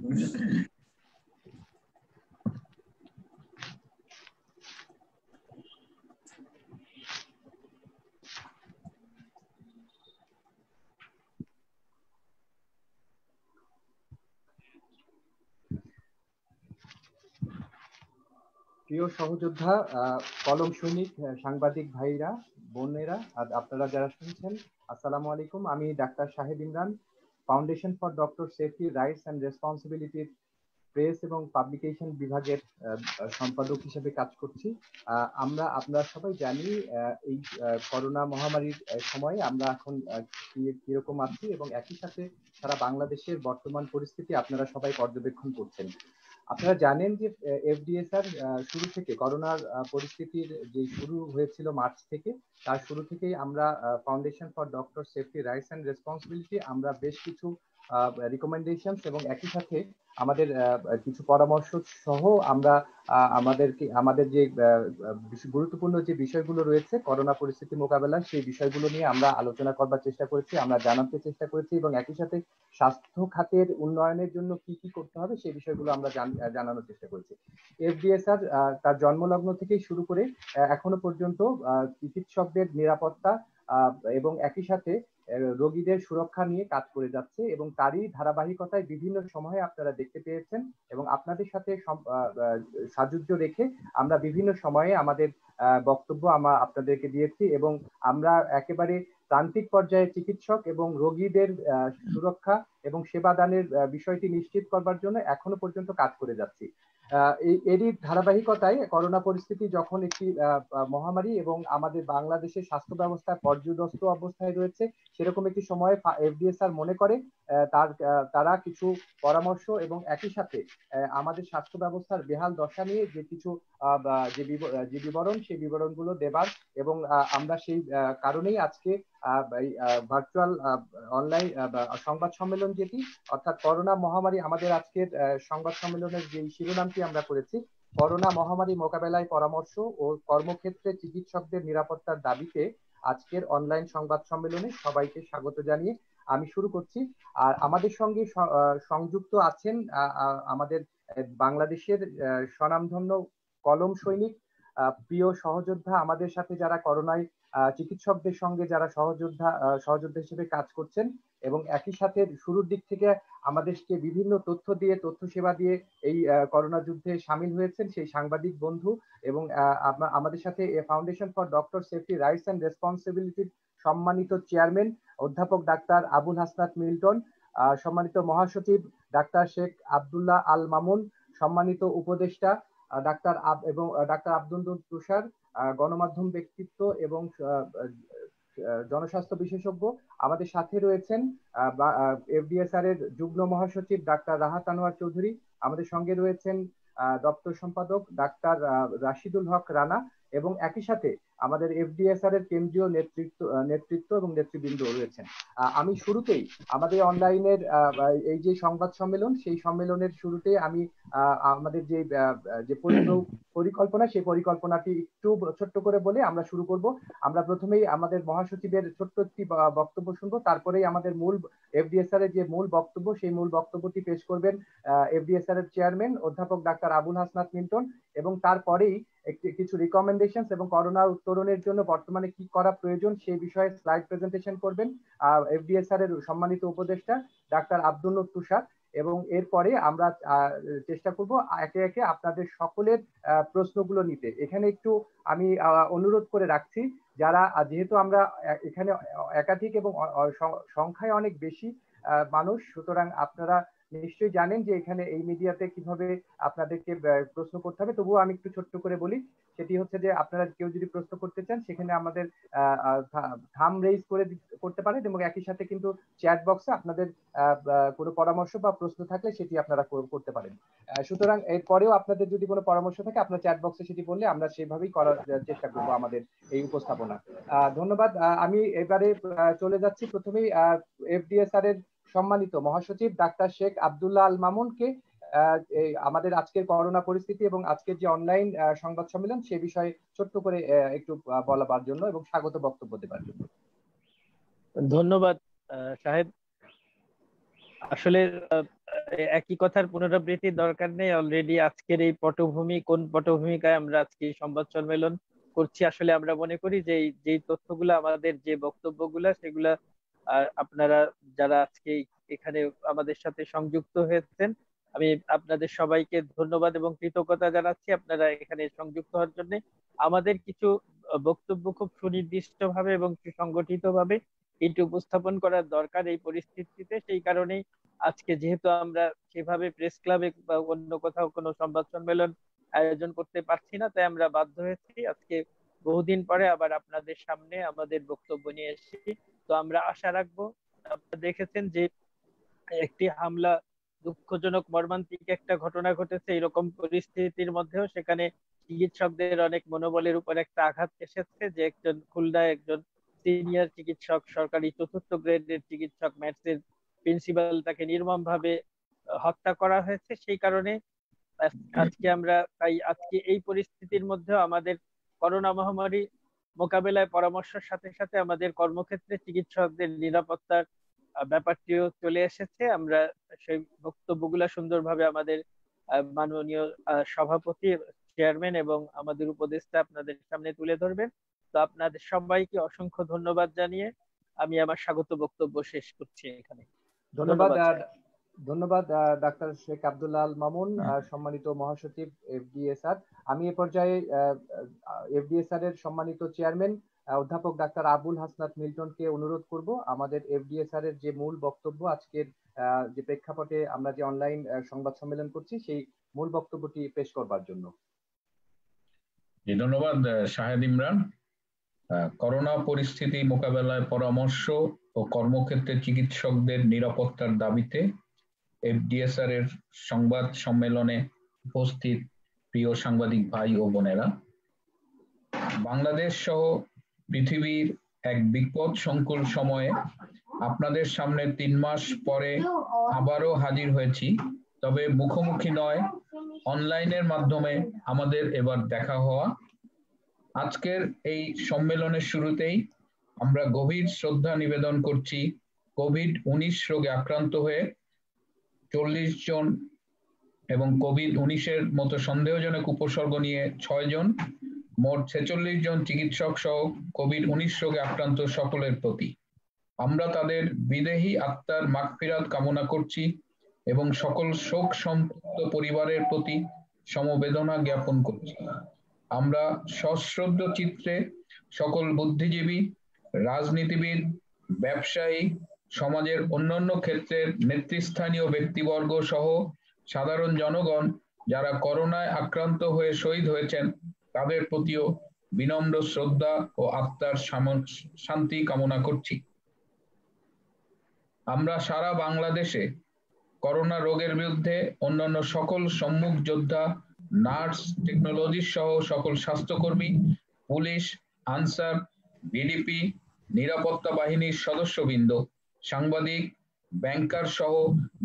প্রিয় সহযোদ্ধা, কলম সৈনিক, সাংবাদিক ভাইরা, বোনেরা, আপনারা যারা শুনছেন, আসসালামু আলাইকুম। আমি doctor Shahed Imran, foundation for doctor safety rights and রেসপন্সিবিলিটির প্রেস এবং পাবলিকেশন বিভাগের সম্পাদক হিসেবে কাজ করছি। আপনারা সবাই জানি এই করোনা মহামারীর সময়ে আমরা এখন কিরকম আছি এবং একই সাথে সারা বাংলাদেশের বর্তমান পরিস্থিতি আপনারা সবাই পর্যবেক্ষণ করছেন। আপনারা জানেন যে এফডিএসআর শুরু থেকে করোনার পরিস্থিতির যে শুরু হয়েছিল মার্চ থেকে, তার শুরু থেকেই আমরা foundation for doctor safety rights and responsibility আমরা বেশ কিছু রিকমেন্ডেশন এবং একই সাথে আমাদের কিছু পরামর্শ সহ আমরা আমাদের যে গুরুত্বপূর্ণ যে বিষয়গুলো রয়েছে করোনা পরিস্থিতি মোকাবেলার, সেই বিষয়গুলো নিয়ে আমরা আলোচনা করবার চেষ্টা করেছি, আমরা জানাতে চেষ্টা করেছি এবং একই সাথে স্বাস্থ্য খাতের উন্নয়নের জন্য কি কি করতে হবে সেই বিষয়গুলো আমরা জানানোর চেষ্টা করেছি। এফডিএসআর তার জন্মলগ্ন থেকেই শুরু করে এখনো পর্যন্ত চিকিৎসকদের নিরাপত্তা এবং একই সাথে রোগীদের সুরক্ষা নিয়ে কাজ করে যাচ্ছে এবং তারই ধারাবাহিকতায় বিভিন্ন সময়ে আপনারা দেখতে পেয়েছেন এবং আপনাদের সাথে সাযুজ্য রেখে আমরা বিভিন্ন সময়ে আমাদের বক্তব্য আপনাদেরকে দিয়েছি এবং আমরা একেবারে প্রান্তিক পর্যায়ে চিকিৎসক এবং রোগীদের সুরক্ষা এবং সেবাদানের বিষয়টি নিশ্চিত করবার জন্য এখনো পর্যন্ত কাজ করে যাচ্ছি। এরই ধারাবাহিকতায় করোনা পরিস্থিতি যখন একটি মহামারী এবং আমাদের বাংলাদেশের স্বাস্থ্য ব্যবস্থা পর্যদস্ত অবস্থায় রয়েছে, সেরকম একটি সময়ে এফডিএসআর মনে করে তারা কিছু পরামর্শ এবং একই সাথে আমাদের স্বাস্থ্য ব্যবস্থার বেহাল দশা নিয়ে যে কিছু যে বিবরণ, সেই বিবরণগুলো দেবার এবং আমরা সেই কারণেই আজকে ভার্চুয়াল অনলাইন সংবাদ সম্মেলন যেটি, অর্থাৎ করোনা মহামারী, আমাদের আজকের সংবাদ সম্মেলনের যে শিরোনামটি আমরা করেছি, করোনা মহামারী মোকাবেলায় পরামর্শ ও কর্মক্ষেত্রে চিকিৎসকদের নিরাপত্তার দাবিতে, আজকের অনলাইন সংবাদ সম্মেলনে সবাইকে স্বাগত জানিয়ে আমি শুরু করছি। আর আমাদের সঙ্গে সংযুক্ত আছেন আমাদের বাংলাদেশের স্বনামধন্য কলম সৈনিক, প্রিয় সহযোদ্ধা, আমাদের সাথে যারা করোনায় চিকিৎসকদের সঙ্গে যারা সহযোদ্ধা হিসেবে কাজ করছেন এবং একই সাথে শুরুর দিক থেকে আমাদেরকে বিভিন্ন তথ্য সেবা দিয়ে এই করোনা যুদ্ধে সামিল হয়েছেন সেই সাংবাদিক বন্ধু এবং আমাদের সাথে foundation for doctor safety rights and রেসপন্সিবিলিটির সম্মানিত চেয়ারম্যান অধ্যাপক ডাক্তার আবুল হাসনাত মিল্টন, সম্মানিত মহাসচিব ডাক্তার শেখ আব্দুল্লাহ আল মামুন, সম্মানিত উপদেষ্টা ডাক্তার আব্দুল তুষার, গণমাধ্যম ব্যক্তিত্ব এবং জনস্বাস্থ্য বিশেষজ্ঞ। আমাদের সাথে রয়েছেন এফডিএসআর এর যুগ্ম মহাসচিব ডাক্তার রাহাত আনোয়ার চৌধুরী, আমাদের সঙ্গে রয়েছেন দপ্তর সম্পাদক ডাক্তার রাশিদুল হক রানা এবং একই সাথে আমাদের এফডিএসআর এর কেন্দ্রীয় নেতৃত্ব এবং নেতৃবৃন্দ রয়েছেন। আমি শুরুতেই আমাদের অনলাইনের এই যে সংবাদ সম্মেলন, সেই সম্মেলনের শুরুতে আমি আমাদের যে পরিকল্পনা, সেই পরিকল্পনাটি একটু ছোট্ট করে বলে আমরা শুরু করব। আমরা প্রথমেই আমাদের মহাসচিবের ছোট্ট একটি বক্তব্য শুনবো, তারপরেই আমাদের মূল এফডিএসআর এর যে মূল বক্তব্য, সেই মূল বক্তব্যটি পেশ করবেন এফডিএসআর এর চেয়ারম্যান অধ্যাপক ডাক্তার আবুল হাসনাত মিল্টন এবং তারপরেই কিছু রিকমেন্ডেশন এবং করোনা উত্তরণের জন্য বর্তমানে কি করা প্রয়োজন সেই বিষয়ে স্লাইড প্রেজেন্টেশন করবেন এফডিএসআর এর সম্মানিত উপদেষ্টা ডাক্তার আব্দুল তুষার এবং এরপরে আমরা চেষ্টা করব একে একে আপনাদের সকলের প্রশ্নগুলো নিতে। এখানে একটু আমি অনুরোধ করে রাখছি, যারা যেহেতু আমরা এখানে একাধিক এবং সংখ্যায় অনেক বেশি মানুষ, সুতরাং আপনারা নিশ্চয়ই জানেন যে এখানে এই মিডিয়াতে কিভাবে আপনাদেরকে প্রশ্ন করতে হবে। তবুও আমি একটু ছোট্ট করে বলি, সেটি হচ্ছে যে আপনারা কেউ যদি প্রশ্ন করতে চান সেখানে আমাদের থাম রেইজ করতে পারেন এবং একই সাথে কিন্তু চ্যাট বক্সে আপনাদের কোনো পরামর্শ বা প্রশ্ন থাকলে সেটি আপনারা করতে পারেন। সুতরাং এরপরেও আপনাদের যদি কোনো পরামর্শ থাকে আপনার চ্যাট বক্সে সেটি বললে আমরা সেভাবেই করার চেষ্টা করব আমাদের এই উপস্থাপনা। ধন্যবাদ। আমি এবারে চলে যাচ্ছি প্রথমেই এফডিএসআর এর সম্মানিত মহাসচিব ডাক্তার শেখ আব্দুল্লাহ আল মামুনকে আমাদের আজকের করোনা পরিস্থিতি এবং আজকের যে অনলাইন সংবাদ সম্মেলন সে বিষয়ে ছোট্ট করে একটু বলার জন্য এবং স্বাগত বক্তব্য দেবার জন্য। ধন্যবাদ শাহেদ। আসলে আহ, একই কথার পুনরাবৃত্তির দরকার নেই। অলরেডি আজকের এই পটভূমি, কোন পটভূমিকায় আমরা আজকে এই সংবাদ সম্মেলন করছি, আসলে আমরা মনে করি যে যেই তথ্যগুলো, আমাদের যে বক্তব্যগুলা, সেগুলা আপনারা যারা আজকে এখানে আমাদের সাথে সংযুক্ত হয়েছেন, আমি আপনাদের সবাইকে ধন্যবাদ এবং কৃতজ্ঞতা জানাচ্ছি আপনারা এখানে সংযুক্ত হওয়ার জন্য। আমাদের কিছু বক্তব্য খুব সুনির্দিষ্ট ভাবে এবং সুসংগঠিত ভাবে এটি উপস্থাপন করার দরকার এই পরিস্থিতিতে। সেই কারণেই আজকে যেহেতু আমরা সেভাবে প্রেস ক্লাবে বা অন্য কোথাও কোনো সংবাদ সম্মেলন আয়োজন করতে পারছি না, তাই আমরা বাধ্য হয়েছি আজকে বহুদিন পরে আবার আপনাদের সামনে আমাদের বক্তব্য নিয়ে এসেছি। তো আমরা আশা রাখবো, আপনারা দেখেছেন যে একটি হামলা, দুঃখজনক মর্মান্তিক একটা ঘটনা ঘটেছে, এরকম পরিস্থিতির মধ্যেও সেখানে চিকিৎসকদের অনেক মনোবলের উপর একটা আঘাত এসেছে, যে একজন খুলনায় একজন সিনিয়র চিকিৎসক, সরকারি 4র্থ গ্রেডের চিকিৎসক, ম্যাথসের প্রিন্সিপাল, তাকে নির্মম ভাবে হত্যা করা হয়েছে। সেই কারণে আজকে আমরা, তাই আজকে এই পরিস্থিতির মধ্যেও আমাদের করোনা মহামারী মোকাবেলায় পরামর্শের সাথে সাথে আমাদের কর্মক্ষেত্রে চিকিৎসকদের নিরাপত্তার ব্যাপারটিও চলে এসেছে। আমরা সেই বক্তব্যগুলা সুন্দরভাবে আমাদের মাননীয় সভাপতি, চেয়ারম্যান এবং আমাদের উপদেষ্টা আপনাদের সামনে তুলে ধরবেন। তো আপনাদের সবাইকে অসংখ্য ধন্যবাদ জানিয়ে আমি আমার স্বাগত বক্তব্য শেষ করছি এখানে। ধন্যবাদ। ধন্যবাদ ডাক্তার শেখ আব্দুল্লাহ আল মামুন, সম্মানিত মহাসচিব এফডিএ স্যার। আমি এ পর্যায়ে এফডিএ স্যারের সম্মানিত চেয়ারম্যান অধ্যাপক ডাক্তার আবুল হাসনাত মিল্টনকে অনুরোধ করব আমাদের এফডিএ স্যারের যে মূল বক্তব্য, আজকের যে প্রেক্ষাপটে আমরা যে অনলাইন সংবাদ সম্মেলন করছি, সেই মূল বক্তব্যটি পেশ করবার জন্য। ধন্যবাদ শাহেদ ইমরান। করোনা পরিস্থিতি মোকাবেলায় পরামর্শ ও কর্মক্ষেত্রে চিকিৎসকদের নিরাপত্তার দাবিতে এফডিএসআর এর সংবাদ সম্মেলনে উপস্থিত প্রিয় সাংবাদিক ভাই ও বোনেরা, বাংলাদেশ সহ পৃথিবীর এক বিপদ সংকুল সময়ে আপনাদের সামনে 3 মাস পরে আবারও হাজির হয়েছি। তবে মুখোমুখি নয়, অনলাইনের মাধ্যমে আমাদের এবার দেখা হওয়া। আজকের এই সম্মেলনের শুরুতেই আমরা গভীর শ্রদ্ধা নিবেদন করছি কোভিড-19 রোগে আক্রান্ত হয়ে 40 জন এবং কোভিড-19 মতো সন্দেহজনক উপসর্গ নিয়ে 6 জন, মোট 46 জন চিকিৎসক সহ কোভিড-19 রোগে আক্রান্ত সকলের প্রতি। আমরা তাদের বিদেহী আত্মার মাগফিরাত কামনা করছি এবং সকল শোক সম্পৃক্ত পরিবারের প্রতি সমবেদনা জ্ঞাপন করছি। আমরা সশ্রদ্ধ চিত্রে সকল বুদ্ধিজীবী, রাজনীতিবিদ, ব্যবসায়ী, সমাজের অন্যান্য ক্ষেত্রের নেতৃস্থানীয় ব্যক্তিবর্গ সহ সাধারণ জনগণ যারা করোনায় আক্রান্ত হয়ে শহীদ হয়েছেন, তাদের প্রতিও বিনম্র শ্রদ্ধা ও আত্মার শান্তি কামনা করছি। আমরা সারা বাংলাদেশে করোনা রোগের বিরুদ্ধে অন্যান্য সকল সম্মুখ যোদ্ধা, নার্স, টেকনোলজিস্ট সহ সকল স্বাস্থ্যকর্মী, পুলিশ, আনসার, বিডিপি, নিরাপত্তা বাহিনীর সদস্যবৃন্দ, সাংবাদিক, ব্যাংকার সহ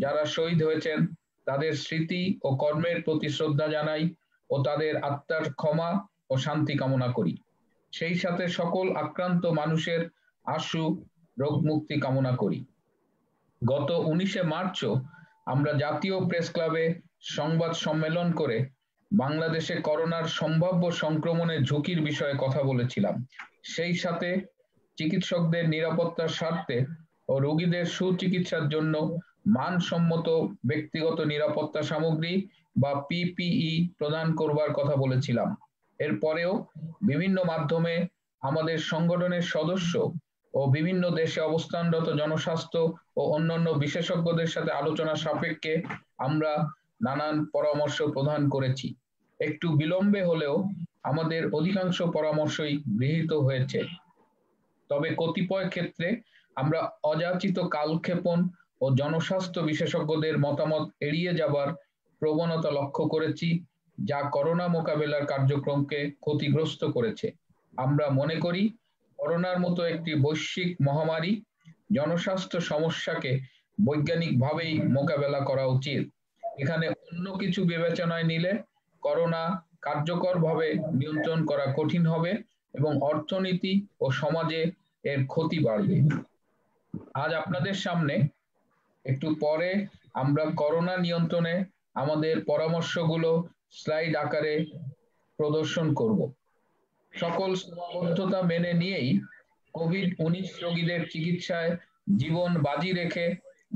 যারা শহীদ হয়েছেন, তাদের স্মৃতি ও কর্মের প্রতি শ্রদ্ধা জানাই ও তাদের আত্মার ক্ষমা ও শান্তি কামনা করি। সেই সাথে সকল আক্রান্ত মানুষের আশু রোগ মুক্তি কামনা করি। গত 19 মার্চও আমরা জাতীয় প্রেস ক্লাবে সংবাদ সম্মেলন করে বাংলাদেশে করোনার সম্ভাব্য সংক্রমণের ঝুঁকির বিষয়ে কথা বলেছিলাম। সেই সাথে চিকিৎসকদের নিরাপত্তার স্বার্থে ও রোগীদের সুচিকিৎসার জন্য মানসম্মত ব্যক্তিগত নিরাপত্তা সামগ্রী বা পিপিই প্রদান করবার কথা বলেছিলাম। এরপরেও বিভিন্ন মাধ্যমে আমাদের সংগঠনের সদস্য ও বিভিন্ন দেশে অবস্থানরত জনস্বাস্থ্য ও অন্যান্য বিশেষজ্ঞদের সাথে আলোচনা সাপেক্ষে আমরা নানান পরামর্শ প্রদান করেছি। একটু বিলম্বে হলেও আমাদের অধিকাংশ পরামর্শই গৃহীত হয়েছে। তবে কতিপয় ক্ষেত্রে আমরা অযাচিত কালক্ষেপণ ও জনস্বাস্থ্য বিশেষজ্ঞদের মতামত এড়িয়ে যাবার প্রবণতা লক্ষ্য করেছি, যা করোনা মোকাবেলার কার্যক্রমকে ক্ষতিগ্রস্ত করেছে। আমরা মনে করি করোনার মতো একটি বৈশ্বিক মহামারী জনস্বাস্থ্য সমস্যাকে বৈজ্ঞানিকভাবেই মোকাবেলা করা উচিত। এখানে অন্য কিছু বিবেচনায় নিলে করোনা কার্যকরভাবে নিয়ন্ত্রণ করা কঠিন হবে এবং অর্থনীতি ও সমাজে এর ক্ষতি বাড়বে। আজ আপনাদের সামনে একটু পরে আমরা করোনা নিয়ন্ত্রণে আমাদের পরামর্শগুলো স্লাইড আকারে প্রদর্শন করব। সকল সীমাবদ্ধতা মেনে নিয়েই কোভিড-19 রোগীদের চিকিৎসায় জীবন বাজি রেখে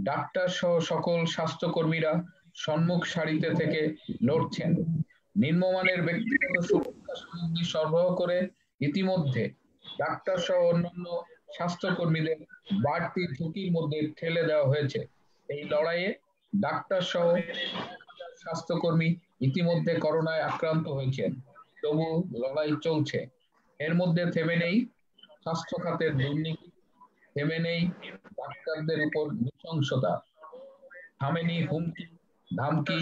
ডাক্তার সহ সকল স্বাস্থ্যকর্মীরা সম্মুখ সারিতে থেকে লড়ছেন। নিম্নমানের ব্যক্তিগত সুরক্ষা সামগ্রী সরবরাহ করে ইতিমধ্যে ডাক্তার সহ অন্যান্য স্বাস্থ্যকর্মীদের বাড়তি ঝুঁকির মধ্যে ঠেলে দেওয়া হয়েছে। এই লড়াইয়ে ডাক্তার সহ স্বাস্থ্যকর্মী ইতিমধ্যে করোনায় আক্রান্ত হয়েছেন, তবু লড়াই চলছে। এর মধ্যে থেমে নেই স্বাস্থ্য খাতের দুর্নীতি, থেমে নেই ডাক্তারদের উপর নৃশংসতা, থামেনি হুমকি ধামকি,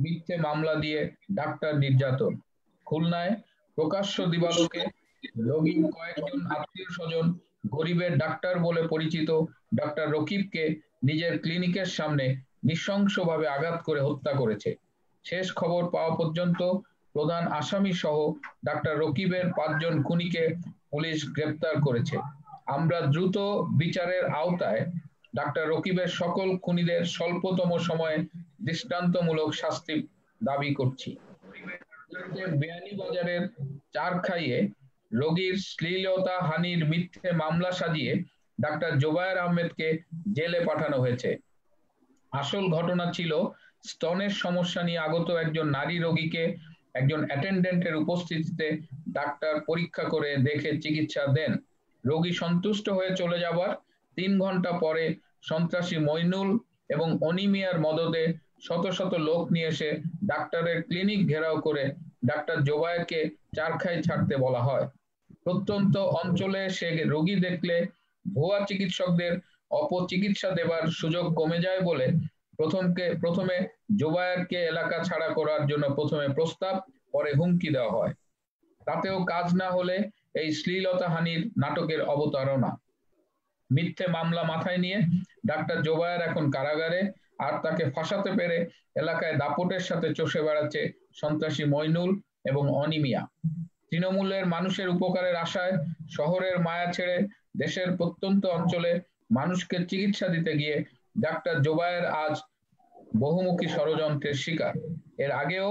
মিথ্যে মামলা দিয়ে ডাক্তার নির্যাতন। খুলনায় প্রকাশ্য দিবালোকে রোগীর কয়েকজন আত্মীয় স্বজন গরিবের ডাক্তার বলে পরিচিত ডাক্তার রকিবকে নিজের ক্লিনিকের সামনে নৃশংসভাবে আঘাত করে হত্যা করেছে। শেষ খবর পাওয়া পর্যন্ত প্রধান আসামি সহ ডাক্তার রকিবের 5 জন খুনিকে পুলিশ গ্রেপ্তার করেছে। আমরা দ্রুত বিচারের আওতায় ডাক্তার রকিবের সকল খুনিদের স্বল্পতম সময়ে দৃষ্টান্তমূলক শাস্তি দাবি করছি। বিয়ানীবাজারের চারখাইয়ে রোগীর শ্লীলতা হানির মিথ্যে মামলা সাজিয়ে ডাক্তার জোবায়ের আহমেদকে জেলে পাঠানো হয়েছে। আসল ঘটনা ছিল স্তনের সমস্যা নিয়ে আগত একজন নারী রোগীকে একজন অ্যাটেন্ডেন্টের উপস্থিতিতে ডাক্তার পরীক্ষা করে দেখে চিকিৎসা দেন। রোগী সন্তুষ্ট হয়ে চলে যাবার 3 ঘন্টা পরে সন্ত্রাসী মইনুল এবং অনিমিয়ার মদদে শত শত লোক নিয়ে এসে ডাক্তারের ক্লিনিক ঘেরাও করে ডাক্তার জোবায়েরকে চারখাই ছাড়তে বলা হয়। প্রত্যন্ত অঞ্চলে সে রোগী দেখলে ভুয়া চিকিৎসকদের অপচিকিৎসা দেবার সুযোগ কমে যায় বলে প্রথমে জোবায়েরকে এলাকা ছাড়া করার জন্য প্রথমে প্রস্তাব, পরে হুমকি দেওয়া হয়। তাতেও কাজ না হলে এই শ্লীলতাহানির নাটকের অবতারণা। মিথ্যে মামলা মাথায় নিয়ে ডাক্তার জোবায়ের এখন কারাগারে, আর তাকে ফাঁসাতে পেরে এলাকায় দাপটের সাথে চষে বেড়াচ্ছে সন্ত্রাসী মইনুল এবং অনিমিয়া। তৃণমূলের মানুষের উপকারের আশায় শহরের মায়া ছেড়ে দেশের প্রত্যন্ত অঞ্চলে মানুষকে চিকিৎসা দিতে গিয়ে ডাক্তার জোবায়ের আজ বহুমুখী ষড়যন্ত্রের শিকার। এর আগেও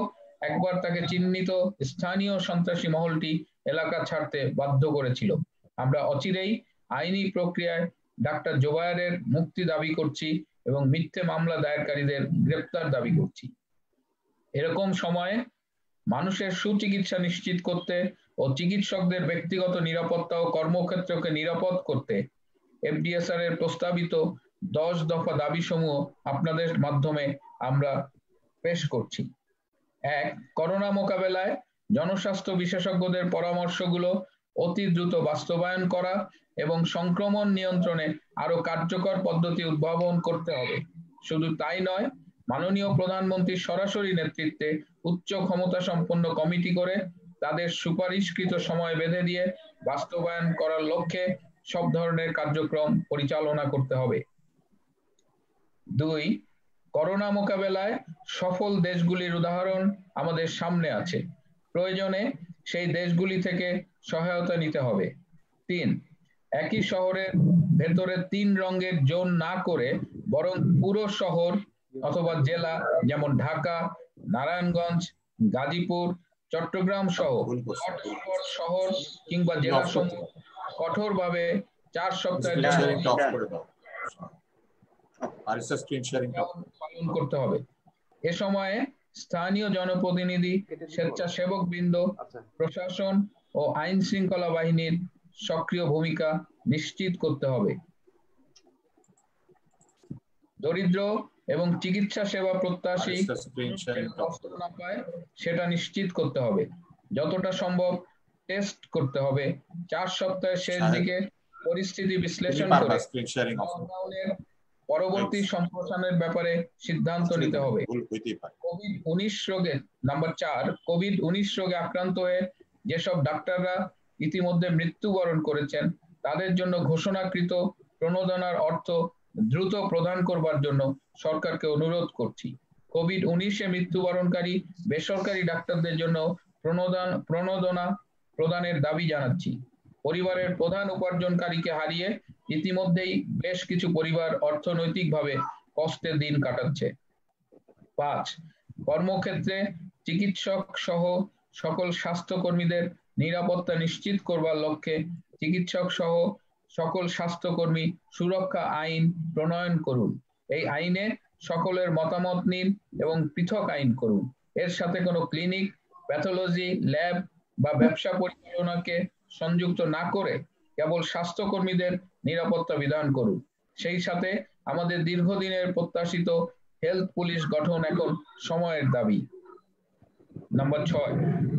একবার তাকে চিহ্নিত স্থানীয় সন্ত্রাসী মহলটি এলাকা ছাড়তে বাধ্য করেছিল। আমরা অচিরেই আইনি প্রক্রিয়ায় ডাক্তার জোবায়েরের মুক্তি দাবি করছি এবং মিথ্যে মামলা দায়েরকারীদের গ্রেপ্তার দাবি করছি। এরকম সময়ে মানুষের সুচিকিৎসা নিশ্চিত করতে ও চিকিৎসকদের ব্যক্তিগত নিরাপত্তা ও কর্মক্ষেত্রকে নিরাপদ করতে এফডিএসআর এর প্রস্তাবিত 10 দফা দাবিসমূহ আপনাদের মাধ্যমে আমরা পেশ করছি। 1. করোনা মোকাবেলায় জনস্বাস্থ্য বিশেষজ্ঞদের পরামর্শগুলো অতি দ্রুত বাস্তবায়ন করা এবং সংক্রমণ নিয়ন্ত্রণে আরো কার্যকর পদ্ধতি উদ্ভাবন করতে হবে। শুধু তাই নয়, মাননীয় প্রধানমন্ত্রীর সরাসরি নেতৃত্বে উচ্চ ক্ষমতা সম্পন্ন কমিটি করে তাদের সুপারিশকৃত সময় বেঁধে দিয়ে বাস্তবায়ন করার লক্ষ্যে সব ধরনের কার্যক্রম পরিচালনা করতে হবে। 2. করোনা মোকাবেলায় সফল দেশগুলির উদাহরণ আমাদের সামনে আছে। প্রয়োজনে সেই দেশগুলি থেকে সহায়তা নিতে হবে। 3. একই শহরের ভেতরে 3 রঙের জোন না করে বরং পুরো শহর অথবা জেলা, যেমন ঢাকা, নারায়ণগঞ্জ, গাজীপুর, চট্টগ্রাম সহ হটস্পট শহর কিংবা জেলা সমূহ কঠোরভাবে 4 সপ্তাহের পালন করতে হবে। এ সময়ে স্থানীয় জনপ্রতিনিধি, স্বেচ্ছাসেবক বৃন্দ, প্রশাসন ও আইন শৃঙ্খলা বাহিনীর সক্রিয় ভূমিকা নিশ্চিত করতে হবে। দরিদ্র এবং চিকিৎসা সেবা প্রত্যাশী না পায় সেটা নিশ্চিত করতে হবে। যতটা সম্ভব টেস্ট করতে হবে। 4 সপ্তাহের শেষ দিকে পরিস্থিতি বিশ্লেষণ করে লকডাউনের পরবর্তী সম্প্রসারণের ব্যাপারে সিদ্ধান্ত নিতে হবে। কোভিড-19 রোগে নাম্বার 4, কোভিড-19 রোগে আক্রান্ত হয়ে যেসব ডাক্তাররা ইতিমধ্যে মৃত্যুবরণ করেছেন তাদের জন্য ঘোষণাকৃত প্রণোদনার অর্থ দ্রুত প্রদান করবার জন্য সরকারকে অনুরোধ করছি। কোভিড-19 এ মৃত্যুবরণকারী বেসরকারি ডাক্তারদের জন্য প্রণোদনা প্রদানের দাবি জানাচ্ছি। পরিবারের প্রধান উপার্জনকারীকে হারিয়ে ইতিমধ্যেই বেশ কিছু পরিবার অর্থনৈতিকভাবে কষ্টে দিন কাটাচ্ছে। 5, কর্মক্ষেত্রে চিকিৎসক সহ সকল স্বাস্থ্যকর্মীদের নিরাপত্তা নিশ্চিত করবার লক্ষ্যে চিকিৎসক সহ সকল স্বাস্থ্যকর্মী সুরক্ষা আইন প্রণয়ন করুন। এই আইনে সকলের মতামত নিন এবং পৃথক আইন করুন। এর সাথে কোনো ক্লিনিক, প্যাথোলজি, ল্যাব বা ব্যবসা পরিচালনাকে সংযুক্ত না করে কেবল স্বাস্থ্যকর্মীদের নিরাপত্তা বিধান করুন। সেই সাথে আমাদের দীর্ঘদিনের প্রত্যাশিত হেলথ পুলিশ গঠন এখন সময়ের দাবি। নাম্বার 6,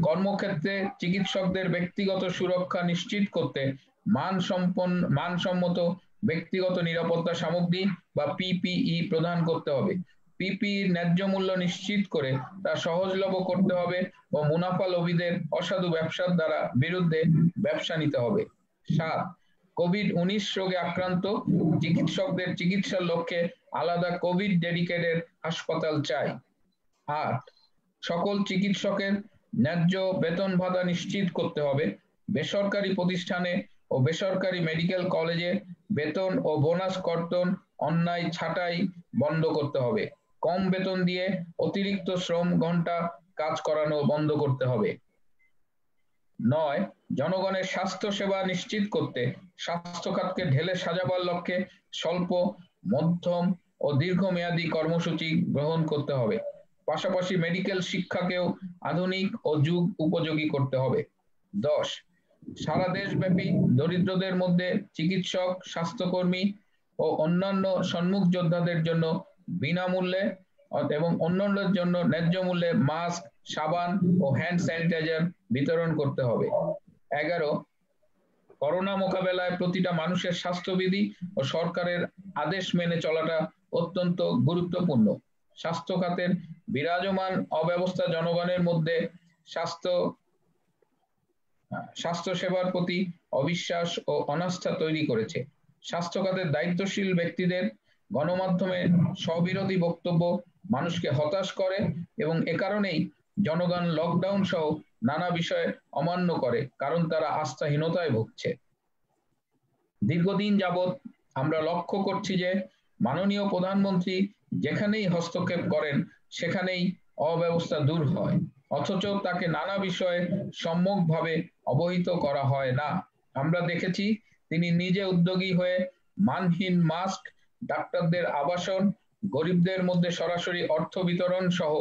কর্মক্ষেত্রে চিকিৎসকদের ব্যক্তিগত সুরক্ষা নিশ্চিত করতে মানসম্মত ব্যক্তিগত নিরাপত্তা সামগ্রী বা পিপিই প্রদান করতে হবে। পিপিই ন্যায্য মূল্য নিশ্চিত করে তা সহজলভ্য করতে হবে ও মুনাফা লোভীদের অসাধু ব্যবসার দ্বারা বিরুদ্ধে ব্যবসা নিতে হবে। 7, কোভিড-19 রোগে আক্রান্ত চিকিৎসকদের চিকিৎসার লক্ষ্যে আলাদা কোভিড ডেডিকেটেড হাসপাতাল চাই। 8, সকল চিকিৎসকের ন্যায্য বেতন ভাতা নিশ্চিত করতে হবে। বেসরকারি প্রতিষ্ঠানে ও বেসরকারি মেডিকেল কলেজে বেতন ও বোনাস কর্তন অন্যায় ছাঁটাই বন্ধ করতে হবে। কম বেতন দিয়ে অতিরিক্ত শ্রম ঘন্টা কাজ করানো বন্ধ করতে হবে। 9, জনগণের স্বাস্থ্য সেবা নিশ্চিত করতে স্বাস্থ্য খাতকে ঢেলে সাজাবার লক্ষ্যে স্বল্প, মধ্যম ও দীর্ঘমেয়াদী কর্মসূচি গ্রহণ করতে হবে। পাশাপাশি মেডিকেল শিক্ষাকেও আধুনিক ও যুগ উপযোগী করতে হবে। 10, সারা দেশব্যাপী দরিদ্রদের মধ্যে চিকিৎসক, স্বাস্থ্যকর্মী ও অন্যান্য সম্মুখ যোদ্ধাদের জন্য বিনামূল্যে এবং অন্যান্যদের জন্য ন্যায্য মূল্যে মাস্ক, সাবান ও হ্যান্ড স্যানিটাইজার বিতরণ করতে হবে। 11, করোনা মোকাবেলায় প্রতিটা মানুষের স্বাস্থ্যবিধি ও সরকারের আদেশ মেনে চলাটা অত্যন্ত গুরুত্বপূর্ণ। স্বাস্থ্য খাতের বিরাজমান অব্যবস্থা জনগণের মধ্যে স্বাস্থ্য সেবার প্রতি অবিশ্বাস ও অনাস্থা তৈরি করেছে। স্বাস্থ্য খাতের দায়িত্বশীল ব্যক্তিদের গণমাধ্যমে স্ববিরোধী বক্তব্য মানুষকে হতাশ করে এবং এ কারণেই জনগণ লকডাউন সহ নানা বিষয়ে অমান্য করে, কারণ তারা আস্থাহীনতায় ভুগছে। দীর্ঘদিন যাবৎ আমরা লক্ষ্য করছি যে মাননীয় প্রধানমন্ত্রী যেখানেই হস্তক্ষেপ করেন সেখানেই অব্যবস্থা দূর হয়, অথচ তাকে নানা বিষয়ে সম্যকভাবে অবহিত করা হয় না। আমরা দেখেছি তিনি নিজে উদ্যোগী হয়ে মানহীন মাস্ক, ডাক্তারদের আবাসন, গরিবদের মধ্যে সরাসরি অর্থ বিতরণ সহ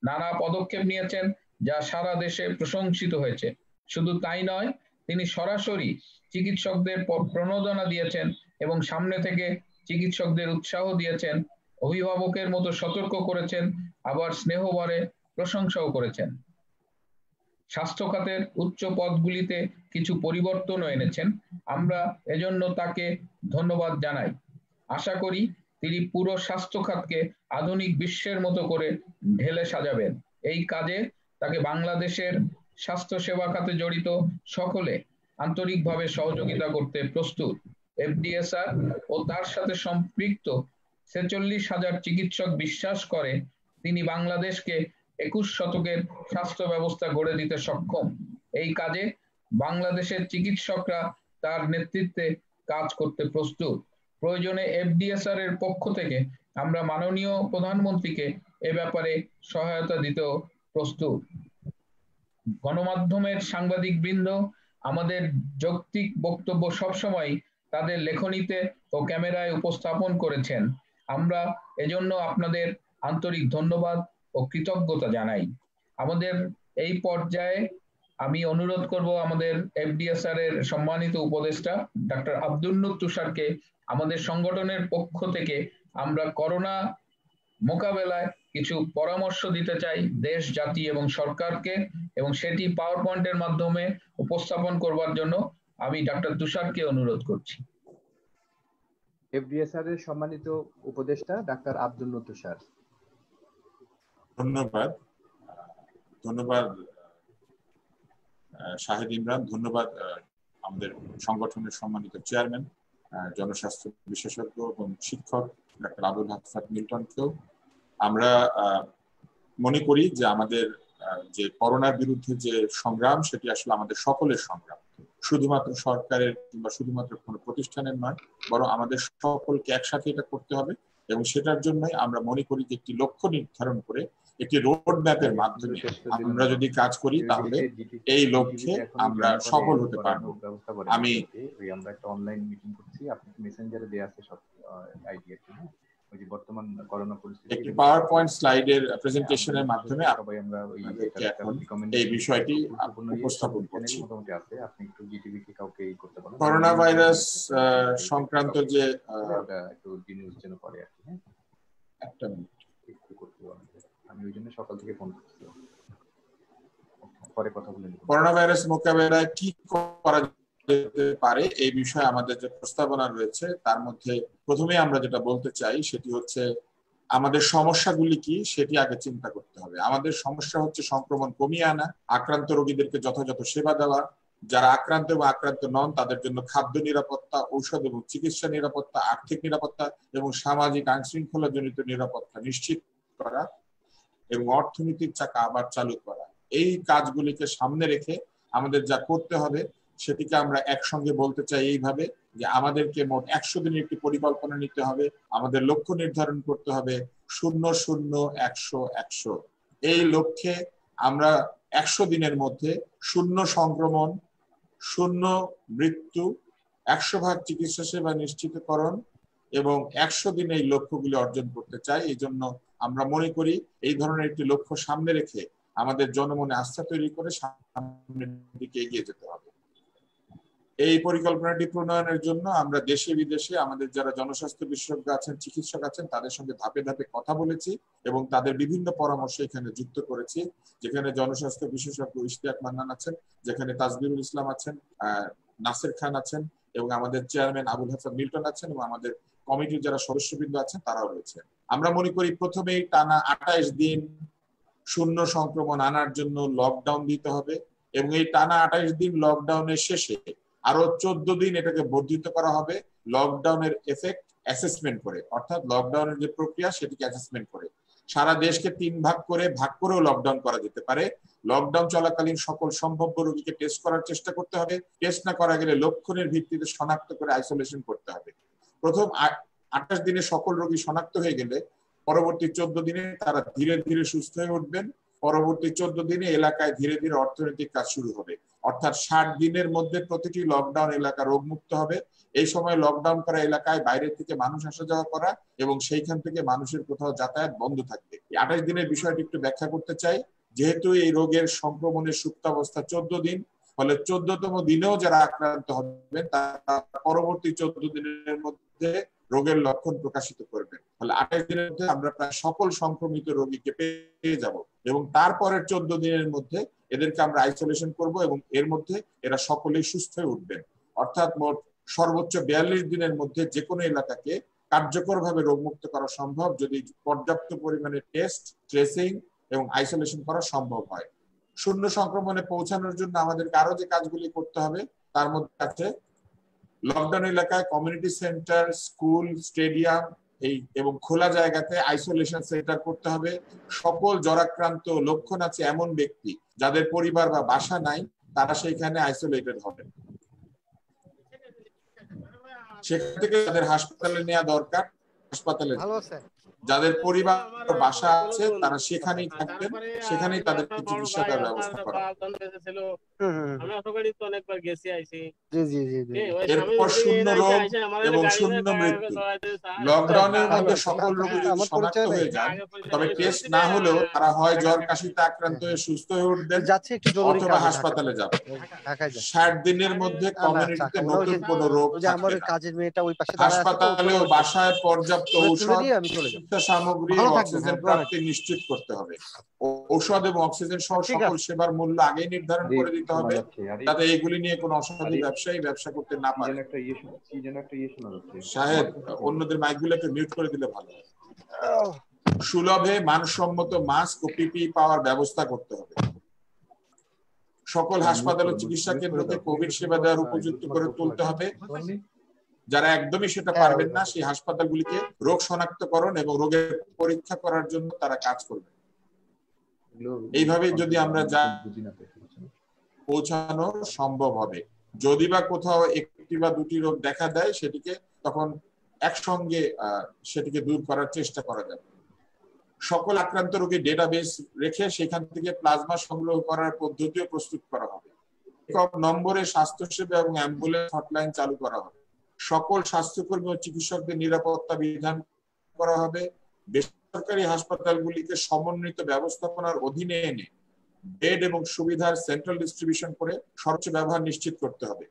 নানা পদক্ষেপ নিয়েছেন, যা সারা দেশে প্রশংসিত হয়েছে। শুধু তাই নয়, তিনি সরাসরি চিকিৎসকদের প্রণোদনা দিয়েছেন এবং সামনে থেকে চিকিৎসকদের উৎসাহ দিয়েছেন, অভিভাবকের মতো সতর্ক করেছেন, আবার স্নেহভরে প্রশংসাও করেছেন। স্বাস্থ্য খাতের উচ্চ পদগুলিতে কিছু পরিবর্তনও এনেছেন। আমরা এজন্য তাকে ধন্যবাদ জানাই। আশা করি তিনি পুরো স্বাস্থ্য খাতকে আধুনিক বিশ্বের মতো করে ঢেলে সাজাবেন। এই কাজে তাকে বাংলাদেশের স্বাস্থ্য সেবা খাতে জড়িত সকলে আন্তরিকভাবে সহযোগিতা করতে প্রস্তুত। এফডিএসআর ও তার সাথে সম্পৃক্ত 46,000 চিকিৎসক বিশ্বাস করে তিনি বাংলাদেশকে 21 শতকের স্বাস্থ্য ব্যবস্থা গড়ে দিতে সক্ষম। এই কাজে বাংলাদেশের চিকিৎসকরা তার নেতৃত্বে কাজ করতে প্রস্তুত। প্রয়োজনে এফডিএসআর এর পক্ষ থেকে আমরা মাননীয় প্রধানমন্ত্রীকে এ ব্যাপারে সহায়তা দিতেও প্রস্তুত। গণমাধ্যমের সাংবাদিক বৃন্দ আমাদের যৌক্তিক বক্তব্য সবসময় তাদের লেখনীতে ও ক্যামেরায় উপস্থাপন করেছেন। আমরা এজন্য আপনাদের আন্তরিক ধন্যবাদ ও কৃতজ্ঞতা জানাই। আমাদের এই পর্যায়ে আমি অনুরোধ করব আমাদের এফডিএসআর এর সম্মানিত উপদেষ্টা ডাক্তার আব্দুল নূর তুষারকে আমাদের সংগঠনের পক্ষ থেকে আমরা করোনা মোকাবেলায় কিছু পরামর্শ দিতে চাই দেশ, জাতি এবং সরকারকে, এবং সেটি পাওয়ার পয়েন্টের মাধ্যমে উপস্থাপন করবার জন্য আমি ডাক্তার তুষারকে অনুরোধ করছি। এফডিএসআর এর সম্মানিত উপদেষ্টা ডাক্তার আব্দুল নূর তুষার। ধন্যবাদ শাহেদ ইমরান, ধন্যবাদ আমাদের সংগঠনের সম্মানিত চেয়ারম্যান, জনস্বাস্থ্য বিশেষজ্ঞ এবং শিক্ষক ডাক্তার আবুল হাফাত মিল্টনকেও। আমরা মনে করি যে আমাদের যে করোনার বিরুদ্ধে যে সংগ্রাম সেটি আসলে আমাদের সকলের সংগ্রাম, শুধুমাত্র সরকারের কিংবা শুধুমাত্র কোনো প্রতিষ্ঠানের নয়, বরং আমাদের সকলকে একসাথে এটা করতে হবে এবং সেটার জন্যই আমরা মনে করি যে একটি লক্ষ্য নির্ধারণ করে একটি রোড ম্যাপের মাধ্যমে আমরা যদি কাজ করি তাহলে এই লক্ষ্যে আমরা সফল হতে পারবো। আমি আমরা একটা অনলাইন মিটিং করছি, আপনি মেসেঞ্জারে দেয়া আছে সব আইডিয়া, ওই যে বর্তমান করোনা পরিস্থিতি একটি পাওয়ার পয়েন্ট স্লাইডের প্রেজেন্টেশনের মাধ্যমে সবাই আমরা এই বিষয়টি উপস্থাপন করছি। মোটামুটি আছে, আপনি একটু জিটিভি কে কাউকে করতে পারেন করোনা ভাইরাস সংক্রান্ত যে একটু নিউজ যেন পরে আর কি। একটা মিনিট একটু করতে পারেন, আমি ওই জন্য সকাল থেকে ফোন করছিলাম, পরে কথা বলে নিব। করোনা ভাইরাস মোকাবেলায় কি করা যেতে পারে এই বিষয়ে আমাদের যে প্রস্তাবনা রয়েছে তার মধ্যে প্রথমে আমরা যেটা বলতে চাই সেটি হচ্ছে আমাদের সমস্যাগুলি কি সেটি আগে চিন্তা করতে হবে। আমাদের সমস্যা হচ্ছে সংক্রমণ কমিয়ে আনা, আক্রান্ত রোগীদেরকে যথাযথ সেবা দেওয়া, যারা আক্রান্ত এবং আক্রান্ত নন তাদের জন্য খাদ্য নিরাপত্তা, ঔষধ এবং চিকিৎসা নিরাপত্তা, আর্থিক নিরাপত্তা এবং সামাজিক আইনশৃঙ্খলা জনিত নিরাপত্তা নিশ্চিত করা এবং অর্থনৈতিক চাকা আবার চালু করা। এই কাজগুলিকে সামনে রেখে আমাদের যা করতে হবে সেটিকে আমরা একসঙ্গে বলতে চাই এইভাবে যে আমাদেরকে মোট 100 দিনের একটি পরিকল্পনা নিতে হবে। আমাদের লক্ষ্য নির্ধারণ করতে হবে 0-0-100-100। এই লক্ষ্যে আমরা 100 দিনের মধ্যে 0 সংক্রমণ, 0 মৃত্যু, 100% চিকিৎসা সেবা নিশ্চিতকরণ এবং 100 দিনে এই লক্ষ্যগুলি অর্জন করতে চাই। এই জন্য আমরা মনে করি এই ধরনের একটি লক্ষ্য সামনে রেখে আমাদের জনমনে আস্থা তৈরি করে সামনের দিকে এগিয়ে যেতে হবে। এই পরিকল্পনাটি প্রণয়নের জন্য আমরা দেশে বিদেশে আমাদের যারা জনস্বাস্থ্য বিশেষজ্ঞ আছেন, চিকিৎসক আছেন তাদের সঙ্গে ধাপে ধাপে কথা বলেছি এবং তাদের বিভিন্ন পরামর্শ এখানে যুক্ত করেছি, যেখানে জনস্বাস্থ্য বিশেষজ্ঞ ইশতিয়াক মান্নান আছেন, যেখানে তাজবিরুল ইসলাম আছেন, নাসির খান আছেন এবং আমাদের চেয়ারম্যান আবুল হাসান মিল্টন আছেন এবং আমাদের কমিটির যারা সদস্যবৃন্দ আছেন তারাও রয়েছেন। আমরা মনে করি প্রথমেই টানা 28 দিন 0 সংক্রমণ আনার জন্য লকডাউন দিতে হবে এবং এই টানা 28 দিন লকডাউনের শেষে আরো 14 দিন এটাকে বর্ধিত করা হবে লকডাউনের এফেক্ট অ্যাসেসমেন্ট করে, অর্থাৎ লকডাউনের যে প্রক্রিয়া সেটিকে অ্যাসেসমেন্ট করে। সারা দেশকে 3 ভাগ করেও লকডাউন করা যেতে পারে। লকডাউন চলাকালীন সকল সম্ভাব্য রোগীকে টেস্ট করার চেষ্টা করতে হবে, টেস্ট না করা গেলে লক্ষণের ভিত্তিতে শনাক্ত করে আইসোলেশন করতে হবে। প্রথম 28 দিনে সকল রোগী শনাক্ত হয়ে গেলে পরবর্তী 14 দিনে তারা ধীরে ধীরে সুস্থ হয়ে উঠবেন। পরবর্তী 14 দিনে এলাকায় ধীরে ধীরে অর্থনৈতিক কাজ শুরু হবে, অর্থাৎ 60 দিনের মধ্যে প্রতিটি লকডাউন এলাকা রোগমুক্ত হবে। এই সময় লকডাউন করা এলাকায় বাইরে থেকে মানুষ আসা যাওয়া করা এবং সেইখান থেকে মানুষের কোথাও যাতায়াত বন্ধ থাকবে। 28 দিনের বিষয়টি একটু ব্যাখ্যা করতে চাই। যেহেতু এই রোগের সংক্রমণের সুপ্তাবস্থা 14 দিন, ফলে 14তম দিনেও যারা আক্রান্ত হবেন তারা পরবর্তী 14 দিনের মধ্যে রোগের লক্ষণ প্রকাশিত করবেন। ফলে 28 দিনের মধ্যে আমরা প্রায় সকল সংক্রমিত রোগীকে পেয়ে যাব এবং তারপরের 14 দিনের মধ্যে এদেরকে আমরা আইসোলেশন করব এবং এর মধ্যে এরা সকলেই সুস্থ হয়ে উঠবেন। অর্থাৎ মোট সর্বোচ্চ 42 দিনের মধ্যে যে কোনো এলাকাকে কার্যকরভাবে রোগমুক্ত করা সম্ভব যদি পর্যাপ্ত পরিমাণে টেস্ট, ট্রেসিং এবং আইসোলেশন করা সম্ভব হয়। 0 সংক্রমণে পৌঁছানোর জন্য আমাদেরকে আরো যে কাজগুলি করতে হবে তার মধ্যে আছে লকডাউন এলাকায় কমিউনিটি সেন্টার, স্কুল, স্টেডিয়াম এবং খোলা জায়গাতে আইসোলেশন সেন্টার করতে হবে। সকল জ্বরাক্রান্ত লক্ষণ আছে এমন ব্যক্তি যাদের পরিবার বা বাসা নাই তারা সেইখানে আইসোলেটেড হবেন। সেখান থেকে তাদের হাসপাতালে নেওয়া দরকার, হাসপাতালে যাদের পরিবার বাসা আছে তারা সেখানেই থাকবেন, সেখানেই তাদেরকে চিকিৎসা দেওয়ার ব্যবস্থা করা। এরপর 0 রোগ এবং 0 মৃত্যু। লকডাউনের মধ্যে সকল রোগী যদি শনাক্ত হয়ে যান তবে টেস্ট না হলেও তারা হয় জ্বর কাশিতে আক্রান্ত হয়ে সুস্থ হয়ে উঠবেন অথবা হাসপাতালে যাবেন। 60 দিনের মধ্যে কমিউনিটিতে নতুন কোনো রোগ থাকবে না। হাসপাতালে ও বাসায় পর্যাপ্ত ঔষধ, সামগ্রী ও অক্সিজেন প্রাপ্তি নিশ্চিত করতে হবে। ঔষধ এবং অক্সিজেন সহ সকল সেবার মূল্য আগেই নির্ধারণ করে দিতে হবে যাতে এগুলি নিয়ে কোনো অসাধু ব্যবসায়ী ব্যবসা করতে না পারে। সাহেব, অন্যদের মাইকগুলো একটু মিউট করে দিলে ভালো হয়। সুলভে মানসম্মত মাস্ক ও পিপিই পাওয়ার ব্যবস্থা করতে হবে। সকল হাসপাতাল ও চিকিৎসা কেন্দ্রকে কোভিড সেবা দেওয়ার উপযুক্ত করে তুলতে হবে। যারা একদমই সেটা পারবেন না সেই হাসপাতালগুলিকে রোগ শনাক্তকরণ এবং রোগের পরীক্ষা করার জন্য তারা কাজ করবে। এইভাবে যদি আমরা যা পৌঁছানো সম্ভব হবে। যদি বা কোথাও 1টি বা 2টি রোগ দেখা দেয় সেটিকে তখন একসঙ্গে সেটিকে দূর করার চেষ্টা করা যাবে। সকল আক্রান্ত রোগীর ডেটাবেস রেখে সেখান থেকে প্লাজমা সংগ্রহ করার পদ্ধতিও প্রস্তুত করা হবে। একক নম্বরে স্বাস্থ্যসেবা এবং অ্যাম্বুলেন্স হটলাইন চালু করা হবে। সকল স্বাস্থ্যকর্মী ও চিকিৎসকদের নিরাপত্তা বিধান করা হবে। বেসরকারি হাসপাতালগুলিকে সমন্বিত ব্যবস্থাপনার অধীনে এনে বেড এবং সুবিধার সেন্ট্রাল ডিস্ট্রিবিউশন করে সর্বোচ্চ ব্যবহার নিশ্চিত করতে হবে।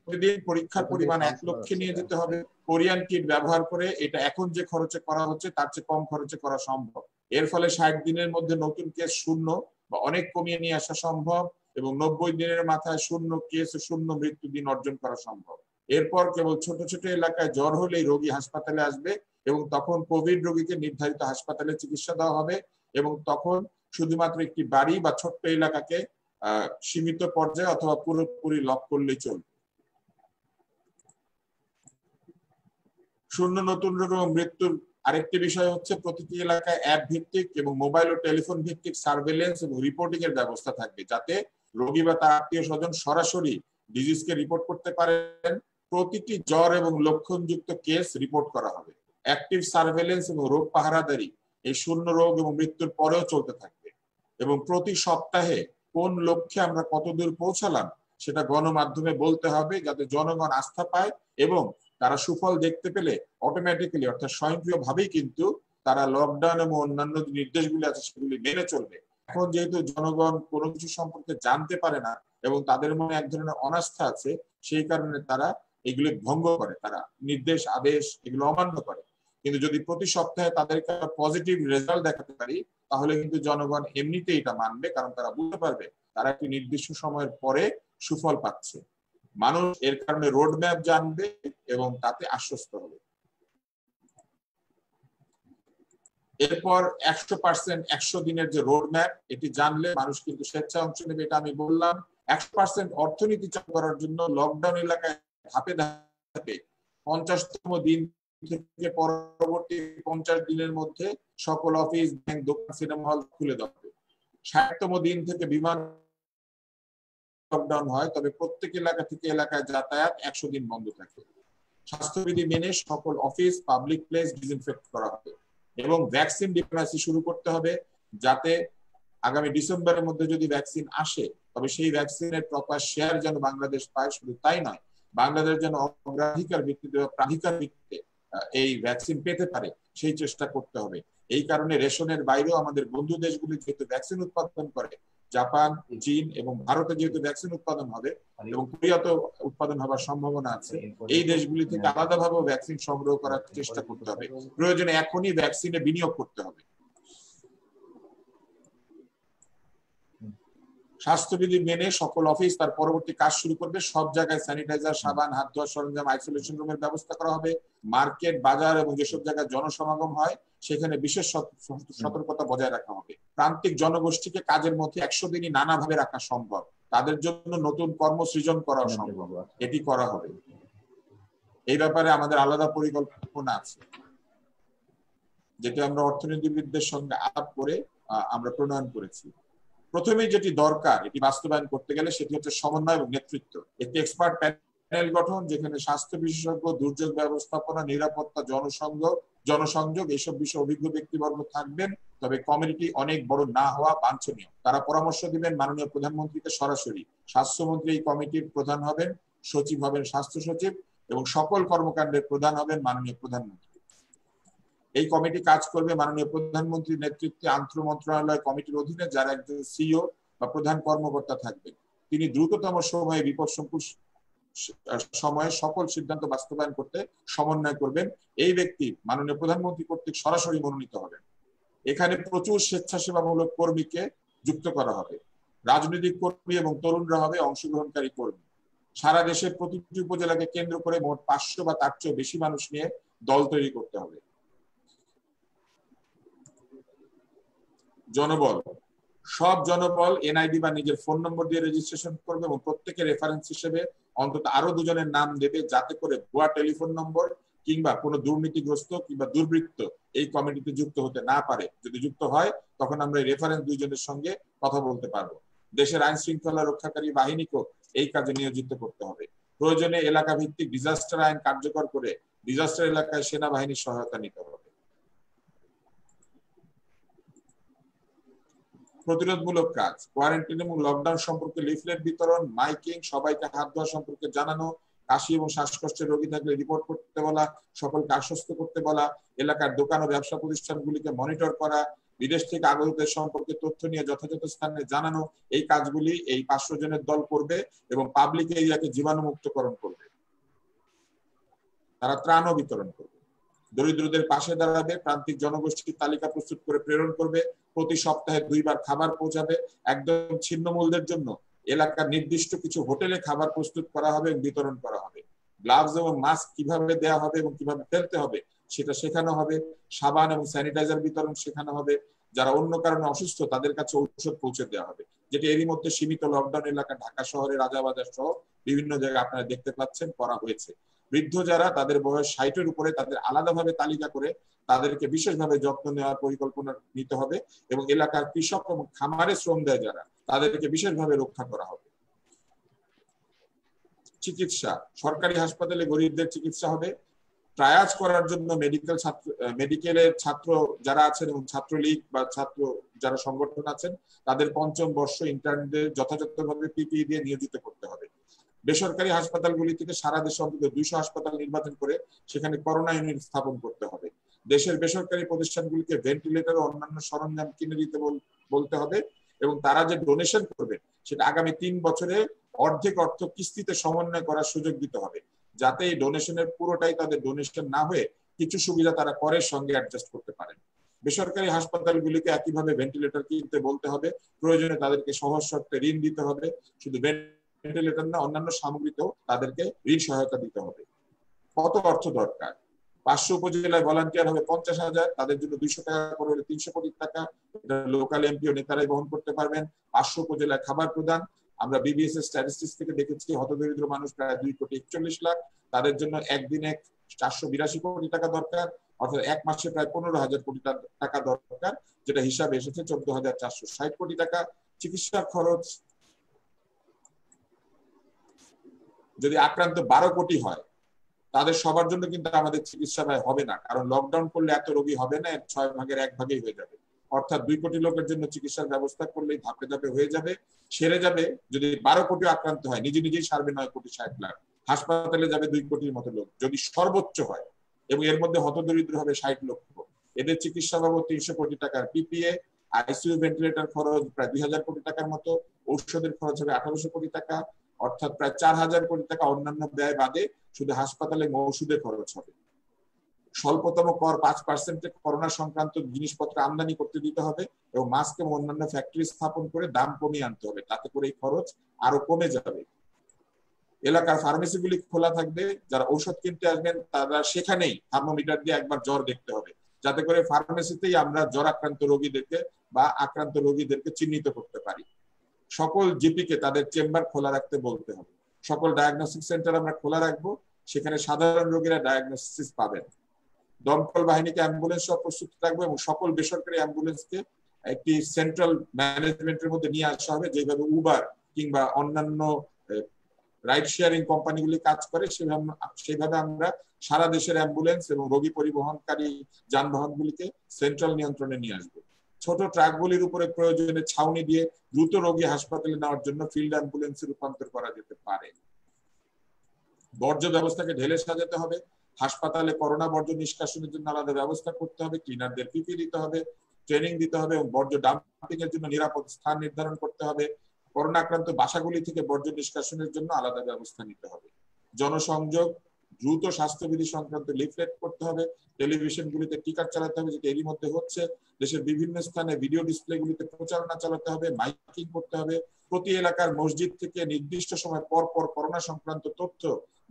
প্রতিদিন পরীক্ষার পরিমাণ 1 লক্ষে নিয়ে যেতে হবে। কোরিয়ান কিট ব্যবহার করে এটা এখন যে খরচে করা হচ্ছে তার চেয়ে কম খরচে করা সম্ভব। এর ফলে 60 দিনের মধ্যে নতুন কেস শূন্য বা অনেক কমিয়ে নিয়ে আসা সম্ভব এবং 90 দিনের মাথায় শূন্য কেস ও শূন্য মৃত্যু দিন অর্জন করা সম্ভব। এরপর কেবল ছোট ছোট এলাকায় জ্বর হলেই রোগী হাসপাতালে আসবে এবং তখন কোভিড রোগীকে নির্ধারিত হাসপাতালে চিকিৎসা দেওয়া হবে এবং তখন শুধুমাত্র একটি বাড়ি বা ছোট্ট এলাকাকে সীমিত পর্যায়ে অথবা পুরোপুরি লক করলেই চলবে। শূন্য নতুন রোগ এবং মৃত্যুর আরেকটি বিষয় হচ্ছে প্রতিটি এলাকায় অ্যাপ ভিত্তিক এবং মোবাইল ও টেলিফোন ভিত্তিক সার্ভেলেন্স এবং রিপোর্টিং এর ব্যবস্থা থাকবে, যাতে রোগী বা তার আত্মীয় স্বজন সরাসরি ডিজিজকে রিপোর্ট করতে পারেন। প্রতিটি জ্বর এবং লক্ষণযুক্ত কেস রিপোর্ট করা হবে। অ্যাক্টিভ সার্ভেলেন্স এবং রোগ পাহারাদারি এই শূন্য রোগ এবং মৃত্যুর পরেও চলতে থাকবে এবং প্রতি সপ্তাহে কোন লক্ষ্যে আমরা কতদূর পৌঁছালাম সেটা গণমাধ্যমে বলতে হবে, যাতে জনগণ আস্থা পায় এবং তারা সুফল দেখতে পেলে অটোমেটিক্যালি অর্থাৎ স্বয়ংক্রিয়ভাবেই কিন্তু তারা লকডাউন এবং অন্যান্য নির্দেশগুলি আছে সেগুলি মেনে চলবে। এখন যেহেতু জনগণ কোনো কিছু সম্পর্কে জানতে পারে না এবং তাদের মনে এক ধরনের অনাস্থা আছে, সেই কারণে তারা এগুলি ভঙ্গ করে, তারা নির্দেশ আদেশ এগুলো অমান্য করে। কিন্তু যদি প্রতি সপ্তাহে তাদেরকে পজিটিভ রেজাল্ট দেখাতে পারি তাহলে কিন্তু জনগণ এমনিতেই এটা মানবে, কারণ তারা বুঝতে পারবে তারা একটি নির্দিষ্ট সময়ের পরে সুফল পাচ্ছে। মানুষ এর কারণে রোড ম্যাপ জানবে এবং তাতে আশ্বস্ত হবে। এরপর 100% 100 দিনের যে রোড ম্যাপ, এটি জানলে মানুষ কিন্তু স্বেচ্ছায় অংশ নেবে। এটা আমি বললাম 100% অর্থনীতি চালু করার জন্য লকডাউন এলাকায় ধাপে ধাপে 50তম দিন থেকে পরবর্তী 50 দিনের মধ্যে সকল অফিস, ব্যাংক, দোকান, সিনেমা হল খুলে দেওয়া হবে। 60তম দিন থেকে বিমান লকডাউন হয়, তবে প্রত্যেক এলাকা থেকে এলাকায় যাতায়াত 100 দিন বন্ধ থাকে। স্বাস্থ্যবিধি মেনে সকল অফিস, পাবলিক প্লেস ডিসইনফেক্ট করা হবে এবং ভ্যাকসিন ডিপ্লোমেসি শুরু করতে হবে, যাতে আগামী ডিসেম্বরের মধ্যে যদি ভ্যাকসিন আসে তবে সেই ভ্যাকসিনের প্রপার শেয়ার যেন বাংলাদেশ পায়। শুধু তাই নয়, বাংলাদেশ যেন অগ্রাধিকার ভিত্তিতে বা প্রাধিকার ভিত্তিতে এই ভ্যাকসিন পেতে পারে সেই চেষ্টা করতে হবে। এই কারণে রেশনের বাইরেও আমাদের বন্ধু দেশগুলি যেহেতু ভ্যাকসিন উৎপাদন করে, জাপান, চীন এবং ভারতে যেহেতু ভ্যাকসিন উৎপাদন হবে এবং কোরিয়াতে উৎপাদন হওয়ার সম্ভাবনা আছে, এই দেশগুলি থেকে আলাদাভাবে ভ্যাকসিন সংগ্রহ করার চেষ্টা করতে হবে। প্রয়োজনে এখনই ভ্যাকসিনে বিনিয়োগ করতে হবে। স্বাস্থ্যবিধি মেনে সকল অফিস তার পরবর্তী কাজ শুরু করবে। সব জায়গায় স্যানিটাইজার, সাবান, হাত ধোয়ার সরঞ্জাম, আইসোলেশন রুমের ব্যবস্থা করা হবে। মার্কেট, বাজার এবং যেসব জায়গায় জনসমাগম হয় সেখানে বিশেষ সতর্কতা বজায় রাখা হবে। প্রান্তিক জনগোষ্ঠীকে কাজের মধ্যে 100 দিনই নানাভাবে রাখা সম্ভব, তাদের জন্য নতুন কর্মসৃজন করা সম্ভব, এটি করা হবে। এই ব্যাপারে আমাদের আলাদা পরিকল্পনা আছে, যেটি আমরা অর্থনীতিবিদদের সঙ্গে আলাপ করে আমরা প্রণয়ন করেছি। প্রথমেই যেটি দরকার এটি বাস্তবায়ন করতে গেলে সেটি হচ্ছে সমন্বয় এবং নেতৃত্ব। একটি এক্সপার্ট প্যানেল গঠন, যেখানে স্বাস্থ্য বিশেষজ্ঞ, দুর্যোগ ব্যবস্থাপনা, নিরাপত্তা, জনসংযোগ এইসব বিষয়ে অভিজ্ঞ ব্যক্তিবর্গ থাকবেন। তবে কমিটি অনেক বড় না হওয়া বাঞ্ছনীয়। তারা পরামর্শ দিবেন মাননীয় প্রধানমন্ত্রীকে সরাসরি। স্বাস্থ্যমন্ত্রী এই কমিটির প্রধান হবেন, সচিব হবেন স্বাস্থ্য সচিব এবং সকল কর্মকাণ্ডের প্রধান হবেন মাননীয় প্রধানমন্ত্রী। এই কমিটি কাজ করবে মাননীয় প্রধানমন্ত্রীর নেতৃত্বে আন্তঃ মন্ত্রণালয় কমিটির অধীনে, যার একজন সিইও বা প্রধান কর্মকর্তা থাকবেন। তিনি দ্রুততম সময়ে বিপদসংকুল সময়ে সকল সিদ্ধান্ত বাস্তবায়ন করতে সমন্বয় করবেন। এই ব্যক্তি মাননীয় প্রধানমন্ত্রী কর্তৃক সরাসরি মনোনীত হবেন। এখানে প্রচুর স্বেচ্ছাসেবামূলক কর্মীকে যুক্ত করা হবে। রাজনৈতিক কর্মী এবং তরুণরা হবে অংশগ্রহণকারী কর্মী। সারা দেশের প্রতিটি উপজেলাকে কেন্দ্র করে মোট 500 বা তার চেয়ে বেশি মানুষ নিয়ে দল তৈরি করতে হবে। জনবল, সব জনবল এনআইডি বা নিজের ফোন নম্বর দিয়ে রেজিস্ট্রেশন করবে এবং প্রত্যেকের রেফারেন্স হিসেবে অন্তত আরো 2 জনের নাম দেবে, যাতে করে ভুয়া টেলিফোন নম্বর কিংবা কোনো দুর্নীতিগ্রস্ত কিংবা দুর্বৃত্ত এই কমিটিতে যুক্ত হতে না পারে। যদি যুক্ত হয় তখন আমরা এই রেফারেন্স 2 জনের সঙ্গে কথা বলতে পারবো। দেশের আইন শৃঙ্খলা রক্ষাকারী বাহিনীকেও এই কাজে নিয়োজিত করতে হবে। প্রয়োজনে এলাকা ভিত্তিক ডিজাস্টার আইন কার্যকর করে ডিজাস্টার এলাকায় সেনাবাহিনীর সহায়তা নিতে হবে। প্রতিরোধমূলক কাজ, কোয়ারেন্টাইন এবং লকডাউন সম্পর্কে লিফলেট বিতরণ, মাইকিং, সবাইকে হাত ধোয়া সম্পর্কে জানানো, কাশি এবং শ্বাসকষ্টের রোগী থাকলে রিপোর্ট করতে বলা, সকলকে আশ্বস্ত করতে বলা, এলাকার দোকান ও ব্যবসা প্রতিষ্ঠানগুলিকে মনিটর করা, বিদেশ থেকে আগতদের সম্পর্কে তথ্য নিয়ে যথাযথ স্থানে জানানো। এই কাজগুলি এই 500 জনের দল করবে এবং পাবলিক এরিয়াকে জীবাণুমুক্তকরণ করবে। তারা ত্রাণও বিতরণ করবে, দরিদ্রদের পাশে দাঁড়াবে, প্রান্তিক জনগোষ্ঠীর তালিকা প্রস্তুত করে প্রেরণ করবে, প্রতি সপ্তাহে 2 বার খাবার পৌঁছাবে। একদম ছিন্নমূলদের জন্য এলাকার নির্দিষ্ট কিছু হোটেলে খাবার প্রস্তুত করা হবে এবং বিতরণ করা হবে। গ্লাভস এবং মাস্ক কিভাবে দেওয়া হবে এবং কিভাবে ফেলতে হবে সেটা শেখানো হবে। সাবান এবং স্যানিটাইজার বিতরণ শেখানো হবে। যারা অন্য কারণে অসুস্থ তাদের কাছে ঔষধ পৌঁছে দেওয়া হবে, যেটি এরই মধ্যে সীমিত লকডাউন এলাকা ঢাকা শহরে রাজাবাজার সহ বিভিন্ন জায়গায় আপনারা দেখতে পাচ্ছেন করা হয়েছে। বৃদ্ধ যারা, তাদের বয়স 60-এর উপরে, তাদের আলাদাভাবে তালিকা করে তাদেরকে বিশেষভাবে যত্ন নেওয়ার পরিকল্পনা নিতে হবে এবং এলাকার কৃষক এবং খামারে শ্রম দেয় যারা, তাদেরকে বিশেষভাবে রক্ষা করা হবে। চিকিৎসা, সরকারি হাসপাতালে গরিবদের চিকিৎসা হবে। ট্রায়াজ করার জন্য মেডিকেলের ছাত্র যারা আছেন এবং ছাত্রলীগ বা ছাত্র যারা সংগঠন আছেন তাদের 5ম বর্ষ ইন্টার্নদের যথাযথভাবে পিপিই দিয়ে নিয়োজিত করতে হবে। বেসরকারি হাসপাতালগুলি থেকে সারা দেশে অন্তত 200 হাসপাতাল নির্বাচন করে সেখানে করোনা ইউনিট স্থাপন করতে হবে। দেশের বেসরকারি প্রতিষ্ঠানগুলিকে ভেন্টিলেটর ও অন্যান্য সরঞ্জাম কিনে দিতে বলতে হবে এবং তারা যে ডোনেশন করবে সেটা আগামী 3 বছরে অর্ধেক অর্থ কিস্তিতে সমন্বয় করার সুযোগ দিতে হবে, যাতে এই ডোনেশনের পুরোটাই তাদের ডোনেশন না হয়ে কিছু সুবিধা তারা করের সঙ্গে অ্যাডজাস্ট করতে পারেন। বেসরকারি হাসপাতালগুলিকে একইভাবে ভেন্টিলেটর কিনতে বলতে হবে, প্রয়োজনে তাদেরকে সহজ শর্তে ঋণ দিতে হবে। শুধু ভেন্টিলেটর না, অন্যান্য সামগ্রীতেও তাদেরকে ঋণ সহায়তা দিতে হবে। কত অর্থ দরকার? 500 উপজেলায় ভলান্টিয়ার হবে 50,000, তাদের জন্য 200 টাকা করে হলে 300 কোটি টাকা, এটা লোকাল এমপি ও নেতারাই বহন করতে পারবেন। 500 উপজেলায় খাবার প্রদান, আমরা বিবিএস এর স্ট্যাটিস্টিক্স থেকে দেখেছি হতদরিদ্র মানুষ প্রায় 2,41 লাখ, তাদের জন্য একদিনে 482 কোটি টাকা দরকার, অর্থাৎ এক মাসে প্রায় 15,000 কোটি টাকা দরকার, যেটা হিসাবে এসেছে 14,460 কোটি টাকা। চিকিৎসার খরচ যদি আক্রান্ত 12 কোটি হয় তাদের সবার জন্য কিন্তু আমাদের চিকিৎসা ব্যয় হবে না, কারণ লকডাউন করলে এত রোগী হবে না, 6 ভাগের 1 ভাগেই হয়ে যাবে। অর্থাৎ 2 কোটি লোকের জন্য চিকিৎসার ব্যবস্থা করলেই ধাপে ধাপে হয়ে যাবে, সেরে যাবে। যদি 12 কোটি আক্রান্ত হয় নিজেই সারবে 9,60,00,000, হাসপাতালে যাবে 2 কোটির মতো লোক যদি সর্বোচ্চ হয়, এবং এর মধ্যে হতদরিদ্র হবে 60 লক্ষ। এদের চিকিৎসা বাবদ 300 কোটি টাকার পিপিএ, আইসিইউ ভেন্টিলেটর খরচ প্রায় 2,000 কোটি টাকার মতো, ঔষধের খরচ হবে 1,800 কোটি টাকা, অর্থাৎ প্রায় 4,000 কোটি টাকা অন্যান্য ব্যয় বাদে শুধু হাসপাতালে ওষুধের খরচ হবে। স্বল্পতম কর 5% করোনা সংক্রান্ত জিনিসপত্র আমদানি করতে দিতে হবে এবং মাস্ক এবং অন্যান্য ফ্যাক্টরি স্থাপন করে দাম কমিয়ে আনতে হবে, তাতে করে এই খরচ আরো কমে যাবে। এলাকার ফার্মেসিগুলি খোলা থাকবে, যারা ঔষধ কিনতে আসবেন তারা সেখানেই থার্মোমিটার দিয়ে একবার জ্বর দেখতে হবে, যাতে করে ফার্মেসিতেই আমরা জ্বর আক্রান্ত রোগীদেরকে বা আক্রান্ত রোগীদেরকে চিহ্নিত করতে পারি। সকল জিপিকে তাদের চেম্বার খোলা রাখতে বলতে হবে। সকল ডায়াগনস্টিক সেন্টার আমরা খোলা রাখবো, সেখানে সাধারণ রোগীরা ডায়াগনোসিস পাবেন। দমকল বাহিনীকে অ্যাম্বুলেন্স সহ প্রস্তুত রাখবো এবং সকল বেসরকারি অ্যাম্বুলেন্সকে একটি সেন্ট্রাল ম্যানেজমেন্টের মধ্যে নিয়ে আসা হবে, যেভাবে উবার কিংবা অন্যান্য রাইড শেয়ারিং কোম্পানিগুলি কাজ করে সেইভাবে আমরা সারা দেশের অ্যাম্বুলেন্স এবং রোগী পরিবহনকারী যানবাহনগুলিকে সেন্ট্রাল নিয়ন্ত্রণে নিয়ে আসবো। ছোট ট্রাকগুলির উপরে প্রয়োজনে ছাউনি দিয়ে দ্রুত রোগী হাসপাতালে নেওয়ার জন্য ফিল্ড অ্যাম্বুলেন্সে রূপান্তর করা যেতে পারে। বর্জ্য ব্যবস্থাকে ঢেলে সাজাতে হবে, হাসপাতালে করোনা বর্জ্য নিষ্কাশনের জন্য আলাদা ব্যবস্থা করতে হবে, ক্লিনারদের পিপি দিতে হবে, ট্রেনিং দিতে হবে এবং বর্জ্য ডাম্পিং এর জন্য নিরাপদ স্থান নির্ধারণ করতে হবে। করোনা আক্রান্ত বাসাগুলি থেকে বর্জ্য নিষ্কাশনের জন্য আলাদা ব্যবস্থা নিতে হবে। জনসংযোগ, দ্রুত স্বাস্থ্যবিধি সংক্রান্ত লিফলেট করতে হবে, টেলিভিশনগুলিতে টিকার চালাতে হবে, যেটা এরই মধ্যে হচ্ছে। দেশের বিভিন্ন স্থানে ভিডিও ডিসপ্লেগুলিতে প্রচারণা চালাতে হবে, মাইকিং করতে হবে। প্রতি এলাকার মসজিদ থেকে নির্দিষ্ট সময় পর পর করোনা সংক্রান্ত তথ্য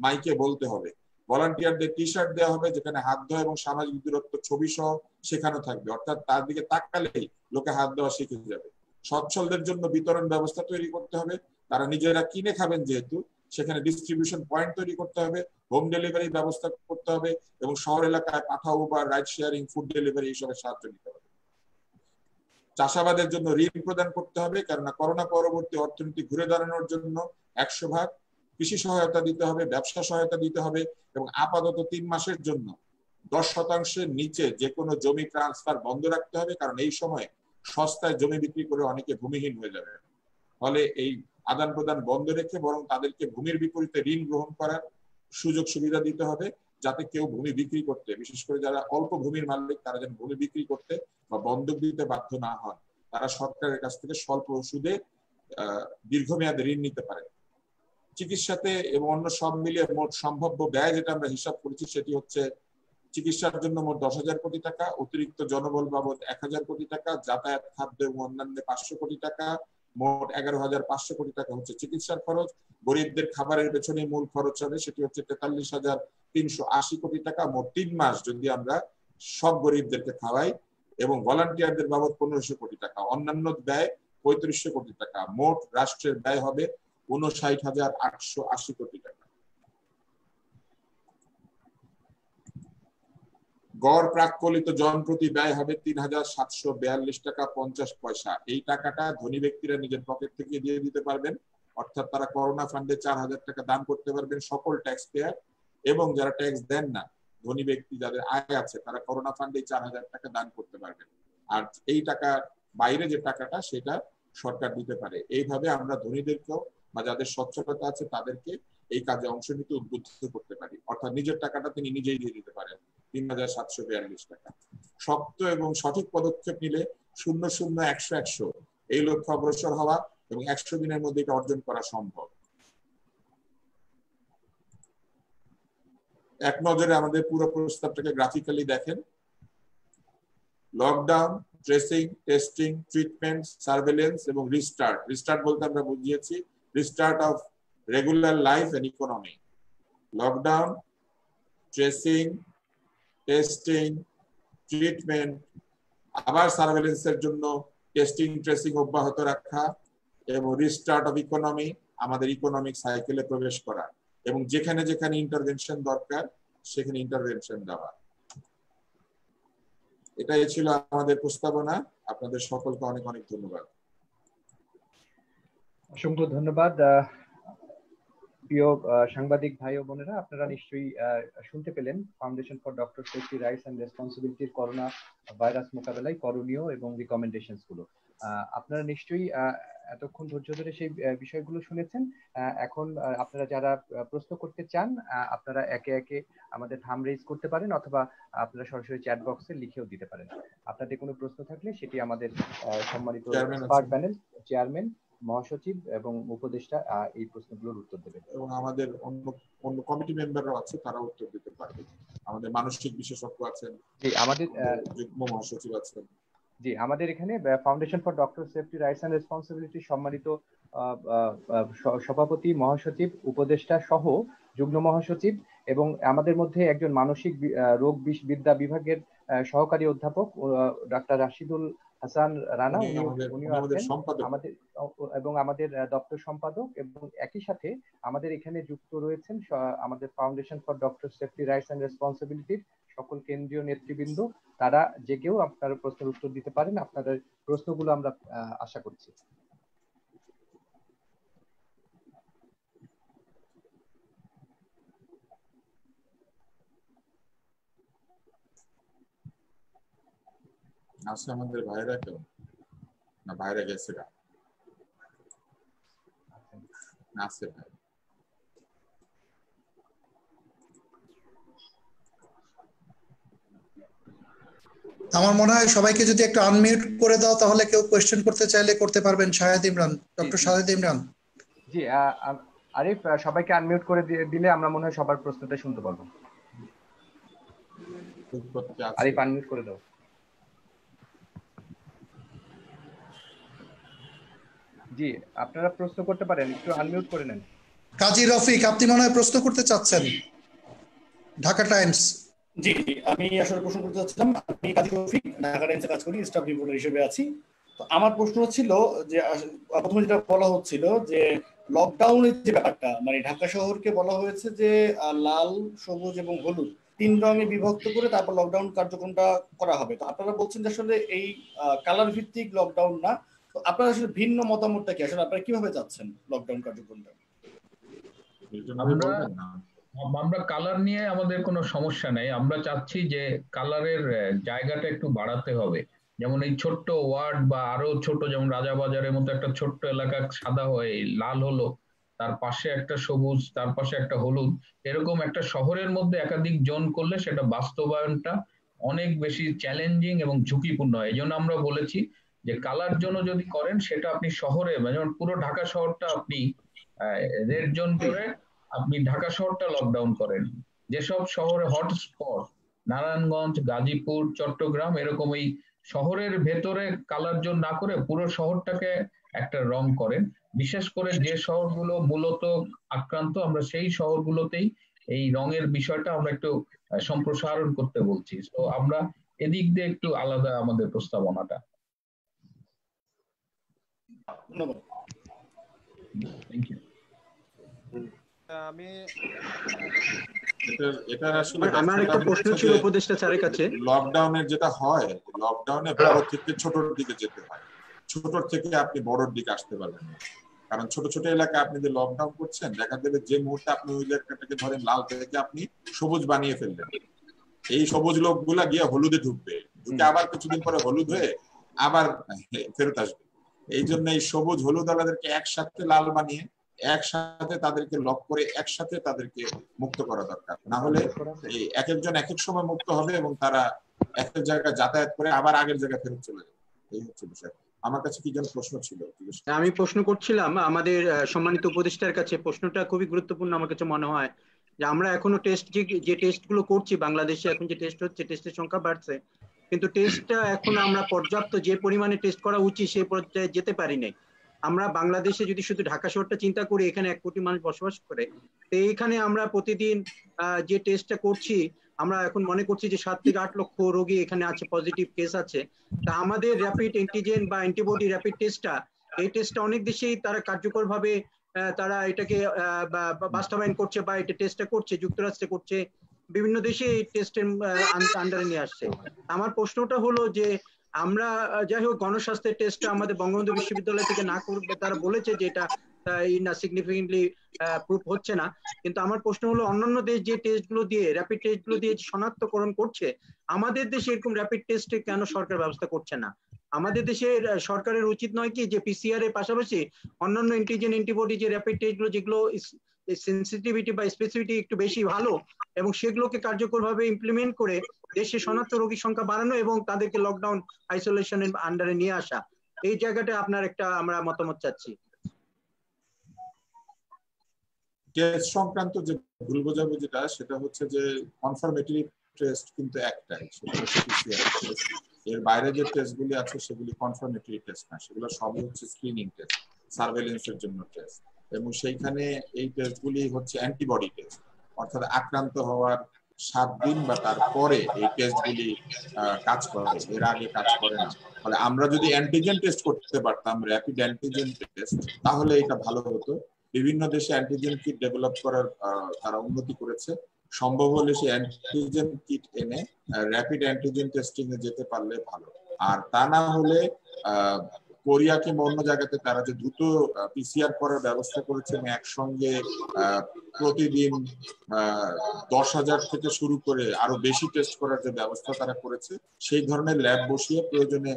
মাইকে বলতে হবে। ভলান্টিয়ারদের টি শার্ট দেওয়া হবে, যেখানে হাত ধোয়া এবং সামাজিক দূরত্ব ছবি সহ শেখানো থাকবে, অর্থাৎ তার দিকে তাকালেই লোকে হাত দেওয়া শিখে যাবে। সচ্ছলদের জন্য বিতরণ ব্যবস্থা তৈরি করতে হবে, তারা নিজেরা কিনে খাবেন যেহেতু, সেখানে ডিস্ট্রিবিউশন পয়েন্ট তৈরি করতে হবে, হোম ডেলিভারি ব্যবস্থা করতে হবে এবং শহর এলাকায় পাঠাও বা রাইড শেয়ারিং, ফুড ডেলিভারি এইসবের সাহায্য নিতে হবে। চাষাবাদের জন্য ঋণ প্রদান করতে হবে, কেননা করোনা পরবর্তী অর্থনীতি ঘুরে দাঁড়ানোর জন্য 100 ভাগ কৃষি সহায়তা দিতে হবে, ব্যবসা সহায়তা দিতে হবে, এবং আপাতত 3 মাসের জন্য 10% নিচে যে কোনো জমি ট্রান্সফার বন্ধ রাখতে হবে, কারণ এই সময় সস্তায় জমি বিক্রি করে অনেকে ভূমিহীন হয়ে যাবে। ফলে এই আদান প্রদান বন্ধ রেখে বরং তাদেরকে ভূমির বিপরীতে ঋণ গ্রহণ করার সুযোগ সুবিধা দিতে হবে, যাতে কেউ ভূমি বিক্রি করতে, বিশেষ করে যারা অল্প ভূমির মালিক, তারা যেন ভূমি বিক্রি করতে বা বন্ধক দিতে বাধ্য না হন। তারা সরকারের কাছ থেকে স্বল্প সুদে দীর্ঘমেয়াদে ঋণ নিতে পারে। চিকিৎসাতে এবং অন্য সব মিলিয়ে মোট সম্ভাব্য ব্যয় যেটা আমরা হিসাব করেছি সেটি হচ্ছে চিকিৎসার জন্য মোট 10,000 কোটি টাকা, অতিরিক্ত জনবল বাবদ 1,000 কোটি টাকা, যাতায়াত, খাদ্য এবং অন্যান্য 500 কোটি টাকা, মোট 11,500 কোটি টাকা হচ্ছে চিকিৎসার খরচ। গরিবদের খাবারের পেছনে মূল খরচ হবে, সেটি হচ্ছে 43,380 কোটি টাকা মোট 3 মাস যদি আমরা সব গরিবদেরকে খাওয়াই, এবং ভলান্টিয়ারদের বাবদ 1,500 কোটি টাকা, অন্যান্য ব্যয় 3500 কোটি টাকা। মোট রাষ্ট্রের ব্যয় হবে 59,880 কোটি টাকা। গড় প্রাক্কলিত জনপ্রতি ব্যয় হবে 3,742 টাকা 50 পয়সা। এই টাকাটা ধনী ব্যক্তিরা নিজের পকেট থেকে দিয়ে দিতে পারবেন, অর্থাৎ তারা করোনা ফান্ডে 4,000 টাকা দান করতে পারবেন সকল ট্যাক্স পেয়ার, এবং যারা ট্যাক্স দেন না, ধনী ব্যক্তি যাদের আয় আছে, তারা করোনা ফান্ডে 4,000 টাকা দান করতে পারবেন। আর এই টাকার বাইরে যে টাকাটা সেটা সরকার দিতে পারে। এইভাবে আমরা ধনীদেরকেও বা যাদের সচ্ছলতা আছে তাদেরকে এই কাজে অংশ নিতে উদ্বুদ্ধ করতে পারি, অর্থাৎ নিজের টাকাটা তিনি নিজেই দিয়ে দিতে পারেন 3,742 টাকা। শক্ত এবং সঠিক পদক্ষেপ নিলে 0-0-100-100 এই লক্ষ্য অগ্রসর হওয়া এবং 100 দিনের মধ্যে এটা অর্জন করা সম্ভব। এক নজরে আমাদের পুরো প্রস্তাবটাকে গ্রাফিক্যালি দেখেন। Lockdown, tracing, testing, treatment, surveillance এবং রিস্টার্ট। রিস্টার্ট বলতে আমরা বুঝিয়েছি restart of regular life and economy. Lockdown, tracing, testing, treatment, আবার সার্ভেলেন্সের জন্য টেস্টিং ট্রেসিং অব্যাহত রাখা, এবং রিস্টার্ট অফ ইকোনমি, আমাদের ইকোনমিক সাইকেলে প্রবেশ করা, এবং যেখানে যেখানে ইন্টারভেনশন দরকার সেখানে ইন্টারভেনশন দেওয়া। এটাই ছিল আমাদের প্রস্তাবনা। আপনাদের সকলকে অনেক অনেক ধন্যবাদ। অসংখ্য ধন্যবাদ প্রিয় সাংবাদিক ভাই ও বোনেরা। আপনারা নিশ্চয়ই শুনতে পেলেন foundation for doctor safety rights and রেসপন্সিবিলিটির করোনা ভাইরাস মোকাবেলায় করণীয় এবং রিকমেন্ডেশনস গুলো। আপনারা নিশ্চয়ই এতক্ষণ ধৈর্য ধরে সেই বিষয়গুলো শুনেছেন। এখন আপনারা যারা প্রশ্ন করতে চান আপনারা একে একে আমাদের থাম্ব রেজ করতে পারেন, অথবা আপনারা সরাসরি চ্যাট বক্সে লিখেও দিতে পারেন। আপনাদের কোনো প্রশ্ন থাকলে সেটি আমাদের সম্মানিত এক্সপার্ট প্যানেল, চেয়ারম্যান, মহাসচিব এবং উপদেষ্টা এই প্রশ্নগুলোর উত্তর দেবেন, এবং আমাদের অন্য কমিটি মেম্বাররাও আছে, তারা উত্তর দিতে পারবে। আমাদের মানসিক বিশেষজ্ঞ আছেন, জি আমাদের যুগ্ম মহাসচিব আছেন। জি আমাদের এখানে foundation for doctor safety rights and responsibility সম্মানিত সভাপতি, মহাসচিব, উপদেষ্টা সহ যুগ্ম মহাসচিব এবং আমাদের মধ্যে একজন মানসিক রোগ বিদ্যা বিভাগের সহকারী অধ্যাপক ডাক্তার রাশিদুল হাসান রানা, উনিও আছেন আমাদের, এবং আমাদের দপ্তর সম্পাদক, এবং একই সাথে আমাদের এখানে যুক্ত রয়েছেন আমাদের foundation for doctor safety rights and রেসপন্সিবিলিটির সকল কেন্দ্রীয় নেতৃবৃন্দ। তারা যে কেউ আপনার প্রশ্নের উত্তর দিতে পারেন। আপনাদের প্রশ্নগুলো আমরা আশা করছি। আছে আমাদের ভাইরা কেউ না? ভাইরা গেছে গা? আছে ভাই। আমার মনে হয় সবাইকে যদি একটু আনমিউট করে দাও তাহলে কেউ কোয়েশ্চেন করতে চাইলে করতে পারবেন। শাহেদ ইমরান, ডক্টর শাহেদ ইমরান। জি আরিফ, সবাইকে আনমিউট করে দিলে আমরা মনে হয় সবার প্রশ্নটা শুনতে পারবো। আরিফ আনমিউট করে দাও। জি আপনারা প্রশ্ন করতে পারেন, একটু আনমিউট করে নেন। কাজী রফিক, আপনি মনে হয় প্রশ্ন করতে চাচ্ছেন, ঢাকা টাইমস। জি আমি আসলে প্রশ্ন করতে চাচ্ছিলাম। আমি কাজী রফিক, ঢাকা টাইমসে কাজ করি, স্টাফ রিপোর্টার হিসেবে আছি। তো আমার প্রশ্ন ছিল যে প্রথমে যেটা বলা হচ্ছিল যে লকডাউনের যে ব্যাপারটা, মানে ঢাকা শহরকে বলা হয়েছে যে লাল, সবুজ এবং হলুদ 3 রঙে বিভক্ত করে তারপর লকডাউন কার্যক্রমটা করা হবে। তো আপনারা বলছেন যে আসলে এই কালার ভিত্তিক লকডাউন না, তো আপনারা আসলে ভিন্ন মতামতটা কি? আসলে আপনারা কিভাবে যাচ্ছেন লকডাউন কার্যক্রমটা? আমরা কালার নিয়ে আমাদের কোনো সমস্যা নেই। আমরা চাচ্ছি যে কালারের জায়গাটা একটু বাড়াতে হবে। যেমন এই ছোট্ট ওয়ার্ড বা আরো ছোট, যেমন রাজাবাজারের মতো একটা ছোট্ট এলাকা সাদা হয়ে লাল হলো, তার পাশে একটা সবুজ, তার পাশে একটা হলুদ, এরকম একটা শহরের মধ্যে একাধিক জোন করলে সেটা বাস্তবায়নটা অনেক বেশি চ্যালেঞ্জিং এবং ঝুঁকিপূর্ণ হয়। এই জন্য আমরা বলেছি যে কালার জোন যদি করেন সেটা আপনি শহরে, যেমন পুরো ঢাকা শহরটা আপনি রেড জোন করে আপনি ঢাকা শহরটা লকডাউন করেন। যেসব শহরে হটস্পট, নারায়ণগঞ্জ, গাজীপুর, চট্টগ্রাম, এরকম এই শহরের ভেতরে কালার জোন না করে পুরো শহরটাকে একটা রং করেন। বিশেষ করে যে শহরগুলো মূলত আক্রান্ত, আমরা সেই শহরগুলোতেই এই রঙের বিষয়টা আমরা একটু সম্প্রসারণ করতে বলছি। তো আমরা এদিক দিয়ে একটু আলাদা আমাদের প্রস্তাবনাটা। ধন্যবাদ। Thank you. আমি এটা আসলে আমার একটা প্রশ্ন ছিল উপদেষ্টা স্যারের কাছে। লকডাউনের যেটা হয়, লকডাউনে বড় থেকে ছোটর দিকে যেতে হয়, ছোটর থেকে আপনি বড়র দিকে আসতে পারবেন না। কারণ ছোট ছোট এলাকায় আপনি যে লকডাউন করছেন, দেখা যাবে যে মুহূর্তে আপনি ওই এলাকাটাকে ধরেন লাল থেকে আপনি সবুজ বানিয়ে ফেললেন, এই সবুজ লোকগুলা গিয়ে হলুদে ঢুকবে, ঢুকে আবার কিছুদিন পরে হলুদ হয়ে আবার ফেরত আসবে। এই জন্য এই সবুজ হলুদ আলাদেরকে একসাথে লাল বানিয়ে একসাথে তাদেরকে লক করে একসাথে তাদেরকে মুক্ত করা দরকার। না হলে এই এক একজন এক এক সময় মুক্ত হবে এবং তারা এক এক জায়গায় যাতায়াত করে আবার আগের জায়গায় ফেরত চলে যাবে। এই হচ্ছে বিষয়। আমার কাছে কি যেন প্রশ্ন ছিল। আমি প্রশ্ন করছিলাম আমাদের সম্মানিত উপদেষ্টার কাছে, প্রশ্নটা খুবই গুরুত্বপূর্ণ আমার কাছে মনে হয়। যে আমরা এখনো টেস্ট যে টেস্টগুলো করছি বাংলাদেশে, এখন যে টেস্ট হচ্ছে, টেস্টের সংখ্যা বাড়ছে, কিন্তু টেস্টটা এখন আমরা পর্যাপ্ত যে পরিমাণে টেস্ট করা উচিত সেই পর্যায়ে যেতে পারি নাই। আমরা বাংলাদেশে যদি শুধু ঢাকা শহরটা চিন্তা করি, এখানে 1 কোটি মানুষ বসবাস করে, তো এইখানে আমরা প্রতিদিন যে টেস্টটা করছি, আমরা এখন মনে করছি যে 7 থেকে 8 লক্ষ রোগী এখানে আছে, পজিটিভ কেস আছে। তা আমাদের র্যাপিড অ্যান্টিজেন বা অ্যান্টিবডি র্যাপিড টেস্টটা, এই টেস্টটা অনেক দেশেই তারা কার্যকরভাবে তারা এটাকে বাস্তবায়ন করছে বা এটা টেস্টটা করছে, যুক্তরাষ্ট্রে করছে, বিভিন্ন দেশে এই টেস্টের আন্ডারে নিয়ে আসছে। আমার প্রশ্নটা হলো যে আমরা যাই হোক গণস্বাস্থ্যের টেস্টটা আমাদের বঙ্গবন্ধু বিশ্ববিদ্যালয় থেকে না করবে, তারা বলেছে যে এটা সিগনিফিকেন্টলি প্রুফ হচ্ছে না। কিন্তু আমার প্রশ্ন হলো অন্যান্য দেশ যে টেস্টগুলো দিয়ে, র্যাপিড টেস্টগুলো দিয়ে শনাক্তকরণ করছে, আমাদের দেশে এরকম র্যাপিড টেস্টে কেন সরকার ব্যবস্থা করছে না? আমাদের দেশের সরকারের উচিত নয় কি যে পিসিআর এর পাশাপাশি অন্যান্য অ্যান্টিজেন অ্যান্টিবডি যে র্যাপিড টেস্টগুলো, যেগুলো সেন্সিটিভিটি বা স্পেসিফিটি একটু বেশি ভালো, এবং সেগুলোকে কার্যকরভাবে ইমপ্লিমেন্ট করে দেশে শনাক্ত রোগীর সংখ্যা বাড়ানো এবং তাদেরকে লকডাউন আইসোলেশনের আন্ডারে নিয়ে আসা, এই জায়গাটা আপনার একটা আমরা মতামত চাচ্ছি। টেস্ট সংক্রান্ত যে ভুল বোঝাবুঝিটা, সেটা হচ্ছে যে কনফার্মেটরি টেস্ট কিন্তু একটাই, সেটা হচ্ছে পিসিআর টেস্ট। এর বাইরে যে টেস্টগুলি আছে সেগুলি কনফার্মেটরি টেস্ট না, সেগুলো সবই হচ্ছে স্ক্রিনিং টেস্ট, সার্ভেলেন্সের জন্য টেস্ট। এবং সেইখানে এই টেস্টগুলি হচ্ছে অ্যান্টিবডি টেস্ট, অর্থাৎ আক্রান্ত হওয়ার 7 দিন বা তারপরে এই টেস্টগুলি কাজ করে, এর আগে কাজ করে না। ফলে আমরা যদি অ্যান্টিজেন টেস্ট করতে পারতাম, র্যাপিড অ্যান্টিজেন টেস্ট, তাহলে এটা ভালো হতো। বিভিন্ন দেশে অ্যান্টিজেন কিট ডেভেলপ করার তারা উন্নতি করেছে। সম্ভব হলে সেই অ্যান্টিজেন কিট এনে র্যাপিড অ্যান্টিজেন টেস্টিং এ যেতে পারলে ভালো। আর তা না হলে কোরিয়া কিংবা অন্য জায়গাতে তারা যে দ্রুত পিসিআর করার ব্যবস্থা করেছে, একসঙ্গে প্রতিদিন 10,000 থেকে শুরু করে আরো বেশি টেস্ট করার যে ব্যবস্থা তারা করেছে, সেই ধরনের ল্যাব বসিয়ে প্রয়োজনে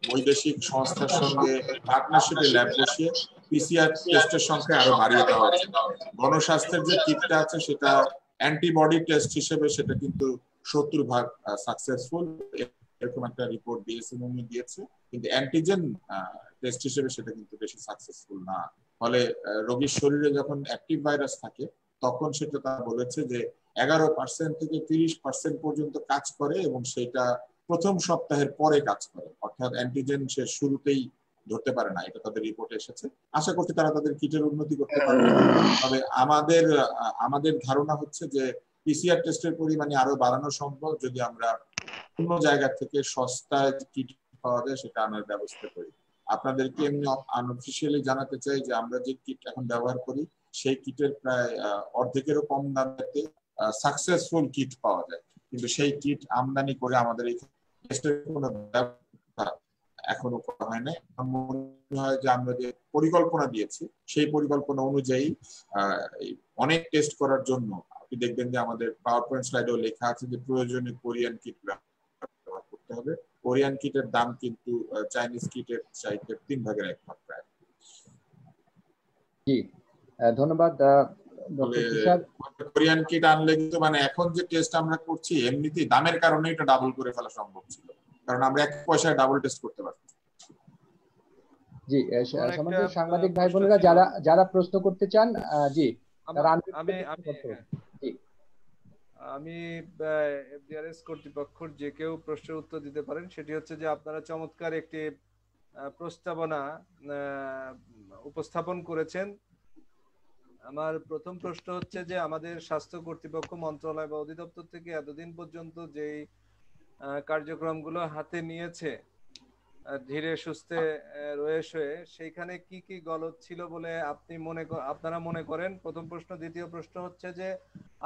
বৈদেশিক সংস্থার সঙ্গে পার্টনারশিপে ল্যাব বসিয়ে পিসিআর টেস্টের সংখ্যা আরো বাড়িয়ে দেওয়া হচ্ছে। গণস্বাস্থ্যের যে কিটটা আছে সেটা অ্যান্টিবডি টেস্ট হিসেবে সেটা কিন্তু 70% সাকসেসফুল, এরকম একটা রিপোর্ট ডিএসএমও দিয়েছে। কিন্তু অ্যান্টিজেন টেস্ট হিসেবে সেটা কিন্তু বেশি সাকসেসফুল না। ফলে রোগীর শরীরে যখন অ্যাক্টিভ ভাইরাস থাকে তখন সেটা তারা বলেছে যে 11% থেকে 30% পর্যন্ত কাজ করে, এবং সেটা প্রথম সপ্তাহের পরে কাজ করে, অর্থাৎ অ্যান্টিজেন সে শুরুতেই ধরতে পারে না। এটা তাদের রিপোর্টে এসেছে। আশা করছি তারা তাদের কিটের উন্নতি করতে পারবে। তবে আমাদের ধারণা হচ্ছে যে পিসিআর টেস্টের পরিমাণে আরো বাড়ানো সম্ভব যদি আমরা কোনো জায়গা থেকে সস্তায় কিট পাওয়া যায় সেটা আনার ব্যবস্থা করি। আপনাদেরকে এমনি আনঅফিশিয়ালি জানাতে চাই যে আমরা যে কিট এখন ব্যবহার করি সেই কিটের প্রায় অর্ধেকেরও কম দামে সাকসেসফুল কিট পাওয়া যায়, কিন্তু সেই কিট আমদানি করে আমাদের এই টেস্টের কোনো ব্যবস্থা এখনো করা হয় না। হয় যে আমরা যে পরিকল্পনা দিয়েছি সেই পরিকল্পনা অনুযায়ী অনেক টেস্ট করার জন্য আপনি দেখবেন যে আমাদের পাওয়ার পয়েন্ট স্লাইডেও লেখা আছে যে প্রয়োজনীয় কোরিয়ান কিট ব্যবহার করতে হবে। কোরিয়ান কিটের দাম কিন্তু চাইনিজ কিটের চাইতে 3 ভাগের 1 ভাগ প্রায়। জি ধন্যবাদ ডক্টর তুষার। কোরিয়ান কিট আনলে কিন্তু মানে এখন যে টেস্ট আমরা করছি এমনিতেই দামের কারণে এটা ডাবল করে ফেলা সম্ভব ছিল, কারণ আমরা 1 পয়সায় ডাবল টেস্ট করতে পারছি। জি সমাজের সাংবাদিক ভাই বোনেরা যারা প্রশ্ন করতে চান, জি আমি এফডিআরএস কর্তৃপক্ষের যে কেউ প্রশ্নের উত্তর দিতে পারেন। সেটি হচ্ছে যে আপনারা চমৎকার একটি প্রস্তাবনা উপস্থাপন করেছেন। আমার প্রথম প্রশ্ন হচ্ছে যে আমাদের স্বাস্থ্য কর্তৃপক্ষ মন্ত্রণালয় বা অধিদপ্তর থেকে এতদিন পর্যন্ত যেই কার্যক্রমগুলো হাতে নিয়েছে ধীরে সুস্থে রয়েছে, সেইখানে কি কি গলদ ছিল বলে আপনারা মনে করেন? প্রথম প্রশ্ন। দ্বিতীয় প্রশ্ন হচ্ছে যে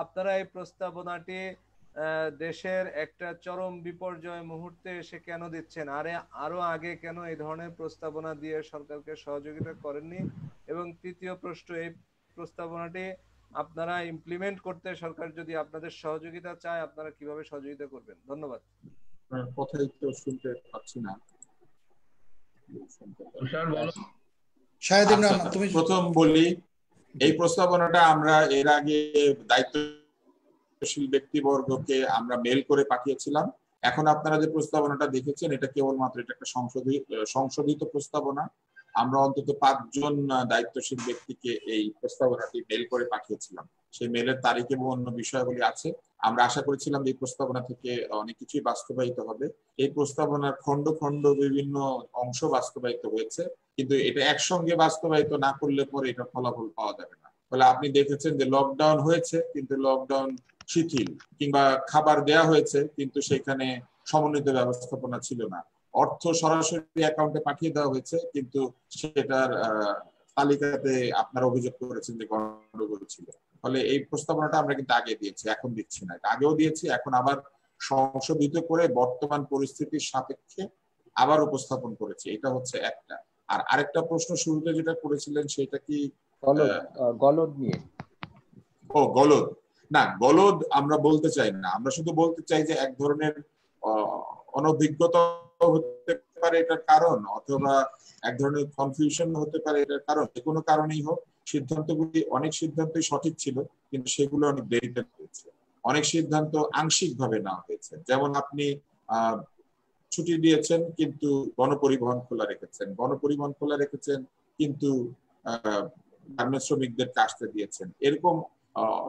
আপনারা এই প্রস্তাবনাটি দেশের একটা চরম বিপর্যয় মুহূর্তে এসে কেন দিচ্ছেন? আরো আগে কেন এই ধরনের প্রস্তাবনা দিয়ে সরকারকে সহযোগিতা করেননি? এবং তৃতীয় প্রশ্ন, এই প্রস্তাবনাটি আপনারা ইমপ্লিমেন্ট করতে সরকার যদি আপনাদের সহযোগিতা চায়, আপনারা কিভাবে সহযোগিতা করবেন? ধন্যবাদ। কথাই তো শুনতে পাচ্ছি না। প্রথম বলি, এই প্রস্তাবনাটা আমরা এর আগে দায়িত্বশীল ব্যক্তিবর্গকে আমরা মেল করে পাঠিয়েছিলাম। এখন আপনারা যে প্রস্তাবনাটা দেখেছেন এটা কেবলমাত্র এটা একটা সংশোধিত প্রস্তাবনা। আমরা অন্তত 5 জন দায়িত্বশীল ব্যক্তিকে এই প্রস্তাবনাটি মেল করে পাঠিয়েছিলাম। সেই মেলের তারিখ এবং অন্য বিষয়গুলি আছে। আমরা আশা করেছিলাম যে এই প্রস্তাবনা থেকে অনেক কিছুই বাস্তবায়িত হবে। এই প্রস্তাবনার খণ্ড খণ্ড বিভিন্ন অংশ বাস্তবায়িত হয়েছে, কিন্তু এটা একসঙ্গে বাস্তবায়িত না করলে পরে এটা ফলাফল পাওয়া যাবে না। ফলে আপনি দেখেছেন যে লকডাউন হয়েছে কিন্তু লকডাউন শিথিল, কিংবা খাবার দেয়া হয়েছে কিন্তু সেখানে সমন্বিত ব্যবস্থাপনা ছিল না। অর্থ সরাসরি অ্যাকাউন্টে পাঠিয়ে দেওয়া হয়েছে কিন্তু সেটার তালিকাতে আপনারা অভিযোগ করেছেন যে গন্ডগোল ছিল। ফলে এই প্রস্তাবনাটা আমরা কিন্তু আগে দিয়েছি, এখন দিচ্ছি না। আগেও দিয়েছি, এখন আবার সংশোধিত করে বর্তমান পরিস্থিতির সাপেক্ষে আবার উপস্থাপন করেছি। এটা হচ্ছে একটা। আর আরেকটা প্রশ্ন শুরুতে যেটা করেছিলেন সেটা কি গলদ নিয়ে? ও গলদ না, গলদ আমরা বলতে চাই না। আমরা শুধু বলতে চাই যে এক ধরনের অনভিজ্ঞতা হতে পারে এটার কারণ, অথবা এক ধরনের কনফিউশন হতে পারে এটার কারণ। যে কোনো কারণেই হোক, সিদ্ধান্তগুলি অনেক সিদ্ধান্তই সঠিক ছিল কিন্তু সেগুলো অনেক দেরিতে হয়েছে। অনেক সিদ্ধান্ত আংশিকভাবে নেওয়া হয়েছে। যেমন আপনি ছুটি দিয়েছেন কিন্তু গণপরিবহন খোলা রেখেছেন, গণপরিবহন খোলা রেখেছেন কিন্তু গার্মেন্টস শ্রমিকদেরকে আসতে দিয়েছেন। এরকম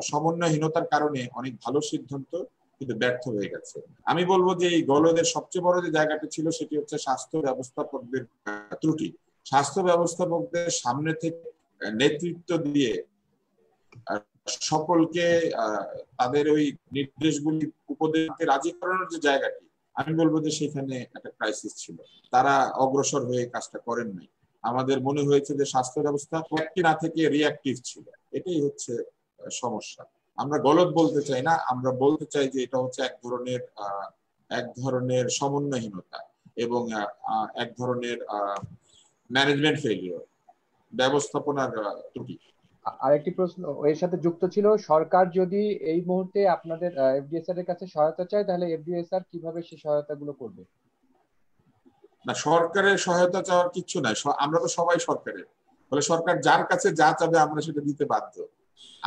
সমন্বয়হীনতার কারণে অনেক ভালো সিদ্ধান্ত কিন্তু ব্যর্থ হয়ে গেছে। আমি বলবো যে এই গলদের সবচেয়ে বড় যে জায়গাটি ছিল সেটি হচ্ছে স্বাস্থ্য ব্যবস্থাপকদের ত্রুটি। স্বাস্থ্য ব্যবস্থাপকদের সামনে থেকে নেতৃত্ব দিয়ে সকলকে তাদের ওই নির্দেশগুলি উপদেশকে রাজি করানোর যে জায়গাটি, আমি বলবো যে সেখানে একটা ক্রাইসিস ছিল। তারা অগ্রসর হয়ে কাজটা করেন নাই। আমাদের মনে হয়েছে যে স্বাস্থ্য ব্যবস্থা প্রতি না থেকে রিঅ্যাক্টিভ ছিল। এটাই হচ্ছে সমস্যা। আমরা গলদ বলতে চাই না, আমরা বলতে চাই যে এটা হচ্ছে এক ধরনের সমন্বয়হীনতা এবং এক ধরনের ম্যানেজমেন্ট ফেলিওর, ব্যবস্থাপনার ত্রুটি। আরেকটি প্রশ্ন এর সাথে যুক্ত ছিল, সরকার যদি এই মুহূর্তে আপনাদের এফডিএসআর এর কাছে সহায়তা চায় তাহলে এফডিএসআর কিভাবে সেই সহায়তাগুলো করবে? না, সরকারের সহায়তা চাওয়ার কিছু নাই। আমরা তো সবাই সরকারের, ফলে সরকার যার কাছে যা চাবে আমরা সেটা দিতে বাধ্য।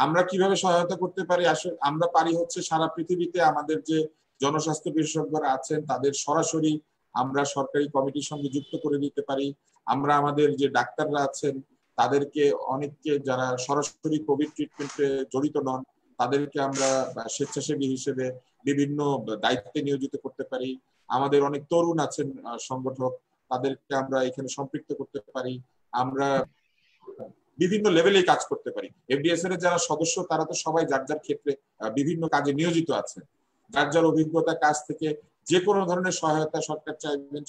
আমরা কিভাবে সহায়তা করতে পারি? আসলে আমরা পারি হচ্ছে সারা পৃথিবীতে আমাদের যে জনস্বাস্থ্য বিশেষজ্ঞরা আছেন তাদের সরাসরি আমরা সরকারি কমিটির সঙ্গে যুক্ত করে দিতে পারি। আমরা আমাদের যে ডাক্তাররা আছেন তাদেরকে অনেককে যারা সরাসরি কোভিড ট্রিটমেন্টে জড়িত নন তাদেরকে আমরা স্বেচ্ছাসেবী হিসেবে বিভিন্ন দায়িত্বে নিয়োজিত করতে পারি। আমাদের অনেক তরুণ আছেন সংগঠক, তাদেরকে আমরা এখানে সম্পৃক্ত করতে পারি। আমরা বিভিন্ন লেভেলে কাজ করতে পারি। এফডিএসআর এর যারা সদস্য তারা তো সবাই যার যার ক্ষেত্রে বিভিন্ন কাজে নিয়োজিত আছেন। যার যার অভিজ্ঞতা কাজ থেকে যে কোনো ধরনের সহায়তা সরকার চাইবেন।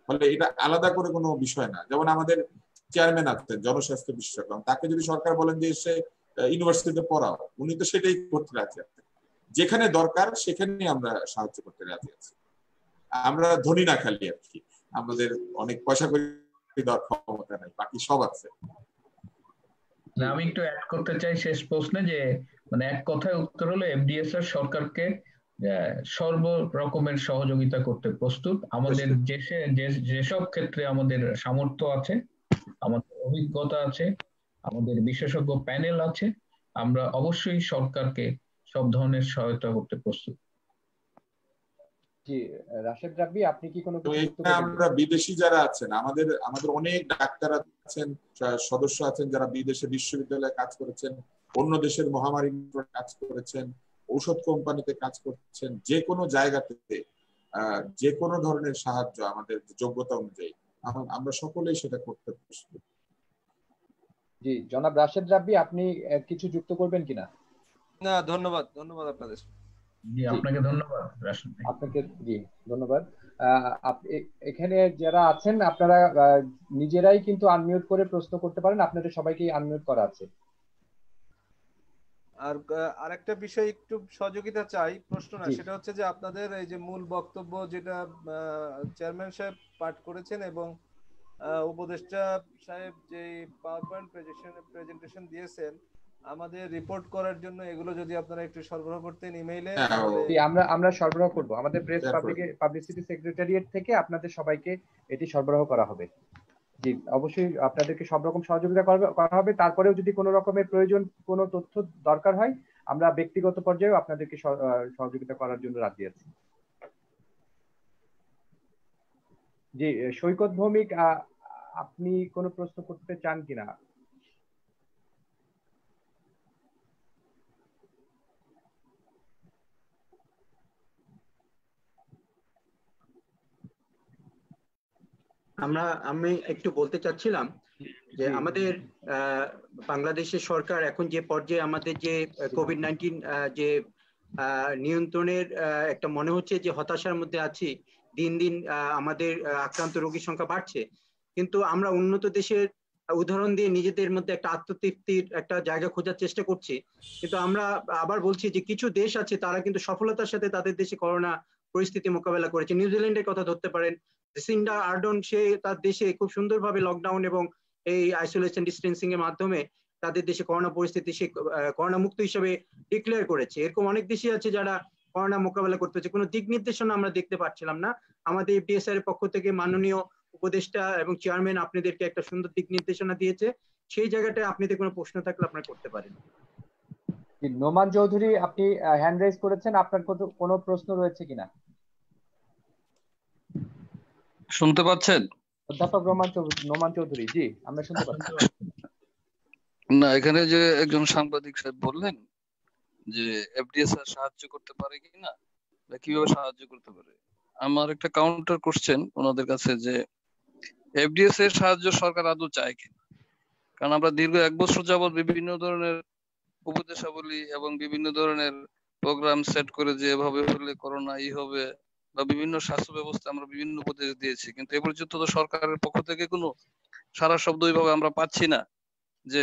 ফলে এটা আলাদা করে কোনো বিষয় না। যেমন আমাদের চেয়ারম্যান আছেন জনস্বাস্থ্য বিশেষজ্ঞ, তাকে যদি সরকার বলেন যে এসে ইউনিভার্সিটিতে পড়াও, উনি তো সেটাই করতে রাজি আছেন। যেখানে দরকার সেখানেই আমরা সাহায্য করতে রাজি আছি। আমরা ধনী না খালি আর কি, আমাদের অনেক পয়সা করে চাকরি দেওয়ার ক্ষমতা নাই, বাকি সব আছে। আমি একটু অ্যাড করতে চাই শেষ প্রশ্নে যে মানে এক কথায় উত্তর হলো এফডিএস এর সরকারকে সর্ব রকমের সহযোগিতা করতে প্রস্তুত। আমাদের দেশে যেসব ক্ষেত্রে আমাদের সামর্থ্য আছে, আমাদের অভিজ্ঞতা আছে, আমাদের বিশেষজ্ঞ প্যানেল আছে, আমরা অবশ্যই সরকারকে সব ধরনের সহায়তা করতে প্রস্তুত। জি, রাশেদ রাব্বি, আপনি কি কোনো কিছু যুক্ত এখানে করবেন? আমরা বিদেশি যারা আছেন, আমাদের অনেক ডাক্তার আছেন, সদস্য আছেন যারা বিদেশে বিশ্ববিদ্যালয়ে কাজ করেছেন, অন্য দেশের মহামারী কাজ করেছেন, ঔষধ কোম্পানিতে কাজ করছেন, যে কোনো জায়গাতে যে কোনো ধরনের সাহায্য আমাদের যোগ্যতা অনুযায়ী আমরা সকলেই সেটা করতে প্রস্তুত। জি, জনাব রাশেদ রাব্বি, আপনি কিছু যুক্ত করবেন কিনা? না, ধন্যবাদ আপনাদের। জি, আপনাকে ধন্যবাদ রাশেদ ভাই। আপনাকে জি ধন্যবাদ। এখানে যারা আছেন আপনারা নিজেরাই কিন্তু আনমিউট করে প্রশ্ন করতে পারেন, আপনাদের সবাইকেই আনমিউট করা আছে। আর আরেকটা বিষয় একটু সহযোগিতা চাই, প্রশ্ন না, সেটা হচ্ছে যে আপনাদের এই যে মূল বক্তব্য যেটা চেয়ারম্যান সাহেব পাঠ করেছেন এবং উপদেষ্টা সাহেব যে পাওয়ার পয়েন্ট প্রেজেন্টেশন দিয়েছেন আমাদের রিপোর্ট করার জন্য, এগুলো যদি আপনারা একটু সরবরাহ করতেন ইমেইলে। আমরা সরবরাহ করব, আমাদের প্রেস পাবলিসিটি সেক্রেটারিয়েট থেকে আপনাদের সবাইকে এটি সরবরাহ করা হবে। জি, অবশ্যই আপনাদেরকে সব রকম সহযোগিতা করা হবে। তারপরেও যদি কোনো রকমের প্রয়োজন, কোনো তথ্য দরকার হয়, আমরা ব্যক্তিগত পর্যায়েও আপনাদেরকে সহযোগিতা করার জন্য রাজি আছি। জি, সৈকত ভৌমিক, আপনি কোনো প্রশ্ন করতে চান কিনা? আমি একটু বলতে চাচ্ছিলাম যে আমাদের বাংলাদেশের সরকার এখন যে পর্যায়ে আমাদের যে কোভিড-19 যে নিয়ন্ত্রণের একটা মনে হচ্ছে যে হতাশার মধ্যে আছি, দিন দিন আমাদের আক্রান্ত রোগীর সংখ্যা বাড়ছে, কিন্তু আমরা উন্নত দেশের উদাহরণ দিয়ে নিজেদের মধ্যে একটা আত্মতৃপ্তির একটা জায়গা খোঁজার চেষ্টা করছি। কিন্তু আমরা আবার বলছি যে কিছু দেশ আছে তারা কিন্তু সফলতার সাথে তাদের দেশে করোনা পরিস্থিতি মোকাবেলা করেছে। নিউজিল্যান্ডের কথা ধরতে পারেন, সিন্ডা আর্ডন, সে তার দেশে খুব সুন্দরভাবে লকডাউন এবং এই আইসোলেশন ডিস্টেন্সিং এর মাধ্যমে তাদের দেশে করোনা পরিস্থিতি সে করোনা মুক্ত হিসেবে ডিক্লেয়ার করেছে। এরকম অনেক দেশই আছে যারা করোনা মোকাবেলা করতেছে, কোনো দিক নির্দেশনা আমরা দেখতে পাচ্ছিলাম না। আমাদের এফডিএসআর এর পক্ষ থেকে মাননীয় উপদেষ্টা এবং চেয়ারম্যান আপনাদেরকে একটা সুন্দর দিক নির্দেশনা দিয়েছে, সেই জায়গাটায় আপনাদের কোনো প্রশ্ন থাকলে আপনারা করতে পারেন। নোমান চৌধুরী, আপনি হ্যান্ড রেজ করেছেন, আপনার কোনো প্রশ্ন রয়েছে কিনা? শুনতে পাচ্ছেন? অধ্যাপক নোমান চৌধুরী, জি আমরা শুনতে পাচ্ছি। না, এখানে যে একজন সাংবাদিক সাহেব বললেন যে এফডিএসআর সাহায্য করতে পারে কিনা বা কিভাবে সাহায্য করতে পারে, আমার একটা কাউন্টার কোশ্চেন ওনাদের কাছে যে এফডিএস এর সাহায্য সরকার আদৌ চায় কিনা। কারণ আমরা দীর্ঘ 1 বছর যাবত বিভিন্ন ধরনের উপদেশাবলী এবং বিভিন্ন ধরনের প্রোগ্রাম সেট করে যে এভাবে হলে করোনা হবে বা বিভিন্ন স্বাস্থ্য ব্যবস্থা আমরা বিভিন্ন উপদেশ দিয়েছি, কিন্তু এ পর্যন্ত তো সরকারের পক্ষ থেকে কোনো সারা শব্দ ওইভাবে আমরা পাচ্ছি না যে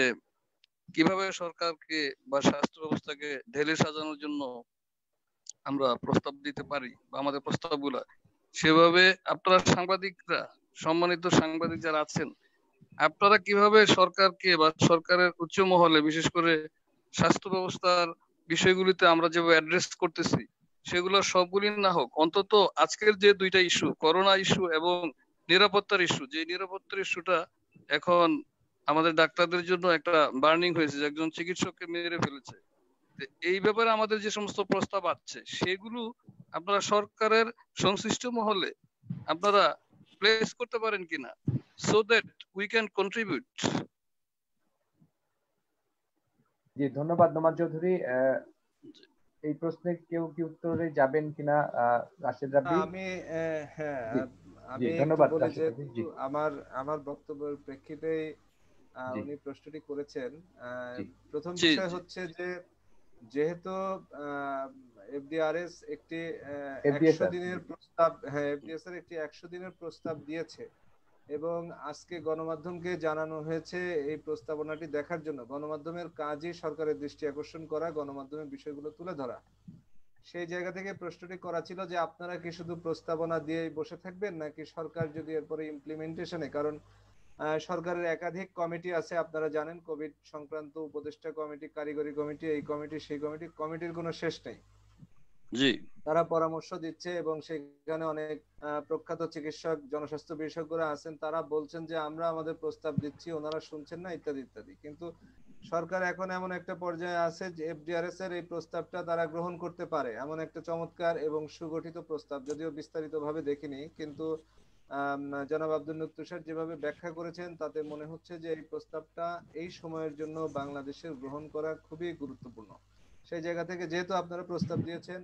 কিভাবে সরকারকে বা স্বাস্থ্য ব্যবস্থাকে ঢেলে সাজানোর জন্য আমরা প্রস্তাব দিতে পারি বা আমাদের প্রস্তাবগুলা সেভাবে আপনারা সাংবাদিকরা, সম্মানিত সাংবাদিক যারা আছেন, আপনারা কিভাবে সরকারকে বা সরকারের উচ্চ মহলে বিশেষ করে স্বাস্থ্য ব্যবস্থার বিষয়গুলিতে আমরা যেভাবে অ্যাড্রেস করতেছি সেগুলো সবগুলি না হোক, অন্তত আজকের যে 2টা ইস্যু, করোনা ইস্যু এবং নিরাপত্তার ইস্যু, যে নিরাপত্তার ইস্যুটা এখন আমাদের ডাক্তারদের জন্য একটা বার্নিং হয়েছে, একজন চিকিৎসককে মেরে ফেলেছে, এই ব্যাপারে আমাদের যে সমস্ত প্রস্তাব আছে সেগুলো আপনারা সরকারের সংশ্লিষ্ট মহলে আপনারা প্লেস করতে পারেন কিনা, so that we can contribute. জি, ধন্যবাদ নোমান চৌধুরী। এই প্রশ্নে কেউ কি উত্তরে যাবেন কিনা? রাশেদ রাব্বি। আমি ধন্যবাদ বলি যে আমার বক্তব্যের প্রেক্ষিতে উনি প্রশ্নটি করেছেন। প্রথম বিষয় হচ্ছে যে যেহেতু এফডিআরএস একটি 100 দিনের প্রস্তাব, এফডিএস এর একটি 100 দিনের প্রস্তাব দিয়েছে এবং আজকে গণমাধ্যমকে জানানো হয়েছে এই প্রস্তাবনাটি দেখার জন্য। গণমাধ্যমের কাজই সরকারের দৃষ্টি আকর্ষণ করা, গণমাধ্যমের বিষয়গুলো তুলে ধরা। সেই জায়গা থেকে প্রশ্নটি করা ছিল যে আপনারা কি শুধু প্রস্তাবনা দিয়ে বসে থাকবেন নাকি সরকার যদি এরপরে ইমপ্লিমেন্টেশনে, কারণ সরকারের একাধিক কমিটি আছে, আপনারা জানেন, কোভিড সংক্রান্ত উপদেষ্টা কমিটি, কারিগরি কমিটি, এই কমিটি সেই কমিটি, কমিটির কোনো শেষ নেই। জি, তারা পরামর্শ দিচ্ছে এবং সেখানে অনেক প্রখ্যাত চিকিৎসক, জনস্বাস্থ্য বিশেষজ্ঞরা আছেন, তারা বলছেন যে আমরা আমাদের প্রস্তাব দিচ্ছি, ওনারা শুনছেন না, ইত্যাদি ইত্যাদি। কিন্তু সরকার এখন এমন একটা পর্যায়ে আছে যে এফডিআরএস এর এই প্রস্তাবটা তারা গ্রহণ করতে পারে, এমন একটা চমৎকার এবং সুগঠিত প্রস্তাব, যদিও বিস্তারিতভাবে দেখিনি, কিন্তু জনাব আব্দুল নূর তুষার যেভাবে ব্যাখ্যা করেছেন তাতে মনে হচ্ছে যে এই প্রস্তাবটা এই সময়ের জন্য বাংলাদেশের গ্রহণ করা খুবই গুরুত্বপূর্ণ। সেই জায়গা থেকে যেহেতু আপনারা প্রস্তাব দিয়েছেন,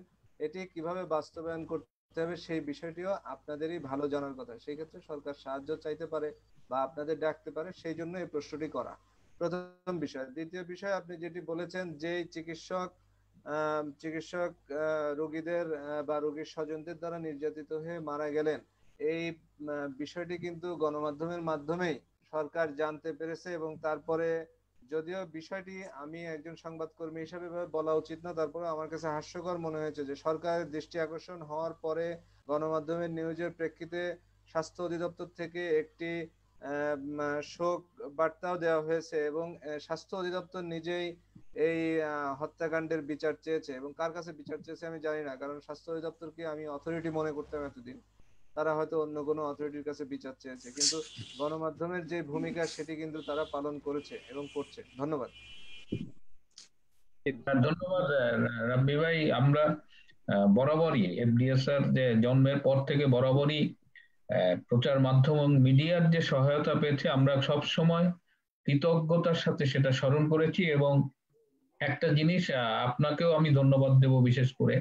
এটি কিভাবে বাস্তবায়ন করতে হবে সেই বিষয়টিও আপনাদেরই ভালো জানার কথা। সেই ক্ষেত্রে সরকার সাহায্য চাইতে পারে বা আপনাদের ডাকতে পারে, সেই জন্য এই প্রশ্নটি করা প্রথম বিষয়। দ্বিতীয় বিষয়, আপনি যেটি বলেছেন যে চিকিৎসক রোগীদের বা রোগীর স্বজনদের দ্বারা নির্যাতিত হয়ে মারা গেলেন, এই বিষয়টি কিন্তু গণমাধ্যমের মাধ্যমেই সরকার জানতে পেরেছে এবং তারপরে, যদিও বিষয়টি আমি একজন সংবাদকর্মী হিসেবে বলা উচিত না, তারপরে আমার কাছে হাস্যকর মনে হয়েছে যে সরকারের দৃষ্টি আকর্ষণ হওয়ার পরে গণমাধ্যমের নিউজের প্রেক্ষিতে স্বাস্থ্য অধিদপ্তর থেকে একটি শোক বার্তাও দেওয়া হয়েছে এবং স্বাস্থ্য অধিদপ্তর নিজেই এই হত্যাকাণ্ডের বিচার চেয়েছে। এবং কার কাছে বিচার চেয়েছে আমি জানি না, কারণ স্বাস্থ্য অধিদপ্তরকে আমি অথরিটি মনে করতাম এতদিন, তারা হয়তো অন্য কোনো অথরিটির কাছে বিচার চেয়েছে, কিন্তু গণমাধ্যমের যে ভূমিকা সেটি কিন্তু তারা পালন করেছে এবং করছে। ধন্যবাদ। ধন্যবাদ রাব্বি ভাই। আমরা বরাবরই এফডিএসআর যে জন্মের পর থেকে বরাবরই প্রচার মাধ্যম এবং মিডিয়ার যে সহায়তা পেয়েছে, আমরা সব সময় কৃতজ্ঞতার সাথে সেটা স্মরণ করেছি। এবং একটা জিনিস আপনাকেও আমি ধন্যবাদ দেব বিশেষ করে,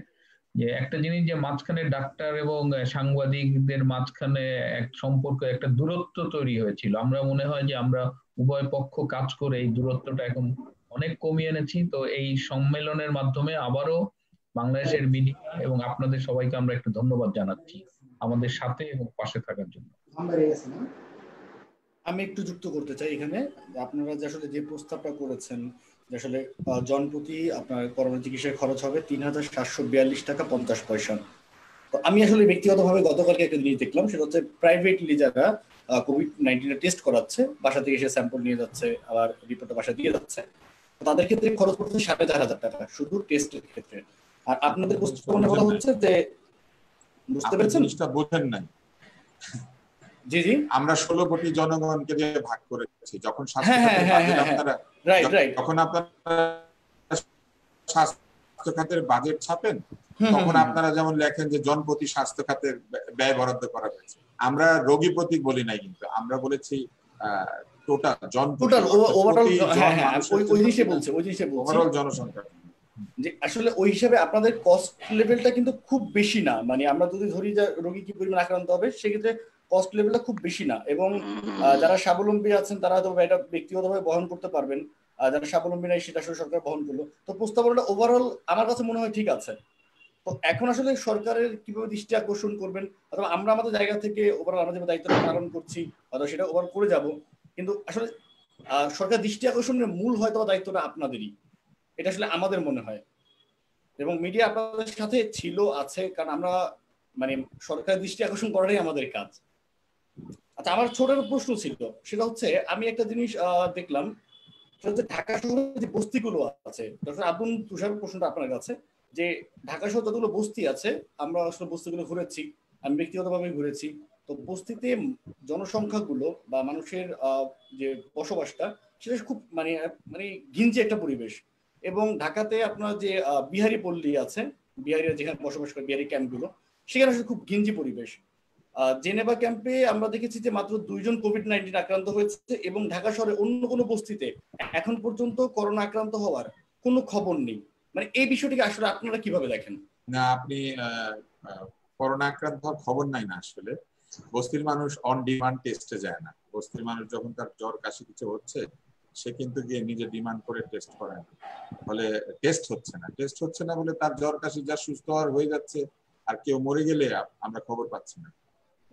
যে একটা জিনিস, যে মাঝখানে ডাক্তার এবং সাংবাদিকদের মাঝখানে এক সম্পর্ক, একটা দূরত্ব তৈরি হয়েছিল, আমরা মনে হয় যে আমরা উভয় পক্ষ কাজ করে এই দূরত্বটা এখন অনেক কমিয়ে এনেছি। তো এই সম্মেলনের মাধ্যমে আবারও বাংলাদেশের মিডিয়া এবং আপনাদের সবাইকে আমরা একটু ধন্যবাদ জানাচ্ছি আমাদের সাথে এবং পাশে থাকার জন্য। আমি একটু যুক্ত করতে চাই এখানে, আপনারা যে আসলে যে প্রস্তাবটা করেছেন যে আসলে জনপ্রতি আপনার করোনা চিকিৎসার খরচ হবে ৩,৭৪২ টাকা ৫০ পয়সা। তো আমি আসলে ব্যক্তিগতভাবে গতকালকে একটা জিনিস দেখলাম, সেটা হচ্ছে প্রাইভেটলি যারা কোভিড-19 টেস্ট করাচ্ছে, বাসা থেকে এসে স্যাম্পল নিয়ে যাচ্ছে, আবার রিপোর্টটা বাসা দিয়ে যাচ্ছে, তাদের ক্ষেত্রে খরচ পড়ছে ৪,৫০০ টাকা শুধু টেস্টের ক্ষেত্রে। আর আপনাদের প্রস্তাবনা বলা হচ্ছে যে, বুঝতে পেরেছেন, জিনিসটা বোঝেন নাই। জি জি, আমরা ১৬ কোটি জনগণকে যে ভাগ করেছি, যখন যখন আপনারা স্বাস্থ্য খাতের বাজেট ছাপেন, তখন আপনারা যেমন লেখেন যে জনপ্রতি স্বাস্থ্য খাতের ব্যয় বরাদ্দ করা হয়েছে, আমরা রোগী প্রতীক বলি নাই, কিন্তু আমরা বলেছি টোটাল ওভারঅল জনসংখ্যা। যে আসলে ওই হিসাবে আপনাদের কস্ট লেভেলটা কিন্তু খুব বেশি না, মানে আমরা যদি ধরি যে রোগী কি পরিমাণ আক্রান্ত হবে, সেক্ষেত্রে কস্ট লেভেলটা খুব বেশি না। এবং যারা স্বাবলম্বী আছেন তারা হয়তো এটা ব্যক্তিগতভাবে বহন করতে পারবেন, যারা স্বাবলম্বী নাই সেটা আসলে সরকার বহন করলো। তো প্রস্তাবনাটা ওভারঅল আমার কাছে মনে হয় ঠিক আছে। তো এখন আসলে সরকারের কিভাবে দৃষ্টি আকর্ষণ করবেন, অথবা আমরা আমাদের জায়গা থেকে ওভারঅল আমাদের দায়িত্বটা পালন করছি, অথবা সেটা ওভার করে যাব, কিন্তু আসলে সরকার দৃষ্টি আকর্ষণের মূল হয়তো দায়িত্বটা আপনাদেরই, এটা আসলে আমাদের মনে হয়। এবং মিডিয়া আপনাদের সাথে ছিল, আছে, কারণ আমরা মানে সরকারের দৃষ্টি আকর্ষণ করাটাই আমাদের কাজ। আচ্ছা, আমার ছোট একটা প্রশ্ন ছিল, সেটা হচ্ছে আমি একটা জিনিস দেখলাম, সেটা হচ্ছে ঢাকা শহরে যে বস্তিগুলো আছে, ডক্টর আব্দুল তুষার, প্রশ্নটা আপনার কাছে, যে ঢাকা শহরে যতগুলো বস্তি আছে, আমরা আসলে বস্তিগুলো ঘুরেছি, আমি ব্যক্তিগতভাবে ঘুরেছি, তো বস্তিতে জনসংখ্যাগুলো বা মানুষের যে বসবাসটা, সেটা খুব মানে মানে ঘিঞ্জি একটা পরিবেশ। এবং ঢাকাতে আপনার যে বিহারি পল্লী আছে, বিহারিরা যেখানে বসবাস করে, বিহারি ক্যাম্পগুলো, সেখানে আসলে খুব ঘিঞ্জি পরিবেশ। জেনেভা ক্যাম্পে আমরা দেখেছি যে মাত্র 2 জন কোভিড-19 আক্রান্ত হয়েছে, এবং ঢাকা শহরে অন্য কোনো বস্তিতে এখন পর্যন্ত করোনা আক্রান্ত হওয়ার কোনো খবর নেই। মানে এই বিষয়টিকে আসলে আপনারা কিভাবে দেখেন? না, আপনি করোনা আক্রান্ত হওয়ার খবর নাই না, আসলে বস্তির মানুষ অন ডিমান্ড টেস্টে যায় না। বস্তির মানুষ যখন তার জ্বর কাশি কিছু হচ্ছে, সে কিন্তু গিয়ে নিজে ডিমান্ড করে টেস্ট করে না, ফলে টেস্ট হচ্ছে না বলে তার জ্বর কাশি যা সুস্থ হওয়ার হয়ে যাচ্ছে, আর কেউ মরে গেলে আমরা খবর পাচ্ছি না।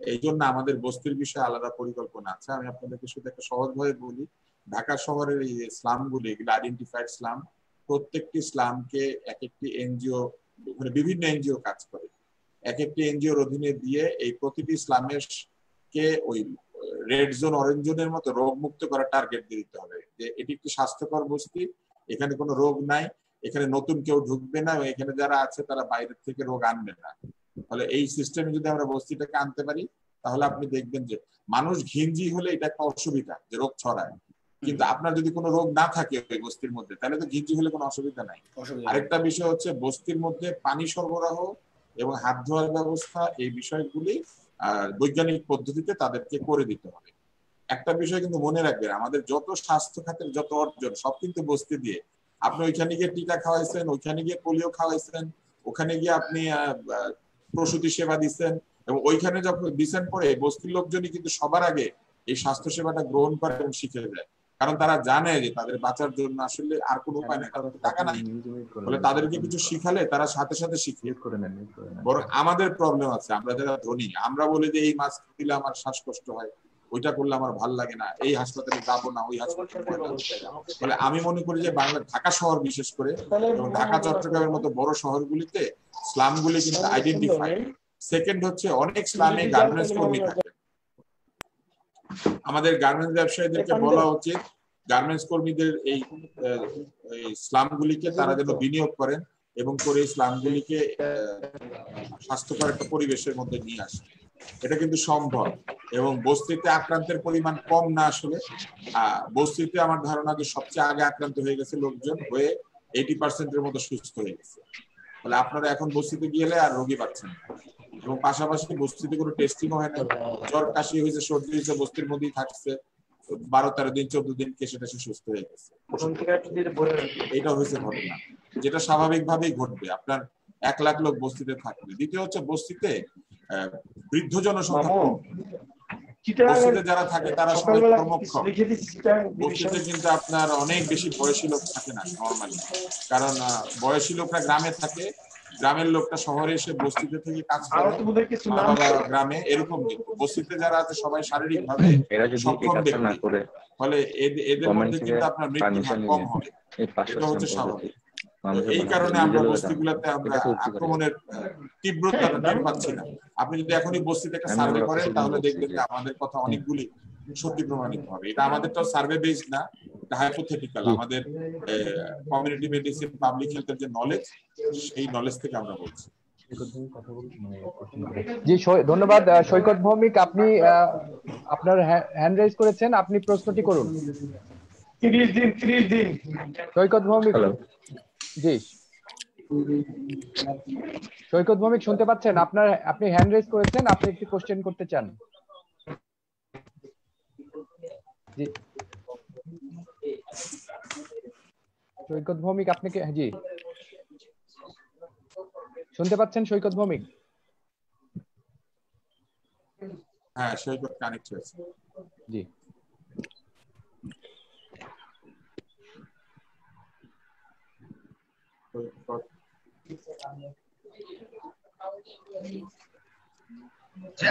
এই জন্য আমাদের বস্তির বিষয়ে আলাদা পরিকল্পনা আছে। আমি আপনাদেরকে শুধু একটা সহজভাবে বলি, ঢাকা শহরের এই স্লামগুলি, এগুলো আইডেন্টিফাইড স্লাম, প্রত্যেকটি স্লামকে এক একটি এনজিও, মানে বিভিন্ন এনজিও কাজ করে, এক একটি এনজিওর অধীনে দিয়ে এই প্রতিটি স্লামের কে ওই রেড জোন অরেঞ্জ জোনের মতো রোগ মুক্ত করার টার্গেট দিয়ে দিতে হবে, যে এটি একটি স্বাস্থ্যকর বস্তি, এখানে কোনো রোগ নাই, এখানে নতুন কেউ ঢুকবে না, এখানে যারা আছে তারা বাইরের থেকে রোগ আনবে না। ফলে এই সিস্টেমে যদি আমরা বস্তিটাকে আনতে পারি তাহলে আপনি দেখবেন যে মানুষ ঘিঞ্জি হলে এটা একটা অসুবিধা যে রোগ ছড়ায়, কিন্তু আপনার যদি কোনো রোগ না থাকে ওই বস্তির মধ্যে তাহলে তো ঘিঞ্জি হলে কোনো অসুবিধা নাই। আরেকটা বিষয় হচ্ছে বস্তির মধ্যে পানি সরবরাহ এবং হাত ধোয়ার ব্যবস্থা, এই বিষয়গুলি বৈজ্ঞানিক পদ্ধতিতে তাদেরকে করে দিতে হবে। একটা বিষয় কিন্তু মনে রাখবেন, আমাদের যত স্বাস্থ্য খাতের যত অর্জন সব কিন্তু বস্তি দিয়ে। আপনি ওইখানে গিয়ে টিকা খাওয়াইছেন, ওইখানে গিয়ে পোলিও খাওয়াইছেন, ওখানে গিয়ে আপনি প্রসূতি সেবা দিচ্ছেন, এবং ওইখানে যখন দিচ্ছেন পরে বস্তির লোকজনই কিন্তু সবার আগে এই স্বাস্থ্য সেবাটা গ্রহণ করে এবং শিখে যায়, কারণ তারা জানে যে তাদের বাঁচার জন্য আসলে আর কোনো উপায় নেই, টাকা নাই। বলে তাদেরকে কিছু শিখালে তারা সাথে সাথে শিখে। বরং আমাদের প্রবলেম আছে, আমরা যারা ধনী আমরা বলি যে এই মাস্ক দিলে আমার শ্বাসকষ্ট হয়, ওইটা করলে আমার ভাল লাগে না, এই হাসপাতালে যাবো না, ওই হাসপাতালে। বলে আমি মনে করি যে বাংলা ঢাকা শহর বিশেষ করে এবং ঢাকা চট্টগ্রামের মতো বড় শহরগুলিতে স্লামগুলি কিন্তু আইডেন্টিফাই। সেকেন্ড হচ্ছে অনেক স্লামে গার্মেন্টস কর্মী থাকে, আমাদের গার্মেন্টস ব্যবসায়ীদেরকে বলা উচিত গার্মেন্টস কর্মীদের এই স্লামগুলিকে তারা যেন বিনিয়োগ করেন এবং করে এই স্লামগুলিকে স্বাস্থ্যকর একটা পরিবেশের মধ্যে নিয়ে আসে। এটা কিন্তু সম্ভব, এবং বস্তিতে আক্রান্তের পরিমাণ কম না আসলে। বস্তিতে আমার ধারণা যে সবচেয়ে আগে আক্রান্ত হয়ে গেছে লোকজন, হয়ে 80% মতো সুস্থ হয়ে গেছে। তাহলে আপনারা এখন বস্তিতে গেলে আর রোগী পাচ্ছেন না, এবং পাশাপাশি বস্তিতে কোনো টেস্টিংও হয় না। জ্বর কাশি হয়েছে, সর্দি হয়েছে, বস্তির মধ্যেই থাকছে 12-13 দিন 14 দিন, কেসে টেসে সুস্থ হয়ে গেছে। এটা হয়েছে ঘটনা, যেটা স্বাভাবিকভাবেই ঘটবে। আপনার 1 লাখ লোক বস্তিতে থাকবে। দ্বিতীয় হচ্ছে বস্তিতে বৃদ্ধ জনসংখ্যা কম। বস্তিতে যারা থাকে তারা সবাই কর্মক্ষম। বস্তিতে কিন্তু আপনার অনেক বেশি বয়সী লোক থাকে না নর্মালি, কারণ বয়সী লোকরা গ্রামে থাকে, গ্রামের লোকটা শহরে এসে বস্তিতে থেকে কাজ করে, মা বাবা গ্রামে, এরকম। কিন্তু বস্তিতে যারা আছে সবাই শারীরিক ভাবে সক্ষম ব্যক্তি, ফলে এদের মধ্যে কিন্তু আপনার মৃত্যুর হার কম হবে, এটা হচ্ছে স্বাভাবিক। এই কারণে আমরা বস্তিগুলোতে আমরা আক্রমণের তীব্রতাটা টের পাচ্ছি না। আপনি যদি এখনই বস্তিতে একটা সার্ভে করেন তাহলে দেখবেন যে আমাদের কথা অনেকগুলি সত্যি প্রমাণিত হবে। এটা আমাদেরটাও সার্ভে বেসড না, এটা হাইপোথেটিক্যাল। আমাদের কমিউনিটি মেডিসিন, পাবলিক হেলথের যে নলেজ, সেই নলেজ থেকে আমরা বলছি। জি ধন্যবাদ সৈকত ভৌমিক, আপনি আপনার হ্যান্ড রেজ করেছেন, আপনি প্রশ্নটি করুন। 30 দিন সৈকত ভৌমিক। জি সৈকত ভৌমিক শুনতে পাচ্ছেন? আপনি হ্যান্ড রেজ করেছেন, আপনি একটি কোশ্চেন করতে চান? জি সৈকত ভৌমিক, আপনাকে, জি শুনতে পাচ্ছেন সৈকত ভৌমিক? হ্যাঁ, সৈকত কানেক্ট হয়েছে। জি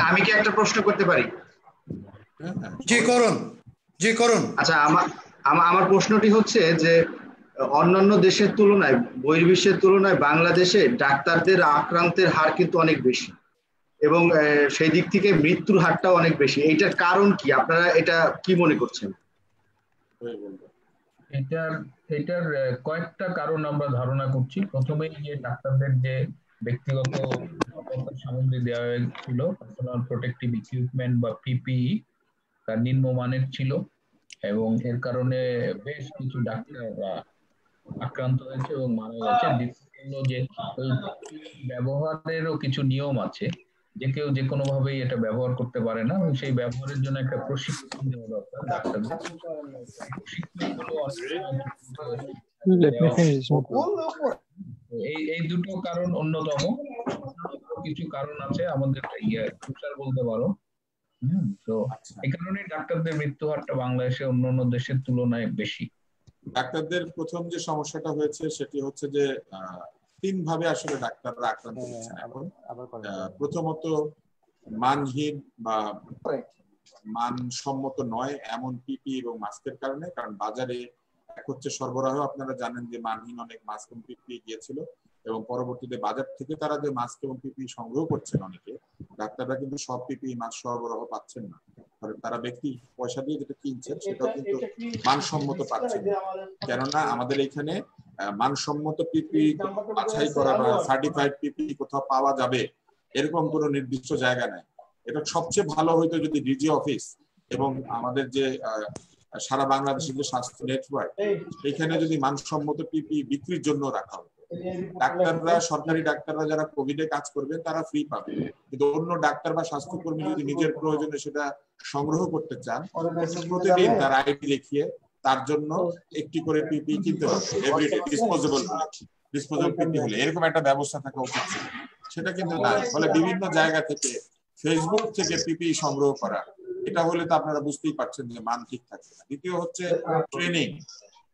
আমি কি একটা প্রশ্ন করতে পারি? জি করুন। আচ্ছা, আমার প্রশ্নটি হচ্ছে যে অন্যান্য দেশের তুলনায়, বহির্বিশ্বের তুলনায় বাংলাদেশে ডাক্তারদের আক্রান্তের হার কিন্তু অনেক বেশি, এবং সেই দিক থেকে মৃত্যুর হারটাও অনেক বেশি। এইটার কারণ কি, আপনারা এটা কি মনে করছেন? এটার কয়েকটা কারণ আমরা ধারণা করছি। প্রথমেই যে ডাক্তারদের যে ব্যক্তিগত সামগ্রী দেওয়া ছিল, পার্সোনাল প্রোটেক্টিভ ইকুইপমেন্ট বা পিপিই, তার নিম্নমানের ছিল, এবং এর কারণে বেশ কিছু ডাক্তার আক্রান্ত হয়েছে এবং মারা গেছে। দ্বিতীয় যে ব্যবহারেরও কিছু নিয়ম আছে, যে কেউ যে কোনো ভাবেই এটা ব্যবহার করতে পারে না, এবং সেই ব্যবহারের জন্য একটা প্রশিক্ষণ দেওয়া দরকার ডাক্তারদের। এই দুটো কারণ অন্যতম। কিছু কারণ আছে, আমাদের তুষার বলতে পারো। তো এই কারণে ডাক্তারদের মৃত্যু হারটা বাংলাদেশে অন্যান্য দেশের তুলনায় বেশি। ডাক্তারদের প্রথম যে সমস্যাটা হয়েছে সেটি হচ্ছে যে 3 ভাবে আসলে ডাক্তাররা আক্রান্ত হচ্ছেন এখন। প্রথমত মানহীন বা মানসম্মত নয় এমন পিপি এবং মাস্কের কারণে, কারণ বাজারে এক হচ্ছে সরবরাহ। আপনারা জানেন যে মানহীন অনেক মাস্ক এবং পিপি গিয়েছিল, এবং পরবর্তীতে বাজার থেকে তারা যে মাস্ক এবং পিপি সংগ্রহ করছেন অনেকে, ডাক্তাররা কিন্তু সব পিপি মাস্ক সরবরাহ পাচ্ছেন না। তারা ব্যক্তি পয়সা দিয়ে যেটা কিনছেন সেটাও কিন্তু মানসম্মত পাচ্ছেন, কেননা আমাদের এখানে মানসম্মত পিপি বাছাই করা বা সার্টিফাইড পিপি কোথাও পাওয়া যাবে এরকম কোনো নির্দিষ্ট জায়গা নাই। এটা সবচেয়ে ভালো হইতো যদি ডিজি অফিস এবং আমাদের যে সারা বাংলাদেশের যে স্বাস্থ্য নেটওয়ার্ক এখানে যদি মানসম্মত পিপি বিক্রির জন্য রাখা হতো। ডাক্তাররা, সরকারি ডাক্তাররা যারা কোভিডে কাজ করবে তারা ফ্রি পাবে, কিন্তু অন্য ডাক্তার বা স্বাস্থ্যকর্মী যদি নিজের প্রয়োজনে সেটা সংগ্রহ করতে চান প্রতিদিন তার আইডি দেখিয়ে তার জন্য একটি করে পিপি কিনতে হবে এভরিডে, ডিসপোজেবল পিপি হলে এরকম একটা ব্যবস্থা থাকা উচিত ছিল, সেটা কিন্তু নাই। ফলে বিভিন্ন জায়গা থেকে ফেসবুক থেকে পিপি সংগ্রহ করা, এটা হলে তো আপনারা বুঝতেই পারছেন যে মান ঠিক থাকবে না। দ্বিতীয় হচ্ছে ট্রেনিং,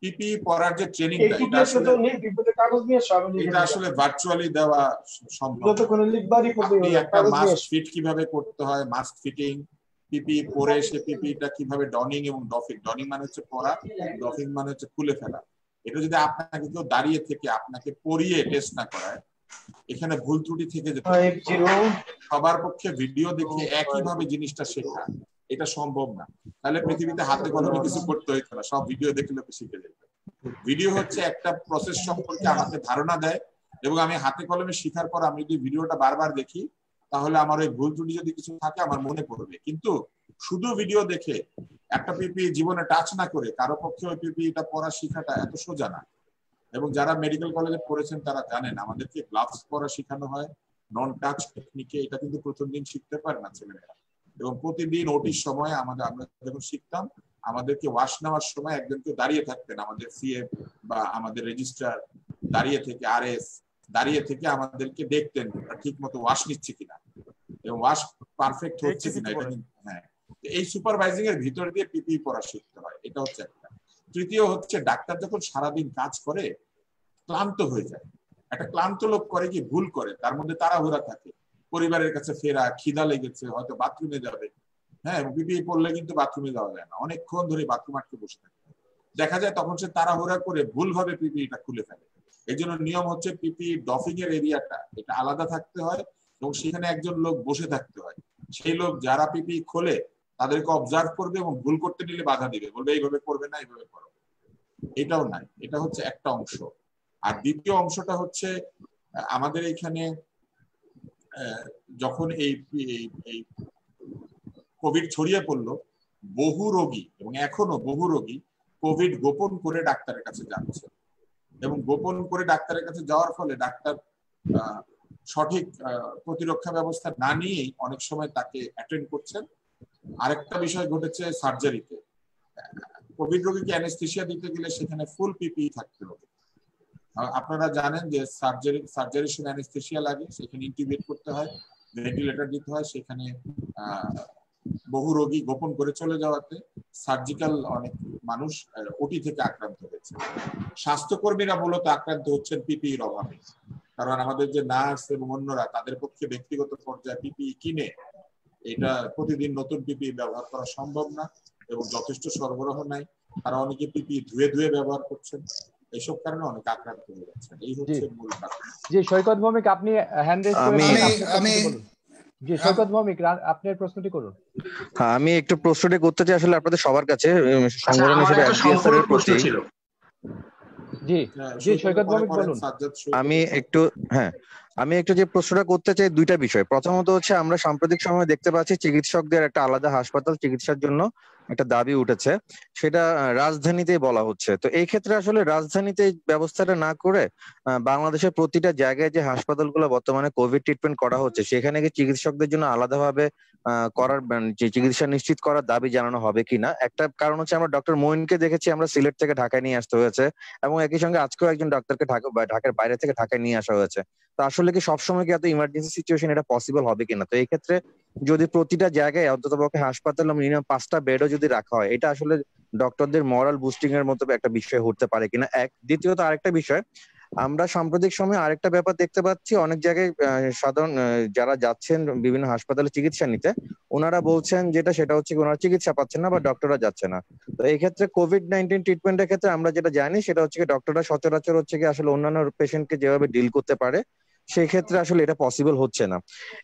পিপি পড়ার যে ট্রেনিংটা এটা আসলে ভার্চুয়ালি দেওয়া সম্ভব। আপনি একটা মাস্ক ফিট কিভাবে করতে হয়, মাস্ক ফিটিং, পিপি পরে সে পিপিটা কিভাবে ডনিং এবং ডফিং, ডনিং মানে হচ্ছে পরা, ডফিং মানে হচ্ছে খুলে ফেলা, এটা যদি আপনাকে কেউ দাঁড়িয়ে থেকে আপনাকে পরিয়ে টেস্ট না করায়, এখানে ভুল ত্রুটি থেকে যেতে সবার পক্ষে ভিডিও দেখে একইভাবে জিনিসটা শেখা এটা সম্ভব না। তাহলে পৃথিবীতে হাতে কলমে কিছু করতে হইতো না, সব ভিডিও দেখলে শিখে যেত। ভিডিও হচ্ছে একটা প্রসেস সম্পর্কে আমাকে ধারণা দেয় এবং আমি হাতে কলমে শেখার পর আমি যদি ভিডিওটা বারবার দেখি তাহলে আমার ওই ভুল ত্রুটি যদি কিছু থাকে আমার মনে পড়বে। কিন্তু শুধু ভিডিও দেখে একটা পিপি জীবনে টাচ না করে কারো পক্ষে ওই পিপিটা পড়া শেখাটা এত সোজা না। এবং যারা মেডিকেল কলেজে পড়েছেন তারা জানেন আমাদেরকে গ্লাভস পরা শেখানো হয় নন টাচ টেকনিকে, এটা কিন্তু প্রথম দিন শিখতে পারে না ছেলেমেয়েরা। এবং প্রতিদিন ওটির সময় আমরা যখন শিখতাম আমাদেরকে ওয়াশ নেওয়ার সময় একজনকে দাঁড়িয়ে থাকতেন, আমাদের সিএফ বা আমাদের রেজিস্ট্রার দাঁড়িয়ে থেকে, আরএস দাঁড়িয়ে থেকে আমাদেরকে দেখতেন ঠিক মতো ওয়াশ নিচ্ছে কিনা এবং ওয়াশ পারফেক্ট হচ্ছে কিনা। এটা হ্যাঁ, এই সুপারভাইজিং এর ভিতর দিয়ে পিপি পড়া শিখতে হয়, এটা হচ্ছে একটা। তৃতীয় হচ্ছে ডাক্তার যখন সারাদিন কাজ করে ক্লান্ত হয়ে যায়, একটা ক্লান্ত লোক করে কি ভুল করে, তার মধ্যে তাড়াহুড়া থাকে, পরিবারের কাছে ফেরা, খিদা লেগেছে, হয়তো বাথরুমে যাবে, হ্যাঁ পিপি পড়লে কিন্তু বাথরুমে যাওয়া যায় না, অনেকক্ষণ ধরে বাথরুম আটকে বসে থাকে, দেখা যায় তখন সে তাড়াহুড়া করে ভুলভাবে পিপিটা খুলে ফেলে। এই জন্য নিয়ম হচ্ছে পিপি ডফিং এর এরিয়াটা এটা আলাদা থাকতে হয় এবং সেখানে একজন লোক বসে থাকতে হয়, সেই লোক যারা পিপি খোলে তাদেরকে অবজার্ভ করবে এবং ভুল করতে নিলে বাধা দিবে, বলবে এইভাবে করবে না, এইভাবে করো। এটাও নাই, এটা হচ্ছে একটা অংশ। আর দ্বিতীয় অংশটা হচ্ছে আমাদের এখানে যখন এই কোভিড ছড়িয়ে পড়লো বহু রোগী এবং এখনো বহু রোগী কোভিড গোপন করে ডাক্তারের কাছে যাচ্ছে এবং গোপন করে ডাক্তারের কাছে যাওয়ার ফলে ডাক্তার সঠিক প্রতিরক্ষা ব্যবস্থা না নিয়েই অনেক সময় তাকে অ্যাটেন্ড করছেন। আরেকটা বিষয় ঘটেছে সার্জারিতে, কোভিড রোগীকে অ্যানেস্থেসিয়া দিতে গেলে সেখানে ফুল পিপি থাকতে হবে। আপনারা জানেন যে সার্জারির সময় অ্যানেস্থেসিয়া লাগে, সেখানে ইন্টিউবেট করতে হয়, ভেন্টিলেটর দিতে হয়, সেখানে বহু রোগী গোপন করে চলে যাওয়াতে সার্জিক্যাল অনেক মানুষ ওটি থেকে আক্রান্ত হয়েছে। স্বাস্থ্যকর্মীরা মূলত আক্রান্ত হচ্ছেন পিপির অভাবে, কারণ আমাদের যে নার্স এবং অন্যরা তাদের পক্ষে ব্যক্তিগত পর্যায়ে পিপি কিনে এটা প্রতিদিন নতুন পিপি ব্যবহার করা সম্ভব না এবং যথেষ্ট সরবরাহ নাই, তারা অনেকে পিপি ধুয়ে ধুয়ে ব্যবহার করছেন, এইসব কারণে অনেক আক্রান্ত হয়ে যাচ্ছেন। এই হচ্ছে মূল কারণ। জি সৈকত ভৌমিক, আপনি হ্যান্ড রেজ করেছেন, জি সৈকত ভৌমিক আপনার প্রশ্নটি করুন। হ্যাঁ, আমি একটু প্রশ্নটি করতে চাই আসলে আপনাদের সবার কাছে সংগঠন হিসেবে এফডিএসআর এর প্রতি। জি জি সৈকত ভৌমিক বলুন। আমি একটু যে প্রশ্নটা করতে চাই দুইটা বিষয়। প্রথমত হচ্ছে আমরা সাম্প্রতিক সময়ে দেখতে পাচ্ছি চিকিৎসকদের একটা আলাদা হাসপাতাল চিকিৎসার জন্য একটা দাবি উঠেছে, সেটা রাজধানীতেই বলা হচ্ছে। তো এই ক্ষেত্রে আসলে রাজধানীতে ব্যবস্থাটা না করে বাংলাদেশের প্রতিটা জায়গায় যে হাসপাতালগুলো বর্তমানে কোভিড ট্রিটমেন্ট করা হচ্ছে সেখানে কি চিকিৎসকদের জন্য আলাদাভাবে করার চিকিৎসা নিশ্চিত করার দাবি জানানো হবে কিনা। একটা কারণ হচ্ছে আমরা ডক্টর মঈনকে দেখেছি আমরা সিলেট থেকে ঢাকায় নিয়ে আসতে হয়েছে এবং একই সঙ্গে আজকেও একজন ডাক্তারকে ঢাকার বাইরে থেকে ঢাকায় নিয়ে আসা হয়েছে। তো আসলে কি সবসময় কি এত ইমার্জেন্সি সিচুয়েশন এটা পসিবল হবে কিনা। তো এই ক্ষেত্রে যদি প্রতিটা জায়গায় অন্ততপক্ষে হাসপাতাল মিনিমাম 5টা বেডও যদি রাখা হয় এটা আসলে ডক্টরদের মরাল বুস্টিং এর মতো একটা বিষয় হতে পারে কিনা। এক, দ্বিতীয়ত আরেকটা বিষয়, আমরা সাম্প্রতিক সময়ে আরেকটা ব্যাপার দেখতে পাচ্ছি, অনেক জায়গায় সাধারণ যারা যাচ্ছেন বিভিন্ন হাসপাতালে চিকিৎসা নিতে ওনারা বলছেন সেটা হচ্ছে ওনারা চিকিৎসা পাচ্ছেন না বা ডক্টররা যাচ্ছে না। তো এই ক্ষেত্রে কোভিড-19 ট্রিটমেন্টের ক্ষেত্রে আমরা যেটা জানি সেটা হচ্ছে ডক্টররা সচরাচর হচ্ছে আসলে অন্যান্য পেশেন্টকে যেভাবে ডিল করতে পারে সেই ক্ষেত্রে আসলে এটা পসিবল হচ্ছে না।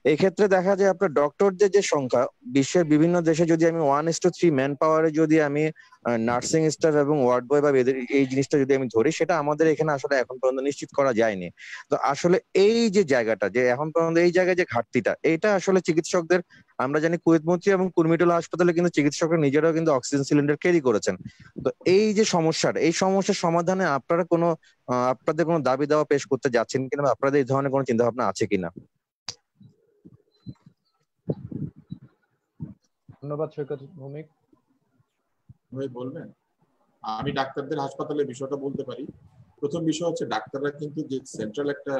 এই ক্ষেত্রে দেখা যায় আপনার ডক্টরদের যে সংখ্যা বিশ্বের বিভিন্ন দেশে যদি আমি 1:3 ম্যান পাওয়ারে যদি আমি নার্সিং স্টাফ এবং ওয়ার্ড বয় বা এদের এই জিনিসটা যদি আমি ধরি, সেটা আমাদের এখানে আসলে এখন পর্যন্ত নিশ্চিত করা যায়নি। তো আসলে এই যে জায়গাটা, যে এখন পর্যন্ত এই জায়গায় যে ঘাটতিটা, এটা আসলে চিকিৎসকদের, আমরা জানি কুয়েত মৈত্রী এবং কুর্মিটোলা হাসপাতালে কিন্তু চিকিৎসকরা নিজেরাও কিন্তু অক্সিজেন সিলিন্ডার ক্যারি করেছেন। তো এই যে সমস্যাটা, এই সমস্যার সমাধানে আপনারা কোনো আপনাদের কোনো দাবি দাওয়া পেশ করতে যাচ্ছেন কিনা, বা আপনাদের এই ধরনের কোনো চিন্তা ভাবনা আছে কিনা? ধন্যবাদ সৈকত ভৌমিক। বলবেন? আমি ডাক্তারদের হাসপাতালের বিষয়টা বলতে পারি। প্রথম বিষয় হচ্ছে ডাক্তাররা কিন্তু যে সেন্ট্রাল একটা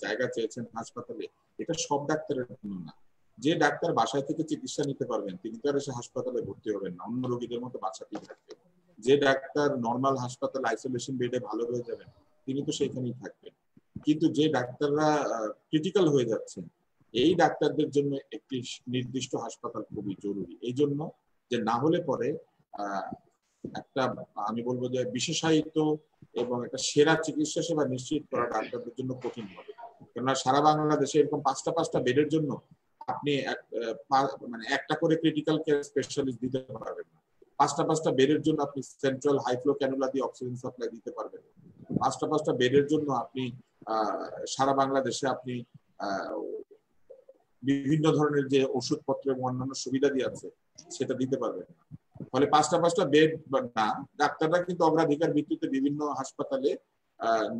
জায়গা চেয়েছেন হাসপাতালে, এটা সব ডাক্তারের জন্য না। যে ডাক্তার বাসায় থেকে চিকিৎসা নিতে পারবেন তিনি তো আর এসে হাসপাতালে ভর্তি হবেন না, অন্য রোগীদের মতো বাসাতেই থাকবেন। যে ডাক্তার নর্মাল হাসপাতাল আইসোলেশন বেডে ভালো হয়ে যাবেন তিনি তো সেখানেই থাকবেন। কিন্তু যে ডাক্তাররা ক্রিটিক্যাল হয়ে যাচ্ছেন, এই ডাক্তারদের জন্য একটি নির্দিষ্ট হাসপাতাল খুবই জরুরি। এই জন্য যে না হলে পরে একটা, আমি বলবো যে বিশেষায়িত এবং একটা সেরা চিকিৎসা সেবা নিশ্চিত করা ডাক্তারদের জন্য কঠিন হবে। কেননা সারা বাংলাদেশে এরকম 5টা বেডের জন্য আপনি মানে একটা করে ক্রিটিক্যাল কেয়ার স্পেশালিস্ট দিতে পারবেন না। 5টা বেডের জন্য আপনি সেন্ট্রাল হাই ফ্লো ক্যানুলা দিয়ে অক্সিজেন সাপ্লাই দিতে পারবেন না। 5টা বেডের জন্য আপনি সারা বাংলাদেশে আপনি বিভিন্ন ধরনের যে ওষুধপত্র এবং অন্যান্য সুবিধা দিয়ে আছে সেটা দিতে পারবেন না। ফলে 5টা বেড না, ডাক্তাররা কিন্তু অগ্রাধিকার ভিত্তিতে বিভিন্ন হাসপাতালে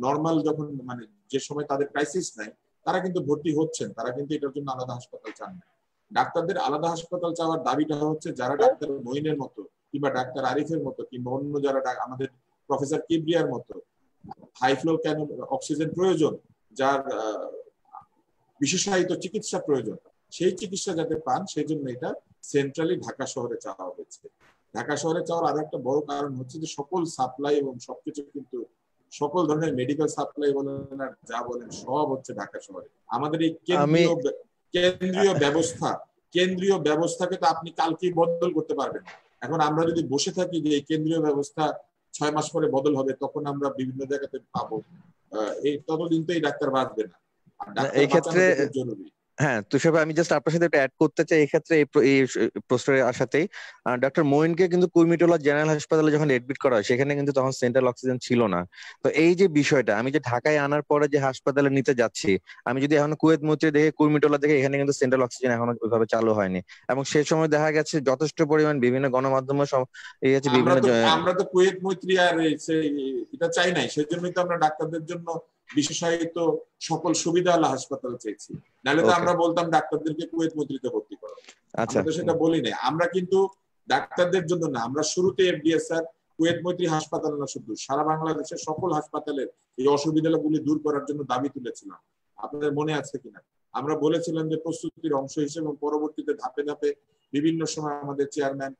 নর্মাল যখন মানে যে সময় তাদের ক্রাইসিস নাই তারা কিন্তু ভর্তি হচ্ছেন, তারা কিন্তু এটার জন্য আলাদা হাসপাতাল চান না। ডাক্তারদের আলাদা হাসপাতাল চাওয়ার দাবিটা হচ্ছে যারা ডাক্তার মঈনের মতো কিংবা ডাক্তার আরিফের মতো কিংবা অন্য যারা আমাদের প্রফেসর কিবরিয়ার মতো হাই ফ্লো কেন অক্সিজেন প্রয়োজন, যার বিশেষায়িত চিকিৎসা প্রয়োজন, সেই চিকিৎসা যাতে পান সেই জন্য এটা সেন্ট্রালি ঢাকা শহরে চাওয়া হয়েছে। ঢাকা শহরে চাওয়ার আরো একটা বড় কারণ হচ্ছে যে সকল সাপ্লাই এবং সবকিছু কিন্তু সকল ধরনের মেডিকেল সাপ্লাই বলেন আর যা বলেন সব হচ্ছে ঢাকা শহরে। আমাদের এই কেন্দ্রীয় ব্যবস্থাকে তো আপনি কালকেই বদল করতে পারবেন। এখন আমরা যদি বসে থাকি যে এই কেন্দ্রীয় ব্যবস্থা 6 মাস পরে বদল হবে, তখন আমরা বিভিন্ন জায়গাতে পাবো, এই ততদিন তো এই ডাক্তার বাঁচবে না। এই ক্ষেত্রে জরুরি। হ্যাঁ তুষার ভাই, আমি জাস্ট আপনার সাথে একটা অ্যাড করতে চাই এই ক্ষেত্রে। এই প্রশ্নের আসাতেই ডক্টর মঈনকে কিন্তু কুর্মিটোলা জেনারেল হাসপাতালে যখন এডমিট করা হয় সেখানে কিন্তু তখন সেন্ট্রাল অক্সিজেন ছিল না। তো এই যে বিষয়টা, আমি যে ঢাকায় আনার পরে যে হাসপাতালে নিতে যাচ্ছি, আমি যদি এখন কুয়েত মৈত্রী দেখে কুর্মিটোলা দেখে, এখানে কিন্তু সেন্ট্রাল অক্সিজেন এখনো ওইভাবে চালু হয়নি। এবং সেই সময় দেখা গেছে যথেষ্ট পরিমাণ বিভিন্ন গণমাধ্যমে আমরা তো কুয়েত মৈত্রী আর এটা চাই নাই, সেজন্যই তো আমরা ডাক্তারদের জন্য বিশেষায়িত সকল সুবিধাওয়ালা হাসপাতাল চেয়েছি। নাহলে তো আমরা বলতাম ডাক্তারদেরকে কুয়েত মৈত্রীতে ভর্তি করো, আমরা তো সেটা বলি নাই। আমরা কিন্তু ডাক্তারদের জন্য না, আমরা শুরুতে এফডিএসআর কুয়েত মৈত্রী হাসপাতাল না, শুধু সারা বাংলাদেশের সকল হাসপাতালের এই অসুবিধাগুলি দূর করার জন্য দাবি তুলেছিলাম। আপনাদের মনে আছে কিনা? আমরা বলেছিলাম যে প্রস্তুতির অংশ হিসেবে পরবর্তীতে ধাপে ধাপে বিভিন্ন সময় আমাদের চেয়ারম্যান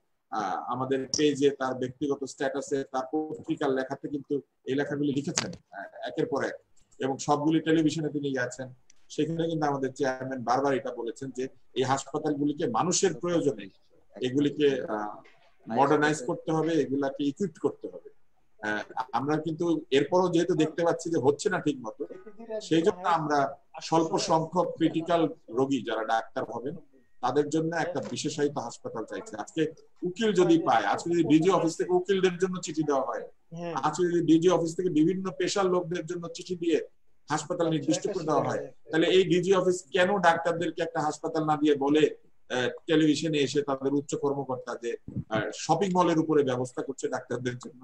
আমাদের পেজে তার ব্যক্তিগত স্ট্যাটাসে তার পত্রিকার লেখাতে কিন্তু এই লেখাগুলি লিখেছেন একের পর এক, এবং সবগুলি টেলিভিশনে তিনি গেছেন। সেখানে কিন্তু আমাদের চেয়ারম্যান বারবার এটা বলেছেন যে এই হাসপাতালগুলিকে মানুষের প্রয়োজনে এগুলিকে মডার্নাইজ করতে হবে, এগুলাকে ইকুইপড করতে হবে। আমরা কিন্তু এরপরও যেহেতু দেখতে পাচ্ছি যে হচ্ছে না ঠিক মতো, সেই জন্য আমরা স্বল্প সংখ্যক ক্রিটিক্যাল রোগী যারা ডাক্তার হবেন তাদের জন্য একটা বিশেষায়িত হাসপাতাল চাইছে। আজকে উকিল যদি পায়, আজকে যদি ডিজি অফিস থেকে উকিলদের জন্য চিঠি দেওয়া হয়, আজকে যদি ডিজি অফিস থেকে বিভিন্ন পেশার লোকদের জন্য চিঠি দিয়ে হাসপাতাল নির্দিষ্ট করে দেওয়া হয়, তাহলে এই ডিজি অফিস কেন ডাক্তারদেরকে একটা হাসপাতাল না দিয়ে বলে টেলিভিশনে এসে তাদের উচ্চ কর্মকর্তা যে শপিং মলের উপরে ব্যবস্থা করছে ডাক্তারদের জন্য?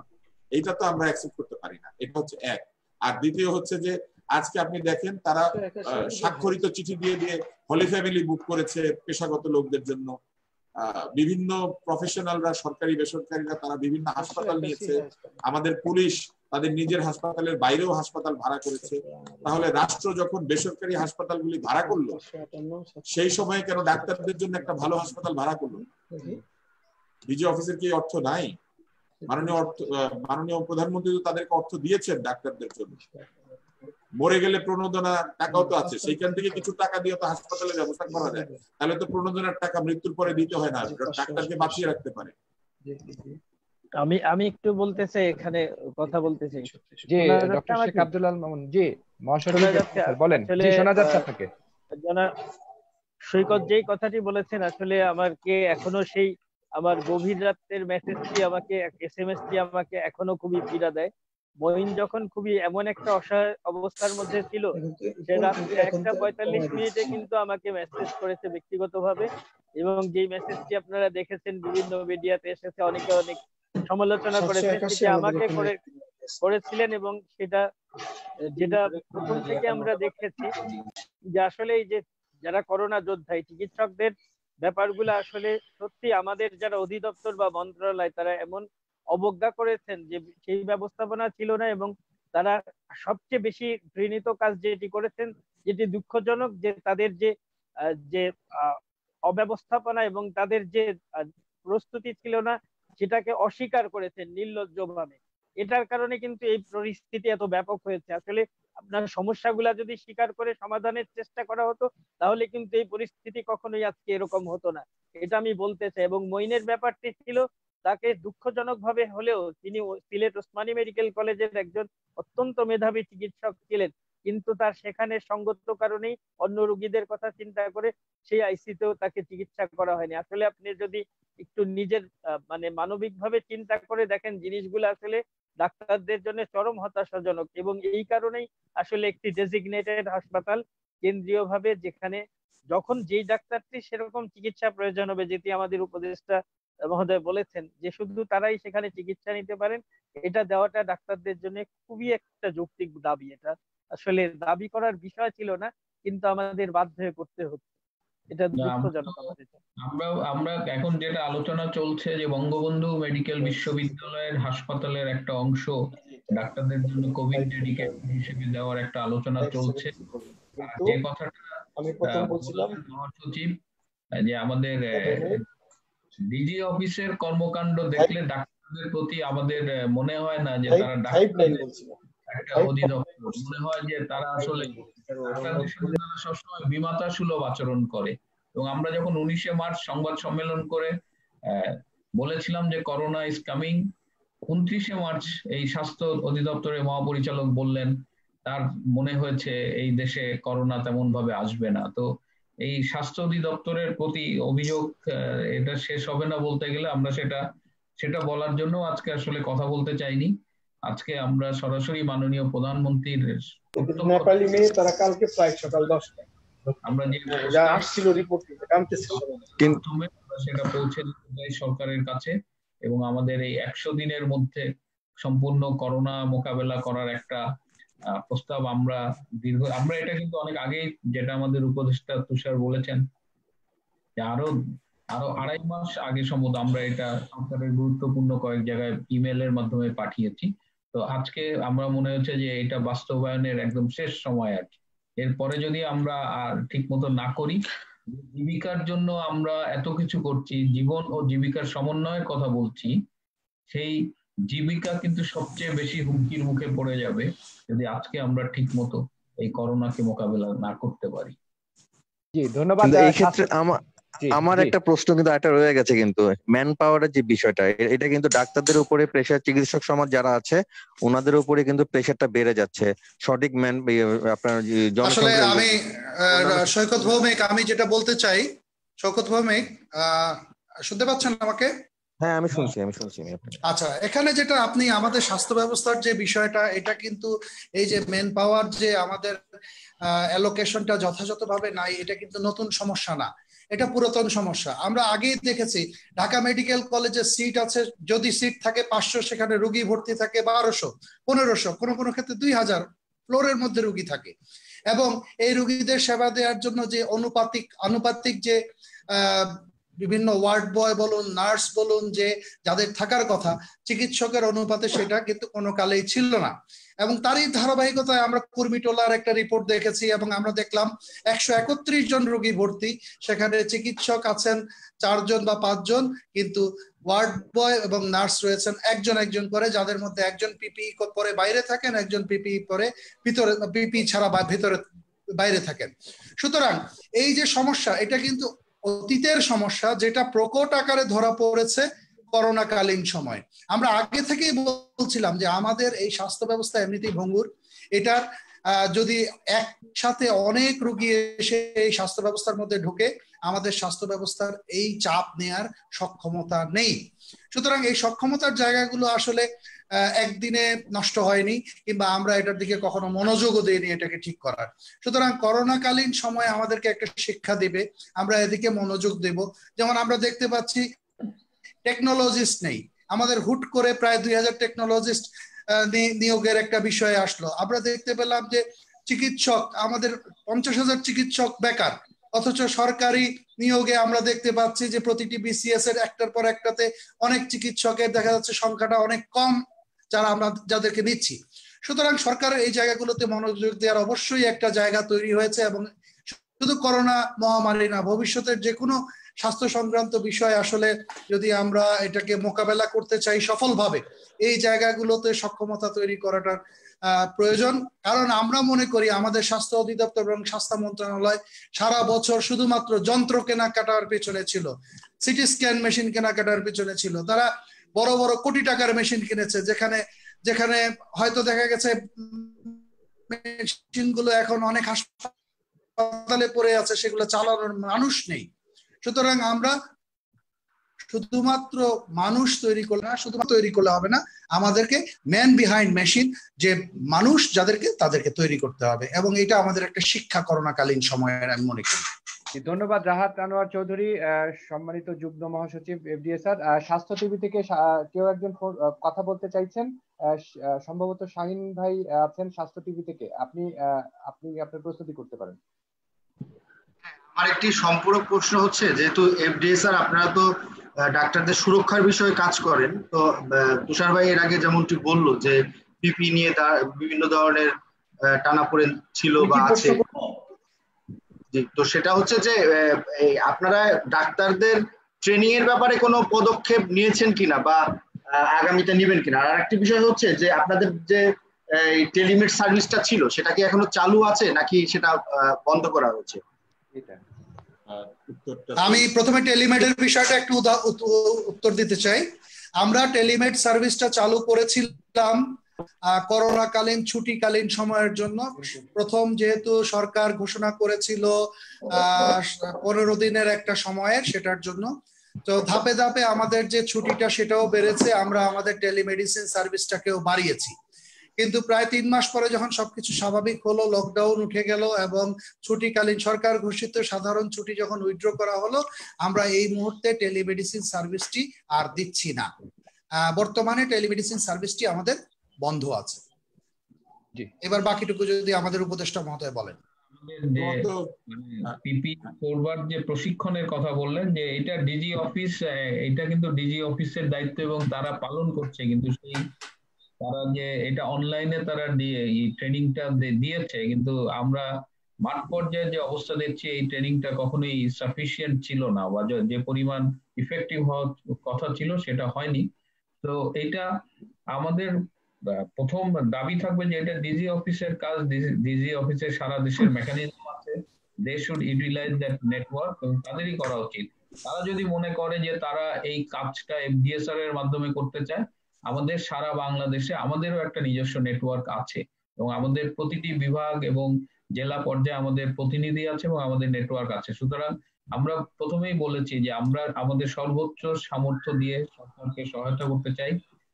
এইটা তো আমরা অ্যাকসেপ্ট করতে পারি না। এটা হচ্ছে এক। আর দ্বিতীয় হচ্ছে যে আজকে আপনি দেখেন তারা স্বাক্ষরিত চিঠি দিয়ে দিয়ে হলি ফ্যামিলি বুক করেছে পেশাগত লোকদের জন্য। বিভিন্ন প্রফেশনালরা, সরকারি বেসরকারিরা, তারা বিভিন্ন হাসপাতাল নিয়েছে। আমাদের পুলিশ তাদের নিজের হাসপাতালের বাইরেও হাসপাতাল ভাড়া করেছে। তাহলে রাষ্ট্র যখন বেসরকারি হাসপাতালগুলি ভাড়া করলো, সেই সময় কেন ডাক্তারদের জন্য একটা ভালো হাসপাতাল ভাড়া করলো? ডিজি অফিসের কি অর্থ নাই? মাননীয় প্রধানমন্ত্রী তো তাদেরকে অর্থ দিয়েছেন ডাক্তারদের জন্য। মরে গেলে প্রণোদনা টাকাও তো আছে, সেইখান থেকে কিছু টাকা দিয়ে তো হাসপাতালে ব্যবস্থা করা যায়। তাহলে তো প্রণোদনার টাকা মৃত্যুর পরে দিতে হয় না, ডাক্তারকে বাঁচিয়ে রাখতে পারে। আমি একটু বলতে চাই, এখানে কথা বলতে চাই। জি ডক্টর শেখ আব্দুল আল মামুন। জি মহাসচিব স্যার বলেন। জি, শোনা যাচ্ছে আপনাকে। সৈকত যেই কথাটি বলেছেন, আসলে আমাকে এখনো সেই আমার গভীর রাতের মেসেজটি আমাকে, SMS-টি আমাকে এখনো খুবই পীড়া দেয়। মঈন যখন খুবই এমন একটা অসহায় অবস্থার মধ্যে ছিল, সে রাত্রে 1:45 কিন্তু আমাকে মেসেজ করেছে ব্যক্তিগতভাবে, এবং যেই মেসেজটি আপনারা দেখেছেন বিভিন্ন মিডিয়াতে এসেছে, অনেকে অনেক সমালোচনা করেছে, সেটা আমাকে করেছিলেন। এবং সেটা যেটা প্রথম থেকে আমরা দেখেছি যে আসলে এই যে যারা করোনা যোদ্ধা, চিকিৎসকদের ব্যাপারগুলো আসলে সত্যি আমাদের যারা অধিদপ্তর বা মন্ত্রণালয়, তারা এমন অবজ্ঞা করেছেন যে সেই ব্যবস্থাপনা ছিল না, এবং তারা সবচেয়ে বেশি ঘৃণিত কাজ যেটি করেছেন, যেটি দুঃখজনক, যে তাদের যে অব্যবস্থাপনা এবং তাদের যে প্রস্তুতি ছিল না, সেটাকে অস্বীকার করেছেন নির্লজ্জভাবে। এটার কারণে কিন্তু এই পরিস্থিতি এত ব্যাপক হয়েছে। আসলে আপনার সমস্যাগুলা যদি স্বীকার করে সমাধানের চেষ্টা করা হতো, তাহলে কিন্তু এই পরিস্থিতি কখনোই আজকে এরকম হতো না, এটা আমি বলতে চাই। এবং মঈনের ব্যাপারটি ছিল, তাকে দুঃখজনক ভাবে হলেও তিনি সিলেট ওসমানী মেডিকেল কলেজের একজন অত্যন্ত মেধাবী চিকিৎসক ছিলেন, কিন্তু তার সেখানে সঙ্গত কারণেই অন্য রোগীদের কথা চিন্তা করে সেই আইসিতেও তাকে চিকিৎসা করা হয়নি। আসলে আপনি যদি একটু নিজের মানে মানবিকভাবে চিন্তা করে দেখেন, জিনিসগুলো আসলে ডাক্তারদের জন্য চরম হতাশাজনক। এবং এই কারণেই আসলে একটি ডেজিগনেটেড হাসপাতাল কেন্দ্রীয়ভাবে, যেখানে যখন যেই ডাক্তারটি সেরকম চিকিৎসা প্রয়োজন হবে, যেটি আমাদের উপদেষ্টা মহোদয় বলেছেন যে শুধু তারাই সেখানে চিকিৎসা নিতে পারেন, এটা দেওয়াটা ডাক্তারদের জন্য খুবই একটা যৌক্তিক দাবি। এটা আসলে দাবি করার বিষয় ছিল না, কিন্তু আমাদের বাধ্য হয়ে করতে হচ্ছে। এটা দুঃখজনক আমাদের। আমরা এখন যেটা আলোচনা চলছে যে বঙ্গবন্ধু মেডিকেল বিশ্ববিদ্যালয়ের হাসপাতালের একটা অংশ ডাক্তারদের জন্য কোভিড ডেডিকেটেড হিসেবে দেওয়ার একটা আলোচনা চলছে। যে কথাটা আমি প্রথম বলছিলাম মহাসচিব, যে আমাদের ডিজি অফিসের কর্মকাণ্ড দেখলে ডাক্তারদের প্রতি আমাদের মনে হয় না যে তারা একটা অধিদপ্তর, মনে হয় যে তারা আসলে ডাক্তারদের সাথে তারা সবসময় বিমাতা সুলভ আচরণ করে। এবং আমরা যখন 19শে মার্চ সংবাদ সম্মেলন করে বলেছিলাম যে করোনা ইজ কামিং, 29শে মার্চ এই স্বাস্থ্য অধিদপ্তরের মহাপরিচালক বললেন তার মনে হয়েছে এই দেশে করোনা তেমন ভাবে আসবে না। তো এই স্বাস্থ্য অধিদপ্তরের প্রতি অভিযোগ এটা শেষ হবে না বলতে গেলে। আমরা সেটা বলার জন্য আজকে আসলে কথা বলতে চাইনি। আজকে আমরা সরাসরি মাননীয় প্রধানমন্ত্রীর নেপালি মেয়ে তারা কালকে প্রায় সকাল 10টায় আমরা যা আসছিল রিপোর্ট কিন্তু সেটা পৌঁছে দিতে সরকারের কাছে, এবং আমাদের এই 100 দিনের মধ্যে সম্পূর্ণ করোনা মোকাবেলা করার একটা প্রস্তাব আমরা এটা কিন্তু অনেক আগেই, যেটা আমাদের উপদেষ্টা তুষার বলেছেন, যে আরো 2.5 মাস আগে সম্ভবত আমরা এটা সরকারের গুরুত্বপূর্ণ কয়েক জায়গায় ইমেলের মাধ্যমে পাঠিয়েছি। তো আজকে আমরা মনে হচ্ছে যে এটা বাস্তবায়নের একদম শেষ সময় আর কি। এরপরে যদি আমরা আর ঠিক মতো না করি, জীবিকার জন্য আমরা এত কিছু করছি, জীবন ও জীবিকার সমন্বয়ের কথা বলছি, সেই জীবিকা কিন্তু সবচেয়ে বেশি হুমকির মুখে পড়ে যাবে যদি আজকে আমরা ঠিক মতো এই করোনাকে মোকাবেলা না করতে পারি। জি ধন্যবাদ। এই ক্ষেত্রে আমার একটা প্রশ্ন কিন্তু একটা রয়ে গেছে, কিন্তু ম্যান পাওয়ারের যে বিষয়টা, এটা কিন্তু ডাক্তারদের উপরে প্রেশার, চিকিৎসক সমাজ যারা আছে ওনাদের উপরে কিন্তু প্রেশারটা বেড়ে যাচ্ছে। সঠিক ম্যান আপনার আসলে আমি সৈকত ভৌমিক, আমি যেটা বলতে চাই, সৈকত ভৌমিক শুনতে পাচ্ছেন আমাকে? হ্যাঁ আমি শুনছি। আচ্ছা, এখানে যেটা আপনি আমাদের স্বাস্থ্য ব্যবস্থার যে বিষয়টা, এটা কিন্তু এই যে ম্যান পাওয়ার যে আমাদের অ্যালোকেশনটা যথাযথভাবে নাই, এটা কিন্তু নতুন সমস্যা না, এটা পুরাতন সমস্যা। আমরা আগেই দেখেছি ঢাকা মেডিকেল কলেজে সিট আছে, যদি সিট থাকে 500, সেখানে রোগী ভর্তি থাকে 1200, 1500, কোনো ক্ষেত্রে 2000 ফ্লোরের মধ্যে রোগী থাকে। এবং এই রোগীদের সেবা দেওয়ার জন্য যে আনুপাতিক যে বিভিন্ন ওয়ার্ড বয় বলুন, নার্স বলুন, যে যাদের থাকার কথা, চিকিৎসকের অনুপাতে সেটা কিন্তু কোনো কালেই ছিল না। এবং তারই ধারাবাহিকতায় আমরা কুর্মিটোলার একটা রিপোর্ট দেখেছি, এবং আমরা দেখলাম 131 জন রোগী ভর্তি, সেখানে চিকিৎসক আছেন 4 জন বা 5 জন, কিন্তু ওয়ার্ড বয় এবং নার্স রয়েছেন একজন করে, যাদের মধ্যে একজন পিপিই পরে বাইরে থাকেন, একজন পিপিই পরে ভিতরে, পিপিই ছাড়া বাইরে থাকেন। সুতরাং এই যে সমস্যা, এটা কিন্তু অতীতের সমস্যা, যেটা প্রকট আকারে ধরা পড়েছে করোনাকালীন সময়। আমরা আগে থেকেই বলছিলাম যে আমাদের এই স্বাস্থ্য ব্যবস্থা এমনিতেই ভঙ্গুর, এটার যদি একসাথে অনেক রোগী এসে এই স্বাস্থ্য ব্যবস্থার মধ্যে ঢুকে, আমাদের স্বাস্থ্য ব্যবস্থার এই চাপ নেয়ার সক্ষমতা নেই। সুতরাং এই সক্ষমতার জায়গাগুলো আসলে একদিনে নষ্ট হয়নি, কিংবা আমরা এটার দিকে কখনো মনোযোগও দিইনি এটাকে ঠিক করার। সুতরাং করোনাকালীন সময় আমাদেরকে একটা শিক্ষা দিবে, আমরা এদিকে মনোযোগ দেব। যেমন আমরা দেখতে পাচ্ছি টেকনোলজিস্ট নেই, আমাদের হুট করে প্রায় 2000 টেকনোলজিস্ট নিয়োগের একটা বিষয় আসলো। আমরা দেখতে পেলাম যে চিকিৎসক, আমাদের 50,000 চিকিৎসক বেকার, অথচ সরকারি নিয়োগে আমরা দেখতে পাচ্ছি যে প্রতিটি বিসিএস এর একটার পর একটাতে অনেক চিকিৎসকের দেখা যাচ্ছে সংখ্যাটা অনেক কম আমরা যাদেরকে নিচ্ছি। সুতরাং সরকারের এই জায়গাগুলোতে মনোযোগ দেওয়ার অবশ্যই একটা জায়গা তৈরি হয়েছে, এবং শুধু করোনা মহামারী না, ভবিষ্যতের যে কোনো স্বাস্থ্য সংক্রান্ত বিষয় আসলে যদি আমরা এটাকে মোকাবেলা করতে চাই সফলভাবে, এই জায়গাগুলোতে সক্ষমতা তৈরি করাটার প্রয়োজন। কারণ আমরা মনে করি আমাদের স্বাস্থ্য অধিদপ্তর এবং স্বাস্থ্য মন্ত্রণালয় সারা বছর শুধুমাত্র যন্ত্র কেনাকাটার পেছনে ছিল, সিটি স্ক্যান মেশিন কেনাকাটার পেছনে ছিল। তারা বড় বড় কোটি টাকার মেশিন কিনেছে, যেখানে হয়তো দেখা গেছে মেশিনগুলো এখন অনেক হাসপাতালে পড়ে আছে, সেগুলো চালানোর মানুষ নেই। সুতরাং আমরা শুধুমাত্র মানুষ তৈরি করলে না, শুধুমাত্র তৈরি করলে হবে না, আমাদেরকে ম্যান বিহাইন্ড মেশিন, যে মানুষ তাদেরকে তৈরি করতে হবে, এবং এটা আমাদের একটা শিক্ষা করোনাকালীন সময়ের আমি মনে করি। ধন্যবাদ রাহাত আনোয়ার চৌধুরী, সম্মানিত যুগ্ম মহাসচিব এফডিএসআর। স্বাস্থ্য টিভি থেকে কেউ একজন কথা বলতে চাইছেন, সম্ভবত শাহিন ভাই আছেন স্বাস্থ্য টিভি থেকে। আপনি আপনার প্রস্তুতি করতে পারেন। আমার একটি সম্পূরক প্রশ্ন হচ্ছে, যেহেতু এফডিএসআর আপনারা তো ডাক্তারদের সুরক্ষার বিষয়ে কাজ করেন, তো তুষার ভাই এর আগে যেমনটি বললো যে পিপি নিয়ে তার বিভিন্ন ধরনের টানাপোড়েন ছিল বা আছে, তো সেটা হচ্ছে যে আপনারা ডাক্তারদের ট্রেনিং এর ব্যাপারে কোনো পদক্ষেপ নিয়েছেন কিনা বা আগামীতে নেবেন কিনা। আর একটি বিষয় হচ্ছে যে আপনাদের যে টেলিমেড সার্ভিসটা ছিল, সেটা কি এখনো চালু আছে নাকি সেটা বন্ধ করা হয়েছে? আমি প্রথমে টেলিমেডের বিষয়টা একটু উত্তর দিতে চাই। আমরা টেলিমেড সার্ভিসটা চালু করেছিলাম করোনাকালীন ছুটিকালীন সময়ের জন্য। প্রথম যেহেতু সরকার ঘোষণা করেছিল 15 দিনের একটা সময়ের, সেটার জন্য তো ধাপে ধাপে আমাদের যে ছুটিটা সেটাও বেড়েছে, আমরা আমাদের টেলিমেডিসিন সার্ভিসটাকেও বাড়িয়েছি। কিন্তু প্রায় 3 মাস পরে যখন সবকিছু স্বাভাবিক হলো, লকডাউন উঠে গেল এবং ছুটিকালীন সরকার ঘোষিত সাধারণ ছুটি যখন উইথড্র করা হলো, আমরা এই মুহূর্তে টেলিমেডিসিন সার্ভিসটি আর দিচ্ছি না। বর্তমানে টেলিমেডিসিন সার্ভিসটি আমাদের বন্ধ আছে। এবার বাকিটুকু যদি আমাদের উপদেষ্টা মহোদয় বলেন। পিপি করবার যে প্রশিক্ষণের কথা বললেন, যে এটা ডিজি অফিস, এটা কিন্তু ডিজি অফিসের দায়িত্ব এবং তারা পালন করছে, কিন্তু সেই তারা যে এটা অনলাইনে তারা এই ট্রেনিংটা দিয়েছে, কিন্তু আমরা মাঠ পর্যায়ে যে অবস্থা দেখছি এই ট্রেনিংটা কখনোই সাফিসিয়েন্ট ছিল না, বা যে পরিমাণ ইফেক্টিভ হওয়ার কথা ছিল সেটা হয়নি। তো এটা আমাদের প্রথম দাবি থাকবে যে এটা ডিজি অফিসের কাজ, ডিজি অফিসের সারা দেশের মেকানিজম আছে, they should utilize that network, এবং তাদেরই করা উচিত। তারা যদি মনে করে যে তারা এই কাজটা এফডিএসআর এর মাধ্যমে করতে চায়, আমাদের সারা বাংলাদেশে আমাদেরও একটা নিজস্ব নেটওয়ার্ক আছে, এবং আমাদের প্রতিটি বিভাগ এবং জেলা পর্যায়ে আমাদের প্রতিনিধি আছে এবং আমাদের নেটওয়ার্ক আছে। সুতরাং আমরা প্রথমেই বলেছি যে আমরা আমাদের সর্বোচ্চ সামর্থ্য দিয়ে সরকারকে সহায়তা করতে চাই।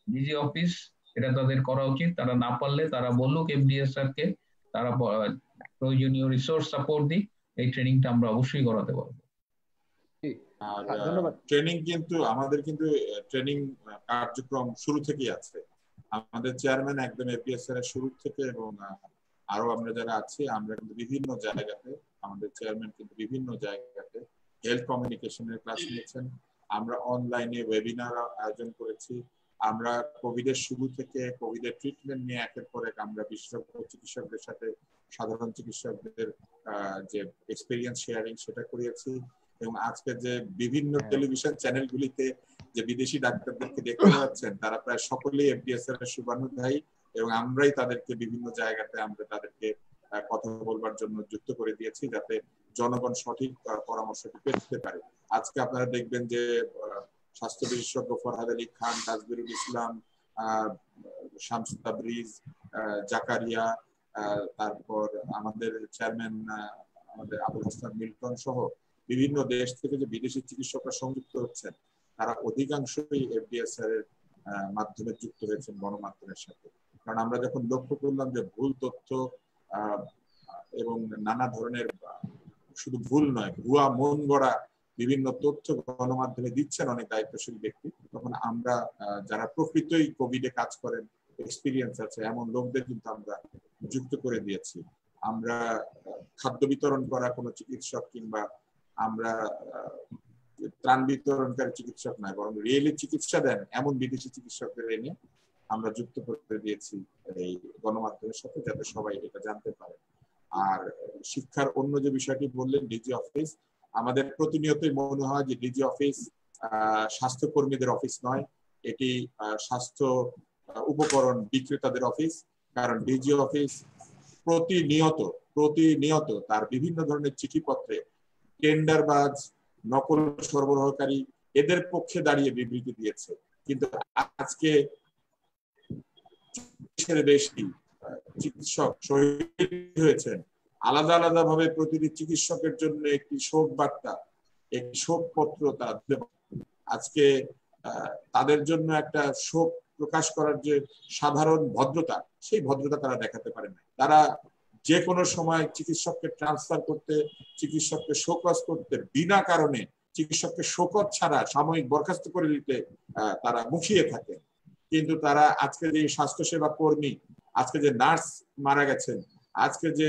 ডিজি অফিস এটা তাদের করা উচিত, তারা না পারলে তারা বলুক এফডিএসআর কে, তারা প্রয়োজনীয় রিসোর্স সাপোর্ট দিক, এই ট্রেনিংটা আমরা অবশ্যই করাতে পারবো। আর ট্রেনিং কিন্তু আমাদের ট্রেনিং কার্যক্রম শুরু থেকেই আছে। আমাদের চেয়ারম্যান একদম এপিএসআর এর শুরু থেকে, এবং আরো আমরা যারা আছি, আমরা কিন্তু বিভিন্ন জায়গাতে, আমাদের চেয়ারম্যান কিন্তু বিভিন্ন জায়গাতে হেলথ কমিউনিকেশনের ক্লাস নিয়েছেন। আমরা অনলাইনে ওয়েবিনার আয়োজন করেছি। আমরা কোভিড এর শুরু থেকে কোভিড এর ট্রিটমেন্ট নিয়ে একের পর এক আমরা বিশেষজ্ঞ চিকিৎসকদের সাথে সাধারণ চিকিৎসকদের যে এক্সপেরিয়েন্স শেয়ারিং সেটা করিয়েছি। এবং আজকে যে বিভিন্ন টেলিভিশন চ্যানেলগুলিতে যে বিদেশি ডাক্তারদেরকে দেখতে পাচ্ছেন, তারা প্রায় সকলেই এফডিএসআর এর শুভানুধ্যায়ী, এবং আমরাই তাদেরকে বিভিন্ন জায়গাতে আমরা তাদেরকে কথা বলবার জন্য যুক্ত করে দিয়েছি, যাতে জনগণ সঠিক পরামর্শটি পেতে পারে। আজকে আপনারা দেখবেন যে স্বাস্থ্য বিশেষজ্ঞ ফরহাদ আলী খান, তাজবিরুল ইসলাম, শামস তাবরিজ, জাকারিয়া, তারপর আমাদের চেয়ারম্যান আমাদের আবুল হাসান মিল্টন সহ বিভিন্ন দেশ থেকে যে বিদেশি চিকিৎসকরা সংযুক্ত হচ্ছেন, তারা অধিকাংশই এফডিএসআর এর মাধ্যমে যুক্ত হয়েছেন গণমাধ্যমের সাথে। কারণ আমরা যখন লক্ষ্য করলাম যে ভুল তথ্য এবং নানা ধরনের শুধু ভুল নয়, ভুয়া মন গড়া বিভিন্ন তথ্য গণমাধ্যমে দিচ্ছেন অনেক দায়িত্বশীল ব্যক্তি, তখন আমরা যারা প্রকৃতই কোভিডে কাজ করেন, এক্সপিরিয়েন্স আছে এমন লোকদের কিন্তু আমরা যুক্ত করে দিয়েছি। আমরা খাদ্য বিতরণ করা কোনো চিকিৎসক কিংবা আমরা ত্রাণ বিতরণকারী চিকিৎসক নয়, বরং রিয়েলি চিকিৎসা দেন এমন বিদেশি চিকিৎসকদের এনে আমরা যুক্ত করে দিয়েছি এই গণমাধ্যমের সাথে, যাতে সবাই এটা জানতে পারে। আর শিক্ষার অন্য যে বিষয়টি বললেন ডিজি অফিস, আমাদের প্রতিনিয়তই মনে হয় যে ডিজি অফিস স্বাস্থ্যকর্মীদের অফিস নয়, এটি স্বাস্থ্য উপকরণ বিক্রেতাদের অফিস। কারণ ডিজি অফিস প্রতিনিয়ত তার বিভিন্ন ধরনের চিঠিপত্রে টেন্ডারবাজ, নকল সরবরাহকারী এদের পক্ষে দাঁড়িয়ে বিবৃতি দিয়েছে। কিন্তু আজকে বেশি চিকিৎসক শহীদ হয়েছেন, আলাদা আলাদা ভাবে প্রতিটি চিকিৎসকের জন্য একটি শোক বার্তা, একটি শোক পত্র আজকে তাদের জন্য একটা শোক প্রকাশ করার যে সাধারণ ভদ্রতা, সেই ভদ্রতা তারা দেখাতে পারে না। তারা যে কোনো সময় চিকিৎসককে ট্রান্সফার করতে, চিকিৎসককে শোকজ করতে, বিনা কারণে চিকিৎসককে শোকজ ছাড়া সাময়িক বরখাস্ত করে দিতে তারা মুখিয়ে থাকে। কিন্তু তারা আজকে যে স্বাস্থ্যসেবা কর্মী, আজকে যে নার্স মারা গেছেন, আজকে যে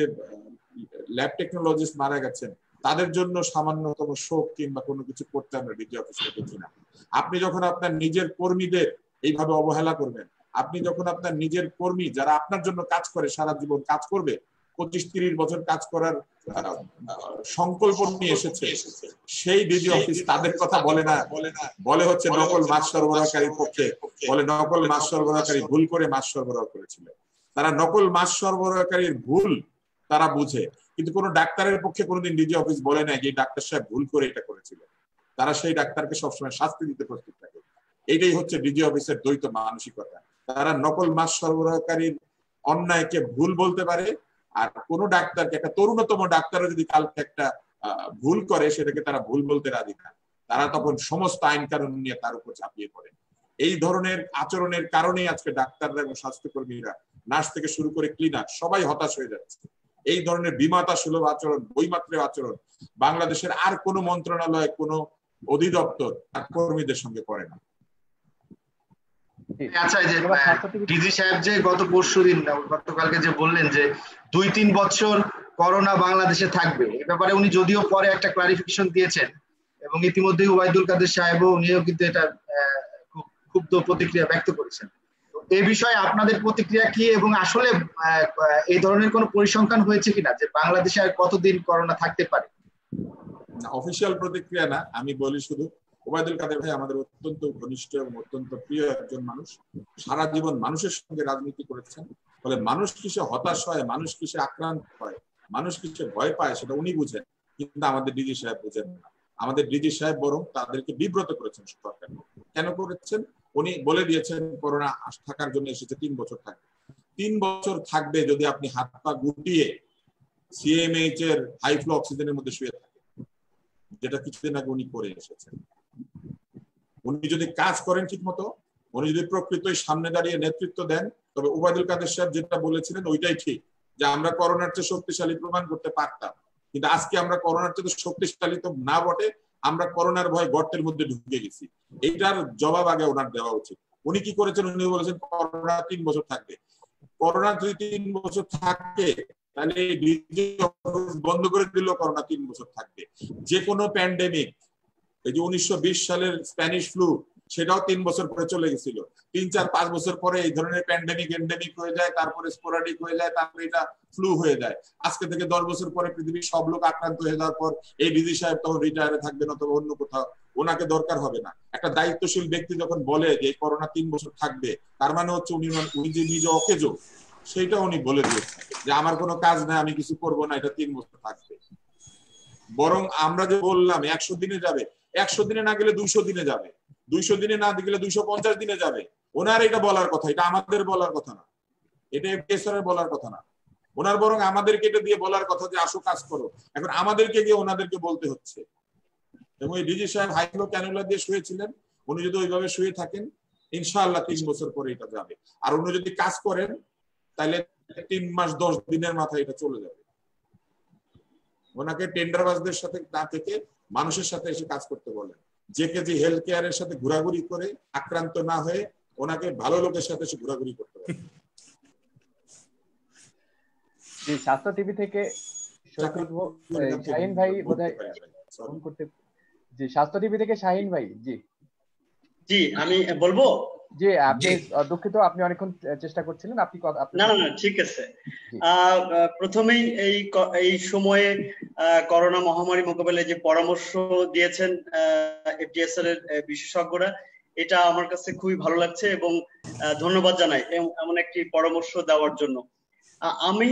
ল্যাব টেকনোলজিস্ট মারা গেছেন, তাদের জন্য সামান্যতম শোক কিংবা কোনো কিছু করতে আমরা ডিজি অফিসে দেখি না। আপনি যখন আপনার নিজের কর্মীদের এইভাবে অবহেলা করবেন, আপনি যখন আপনার নিজের কর্মী যারা আপনার জন্য কাজ করে, সারা জীবন কাজ করবে, 25-30 বছর কাজ করার সংকল্প নিয়ে এসেছে, সেই ডিজি অফিস তাদের কথা বলে না, বলে হচ্ছে নকল মাছ সরবরাহকারীর পক্ষে, বলে নকল মাছ সরবরাহকারী ভুল করে মাছ সরবরাহ করেছিল। তারা নকল মাছ সরবরাহকারীর ভুল তারা বুঝে, কিন্তু কোনো ডাক্তারের পক্ষে কোনোদিন ডিজি অফিস বলে না যে ডাক্তার সাহেব ভুল করে এটা করেছিল। তারা সেই ডাক্তারকে সবসময় শাস্তি দিতে প্রস্তুত থাকে। এইটাই হচ্ছে ডিজি অফিসের দ্বৈত মানসিকতা। তারা নকল মাছ সরবরাহকারীর অন্যায়কে ভুল বলতে পারে, আর কোন ডাক্তারকে, একটা তরুণতম ডাক্তারও যদি কালকে একটা ভুল করে, সেটাকে তারা ভুল বলতে রাজি না। তারা তখন সমস্ত আইন কানুন নিয়ে তার উপর ঝাঁপিয়ে পড়ে। এই ধরনের আচরণের কারণেই আজকে ডাক্তাররা এবং স্বাস্থ্যকর্মীরা, নার্স থেকে শুরু করে ক্লিনার, সবাই হতাশ হয়ে যাচ্ছে। এই ধরনের বিমাতা সুলভ আচরণ, বইমাত্রেয় আচরণ বাংলাদেশের আর কোনো মন্ত্রণালয়, কোনো অধিদপ্তর কর্মীদের সঙ্গে করে না। আচ্ছা, এই যে ডিজি সাহেব যে গতকালকে যে বললেন যে 2-3 বছর করোনা বাংলাদেশে থাকবে, এ ব্যাপারে উনি যদিও পরে একটা ক্লারিফিকেশন দিয়েছেন এবং ইতিমধ্যে ওবায়দুল কাদের সাহেবও উনিও কিন্তু এটা খুব ক্ষুব্ধ প্রতিক্রিয়া ব্যক্ত করেছেন। এই বিষয়ে আপনাদের প্রতিক্রিয়া কি, এবং আসলে এই ধরনের কোনো পরিসংখ্যান হয়েছে কিনা যে বাংলাদেশে আর কতদিন করোনা থাকতে পারে? অফিসিয়াল প্রতিক্রিয়া না, আমি বলি শুধু ওবায়দুল কাদের ভাই আমাদের অত্যন্ত ঘনিষ্ঠ এবং অত্যন্ত প্রিয় একজন মানুষ। সারা জীবন মানুষের সঙ্গে রাজনীতি করেছেন, ফলে মানুষ কিসে হতাশ হয়, মানুষ কিসে আক্রান্ত হয়, মানুষ কিসে ভয় পায়, সেটা উনি বুঝেন, কিন্তু আমাদের ডিজি সাহেব বুঝেন না। আমাদের ডিজি সাহেব বরং তাদেরকে বিব্রত করেছেন। সরকার কেন করেছেন? উনি বলে দিয়েছেন করোনা থাকার জন্য এসেছে, 3 বছর থাকবে। 3 বছর থাকবে যদি আপনি হাত পা গুটিয়ে সিএমএইচ এর হাই ফ্লো অক্সিজেনের মধ্যে শুয়ে থাকেন, যেটা কিছুদিন আগে উনি করে এসেছেন। উনি যদি কাজ করেন ঠিক মতো, উনি যদি প্রকৃতই সামনে দাঁড়িয়ে নেতৃত্ব দেন, তবে ওবায়দুল কাদের সাহেব যেটা বলেছিলেন ওইটাই ঠিক, যে আমরা করোনার চেয়ে শক্তিশালী প্রমাণ করতে পারতাম। কিন্তু আজকে আমরা করোনার চেয়ে শক্তিশালী তো না বটে, আমরা করোনার ভয়ে গর্তের মধ্যে ঢুকে গেছি। এইটার জবাব আগে ওনার দেওয়া উচিত। উনি কি করেছেন? উনি বলেছেন করোনা 3 বছর থাকবে। করোনা যদি 3 বছর থাকে, তাহলে বন্ধ করে দিলেও করোনা 3 বছর থাকবে। যে কোনো প্যান্ডেমিক, এই যে 1920 সালের স্প্যানিশ ফ্লু, সেটাও 3 বছর পরে চলে গেছিল। 3-4-5 বছর পরে এই ধরনের প্যান্ডেমিক এন্ডেমিক হয়ে যায়, তারপরে স্পোরাডিক হয়ে যায়, তারপরে এটা ফ্লু হয়ে যায়। আজকে থেকে 10 বছর পরে পৃথিবীর সব লোক আক্রান্ত হয়ে যাওয়ার পর এই ডিজি সাহেব তখন রিটায়ারে থাকবেন অথবা অন্য কোথাও, ওনাকে দরকার হবে না। একটা দায়িত্বশীল ব্যক্তি যখন বলে যে করোনা 3 বছর থাকবে, তার মানে হচ্ছে উনি যে নিজে অকেজো, সেইটা উনি বলে দিয়েছেন যে আমার কোনো কাজ নাই, আমি কিছু করবো না, এটা 3 বছর থাকবে। বরং আমরা যে বললাম 100 দিনে যাবে, 100 দিনে না গেলে 200 দিনে যাবে, 200 দিনে না গেলে 250 দিনে যাবে। ওনার এটা বলার কথা, এটা আমাদের বলার কথা না, এটা এফডিএসআর এর বলার কথা না। ওনার বরং আমাদেরকে এটা দিয়ে বলার কথা যে আসো কাজ করো, এখন আমাদেরকে গিয়ে ওনাদেরকে বলতে হচ্ছে। এবং এই ডিজি সাহেব হাইফ্লো ক্যানুলা দিয়ে শুয়েছিলেন, উনি যদি ওইভাবে শুয়ে থাকেন ইনশাআল্লাহ 3 বছর পরে এটা যাবে। আর উনি যদি কাজ করেন তাহলে 3 মাস 10 দিনের মাথায় এটা চলে যাবে। ওনাকে টেন্ডারবাজদের সাথে না থেকে মানুষের সাথে এসে কাজ করতে বলেন। জেকেজি হেলথ কেয়ারের সাথে ঘোরাঘুরি করে আক্রান্ত না হয়ে ওনাকে ভালো লোকের সাথে এসে ঘোরাঘুরি করতে বলেন। স্বাস্থ্য টিভি থেকে শাহিন ভাই বোধহয় ফোন করতে। জি, স্বাস্থ্য টিভি থেকে শাহিন ভাই। জি জি, আমি বলবো। জি, আপনি দুঃখিত, আপনি অনেকক্ষণ চেষ্টা করছিলেন, আপনি না না না ঠিক আছে। প্রথমেই এই সময়ে করোনা মহামারী মোকাবেলায় যে পরামর্শ দিয়েছেন এফডিএসআর এর বিশেষজ্ঞরা, এটা আমার কাছে খুবই ভালো লাগছে এবং ধন্যবাদ জানাই এমন একটি পরামর্শ দেওয়ার জন্য। আমি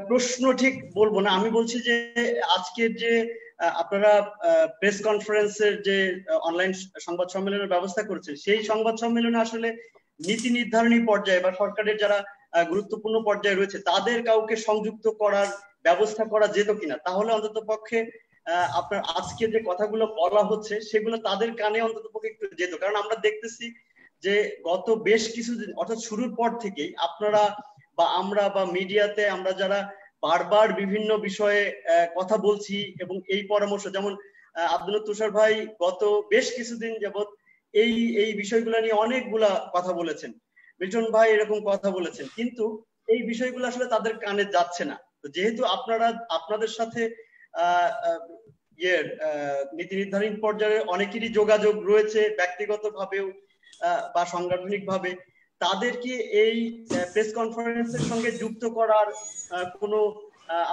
প্রশ্ন ঠিক বলবো না, আমি বলছি যে আজকের যে আপনারা প্রেস কনফারেন্সের যে অনলাইন সংবাদ সম্মেলনের ব্যবস্থা করেছেন, সেই সংবাদ সম্মেলনে আসলে নীতি নির্ধারণী পর্যায়ে বা সরকারের যারা গুরুত্বপূর্ণ পর্যায়ে রয়েছে তাদের কাউকে সংযুক্ত করার ব্যবস্থা করা যেত কিনা, তাহলে অন্তত পক্ষে আপনার আজকে যে কথাগুলো বলা হচ্ছে সেগুলো তাদের কানে অন্তত পক্ষে একটু যেত। কারণ আমরা দেখতেছি যে গত বেশ কিছুদিন অর্থাৎ শুরুর পর থেকেই আপনারা বা আমরা বা মিডিয়াতে আমরা যারা বারবার বিভিন্ন বিষয়ে কথা বলছি এবং এই পরামর্শ, যেমন আব্দুল তুষার ভাই গত বেশ কিছুদিন যাবত এই বিষয়গুলো নিয়ে অনেকগুলা কথা বলেছেন, মিল্টন ভাই এরকম কথা বলেছেন, কিন্তু এই বিষয়গুলো আসলে তাদের কানে যাচ্ছে না। তো যেহেতু আপনাদের সাথে নীতি নির্ধারণ পর্যায়ে অনেকেরই যোগাযোগ রয়েছে ব্যক্তিগত ভাবেও বা সাংগঠনিক ভাবে, তাদেরকে এই প্রেস কনফারেন্সের সঙ্গে যুক্ত করার কোনো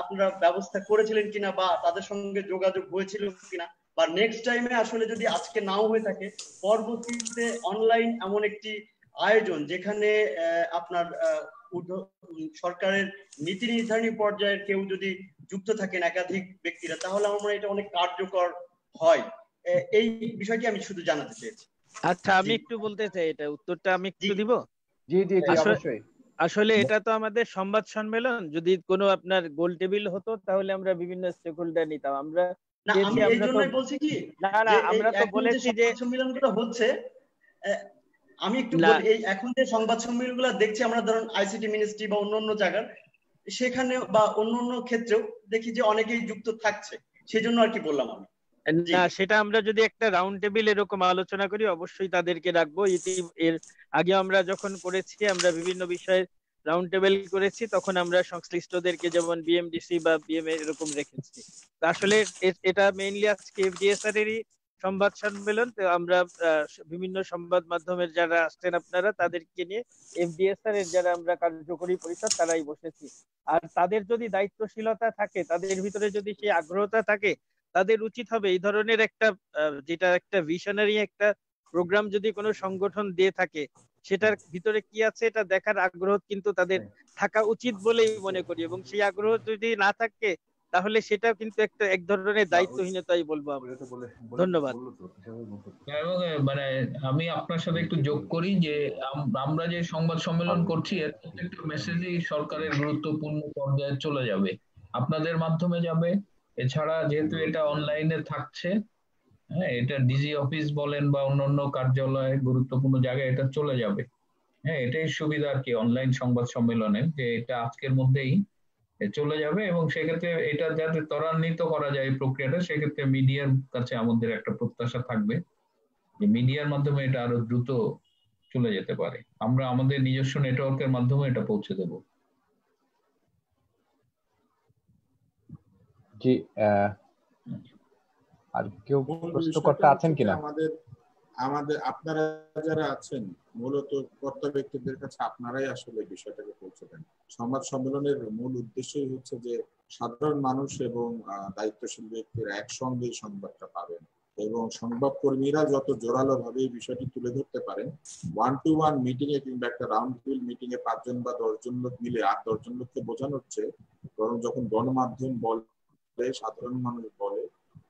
আপনারা ব্যবস্থা করেছিলেন কিনা বা তাদের সঙ্গে যোগাযোগ হয়েছিল কিনা, বা নেক্সট টাইমে আসলে যদি আজকে নাও হয়ে থাকে পরবর্তীতে অনলাইন এমন একটি আয়োজন যেখানে আপনার সরকারের নীতি নির্ধারণী পর্যায়ের কেউ যদি যুক্ত থাকেন একাধিক ব্যক্তিরা, তাহলে আমার এটা অনেক কার্যকর হয়। এই বিষয়টি আমি শুধু জানাতে চেয়েছি। আচ্ছা, আমি একটু বলতে চাই, এটা উত্তরটা আমি একটু দিব। জি জি জি, অবশ্যই। আসলে এটা তো আমাদের সংবাদ সম্মেলন, যদি কোনো আপনার গোল টেবিল হতো তাহলে আমরা বিভিন্ন স্টেক হোল্ডার নিতাম। আমরা আমি এই জন্যই বলছি কি, আমরা তো বলেছি যে সম্মেলনগুলো হচ্ছে, আমি একটু বলি, এই এখন যে সংবাদ সম্মেলনগুলো দেখছি আমরা, ধরুন আইসিটি মিনিস্ট্রি বা অন্য জায়গার সেখানে বা অন্য ক্ষেত্রেও দেখি যে অনেকেই যুক্ত থাকছে, সেজন্য আর কি বললাম আমি। না, সেটা আমরা যদি একটা রাউন্ড টেবিল এরকম আলোচনা করি অবশ্যই তাদেরকে রাখবো। এর আগে আমরা যখন করেছি, আমরা বিভিন্ন বিষয়ে রাউন্ড টেবিল করেছি, তখন আমরা সংশ্লিষ্টদেরকে যেমন বিএমডিসি বা বিএমএ এরকম রেখেছি। আসলে এটা মেইনলি আজকে এফডিএসআর এরই সংবাদ সম্মেলন, তো আমরা বিভিন্ন সংবাদ মাধ্যমের যারা আসছেন আপনারা তাদেরকে নিয়ে এফডিএসআর এর যারা আমরা কার্যকরী পরিষদ তারাই বসেছি। আর তাদের যদি দায়িত্বশীলতা থাকে, তাদের ভিতরে যদি সেই আগ্রহতা থাকে, তাদের উচিত হবে এই ধরনের একটা যেটা একটা ভিশনারি একটা প্রোগ্রাম যদি কোনো সংগঠন দিয়ে থাকে, সেটার ভিতরে কি আছে এটা দেখার আগ্রহ কিন্তু তাদের থাকা উচিত বলেই মনে করি। এবং সেই আগ্রহ যদি না থাকে তাহলে সেটাও কিন্তু একটা এক ধরনের দায়িত্বহীনতাই বলবো আমরা। ধন্যবাদ। মানে আমি আপনার সাথে একটু যোগ করি যে আমরা যে সংবাদ সম্মেলন করছি এর প্রত্যেকটা মেসেজই সরকারের গুরুত্বপূর্ণ পর্যায়ে চলে যাবে, আপনাদের মাধ্যমে যাবে। এছাড়া যেহেতু এটা অনলাইনে থাকছে, হ্যাঁ, এটা ডিজি অফিস বলেন বা অন্যান্য কার্যালয়ে গুরুত্বপূর্ণ জায়গায় এটা চলে যাবে। হ্যাঁ, এটাই সুবিধা আর কি অনলাইন সংবাদ সম্মেলনের, যে এটা আজকের মধ্যেই চলে যাবে। এবং সেক্ষেত্রে এটা যাতে ত্বরান্বিত করা যায় এই প্রক্রিয়াটা, সেক্ষেত্রে মিডিয়ার কাছে আমাদের একটা প্রত্যাশা থাকবে যে মিডিয়ার মাধ্যমে এটা আরো দ্রুত চলে যেতে পারে। আমরা আমাদের নিজস্ব নেটওয়ার্কের মাধ্যমে এটা পৌঁছে দেব। জি, আর কেউ প্রশ্ন করতে আছেন কিনা? আমাদের আপনারা যারা আছেন মূলত কর্তা ব্যক্তিদের কাছে আপনারাই আসলে বিষয়টাকে পৌঁছে দেন। সংবাদ সম্মেলনের মূল উদ্দেশ্যই হচ্ছে যে সাধারণ মানুষ এবং দায়িত্বশীল ব্যক্তিরা একসঙ্গে সংবাদটা পাবেন এবং সংবাদ কর্মীরা যত জোরালো ভাবে এই বিষয়টি তুলে ধরতে পারেন। 1-to-1 মিটিং এ কিংবা একটা রাউন্ড টেবিল মিটিং এ 5 জন বা 10 জন লোক মিলে আর 10 জন লোককে বোঝানোর চেয়ে বরং যখন গণমাধ্যম বলে, সাধারণ মানুষ বলে,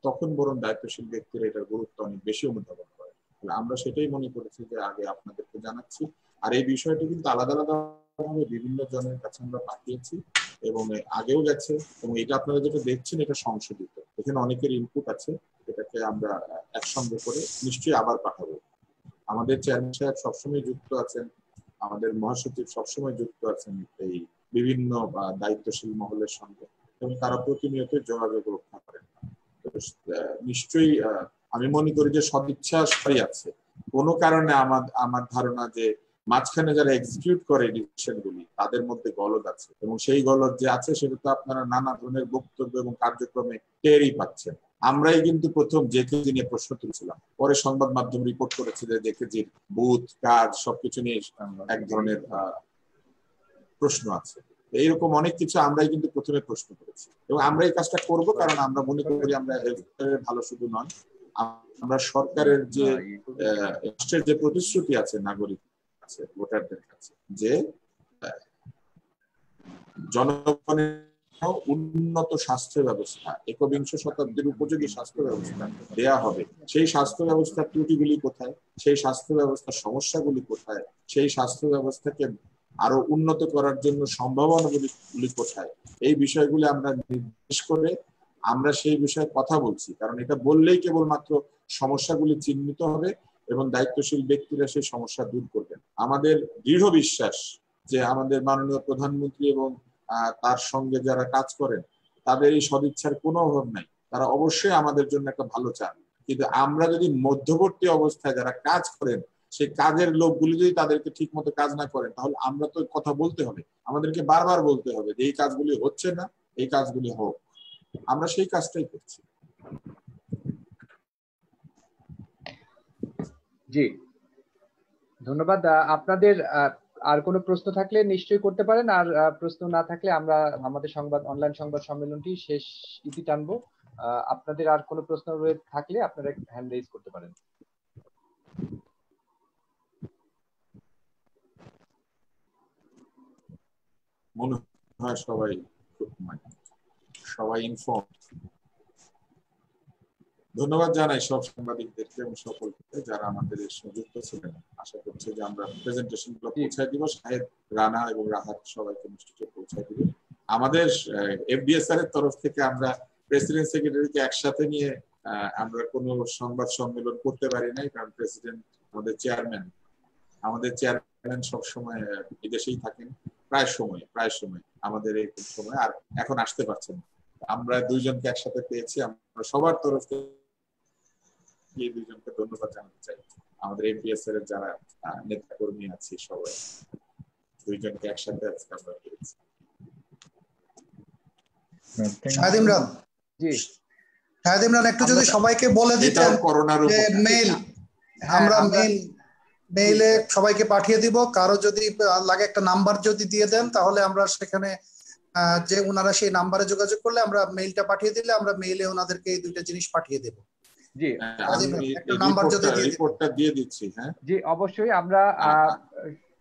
তখন বরং দায়িত্বশীল ব্যক্তিরা এটার গুরুত্ব অনেক বেশি অনুধাবন করে। আমরা সেটাই মনে করেছি যে আগে আপনাদেরকে জানাচ্ছি। আর এই বিষয়টি কিন্তু আলাদা আলাদা ভাবে বিভিন্ন জনের কাছে আমরা পাঠিয়েছি। এবং আগেও গেছে, এবং এটা আপনারা যেটা দেখছেন এটা সংশোধিত, এখানে অনেকের ইনপুট আছে, এটাকে আমরা একসঙ্গে করে নিশ্চয়ই আবার পাঠাবো। আমাদের চেয়ারম্যান সাহেব সবসময় যুক্ত আছেন, আমাদের মহাসচিব সবসময় যুক্ত আছেন এই বিভিন্ন দায়িত্বশীল মহলের সঙ্গে, এবং তারা প্রতিনিয়ত যোগাযোগ রক্ষা করেন। নিশ্চয়ই আমি মনে করি যে সদিচ্ছা সবাই আছে। কোনো কারণে আমার ধারণা যে মাঝখানে যারা এক্সিকিউট করে ডিসিশন গুলি তাদের মধ্যে গলদ আছে, এবং সেই গলদ যে আছে সেটা তো আপনারা নানা ধরনের বক্তব্য এবং কার্যক্রমে টেরই পাচ্ছেন। আমরাই কিন্তু প্রথম জেকেজি নিয়ে প্রশ্ন তুলছিলাম, পরে সংবাদ মাধ্যম রিপোর্ট করেছে যে জেকেজির বুথ কাজ সবকিছু নিয়ে এক ধরনের প্রশ্ন আছে। এইরকম অনেক কিছু আমরাই কিন্তু প্রথমে প্রশ্ন করেছি, এবং আমরা এই কাজটা করব কারণ আমরা মনে করি আমরা হেলথের ভালো শুধু নয়, আমরা সরকারের যে রাষ্ট্রের যে প্রতিশ্রুতি আছে নাগরিক আছে ভোটারদের কাছে যে জনগণের উন্নত স্বাস্থ্য ব্যবস্থা, একবিংশ শতাব্দীর উপযোগী স্বাস্থ্য ব্যবস্থা দেয়া হবে। সেই স্বাস্থ্য ব্যবস্থার ত্রুটিগুলি কোথায়, সেই স্বাস্থ্য ব্যবস্থার সমস্যাগুলি কোথায়, সেই স্বাস্থ্য ব্যবস্থাকে আরো উন্নত করার জন্য সম্ভাবনাগুলি কোথায়, এই বিষয়গুলি আমরা নির্দেশ করে আমরা সেই বিষয়ে কথা বলছি। কারণ এটা বললেই কেবলমাত্র সমস্যাগুলি চিহ্নিত হবে এবং দায়িত্বশীল ব্যক্তিরা সেই সমস্যা দূর করবেন। আমাদের দৃঢ় বিশ্বাস যে আমাদের মাননীয় প্রধানমন্ত্রী এবং তার সঙ্গে যারা কাজ করেন তাদের এই সদিচ্ছার কোনো অভাব নাই, তারা অবশ্যই আমাদের জন্য একটা ভালো চান। কিন্তু আমরা যদি মধ্যবর্তী অবস্থায় যারা কাজ করেন সেই কাজের লোকগুলি যদি তাদেরকে ঠিক মতো কাজ না করেন, তাহলে আমরা তো কথা বলতে হবে, আমাদেরকে বারবার বলতে হবে যে এই কাজগুলি হচ্ছে না, এই কাজগুলি হোক। আমরা সেই কাজটাই করছি। জি ধন্যবাদ। আপনাদের আর কোনো প্রশ্ন থাকলে নিশ্চয়ই করতে পারেন, আর প্রশ্ন না থাকলে আমরা আমাদের অনলাইন সংবাদ সম্মেলনটি শেষ ইতি টানবো। আপনাদের আর কোনো প্রশ্ন থাকলে আপনারা হ্যান্ড রেইজ করতে পারেন। মনে হয় সবাই ইনফর্ম। ধন্যবাদ জানাই সব সাংবাদিকদেরকে এবং সকলকে যারা আমাদের যুক্ত ছিলেন। আশা করছি যে আমরা প্রেজেন্টেশন গুলো পৌঁছায় দিব, সাহেব, রানা এবং রাহাত সবাইকে নিশ্চয়ই পৌঁছায় দিব। আমাদের এফডিএসআর এর তরফ থেকে আমরা প্রেসিডেন্ট সেক্রেটারিকে একসাথে নিয়ে আমরা কোনো সংবাদ সম্মেলন করতে পারি নাই, কারণ প্রেসিডেন্ট আমাদের চেয়ারম্যান সবসময় বিদেশেই থাকেন, প্রায় সময় আমাদের এই সময় আর এখন আসতে পারছেন। আমরা দুইজনকে একসাথে পেয়েছি, আমরা সবার তরফ থেকে এই দুইজনকে ধন্যবাদ জানাতে চাই। আমাদের এফডিএসআর এর যারা নেতা কর্মী আছে সবাই, দুইজনকে একসাথে আজকে আমরা পেয়েছি। শাহেদ ইমরান, জি শাহেদ ইমরান একটু যদি সবাইকে বলে দিতেন যে মেইল, আমরা মেইলে সবাইকে পাঠিয়ে দিব, কারো যদি লাগে একটা নাম্বার যদি দিয়ে দেন তাহলে আমরা সেখানে যে ওনারা সেই নাম্বারে যোগাযোগ করলে আমরা মেইলটা পাঠিয়ে দিলে আমরা মেইলে ওনাদেরকে এই দুইটা জিনিস পাঠিয়ে দেব। জি একটা নাম্বার যদি রিপোর্টটা দিয়ে দিচ্ছি। হ্যাঁ জি অবশ্যই আমরা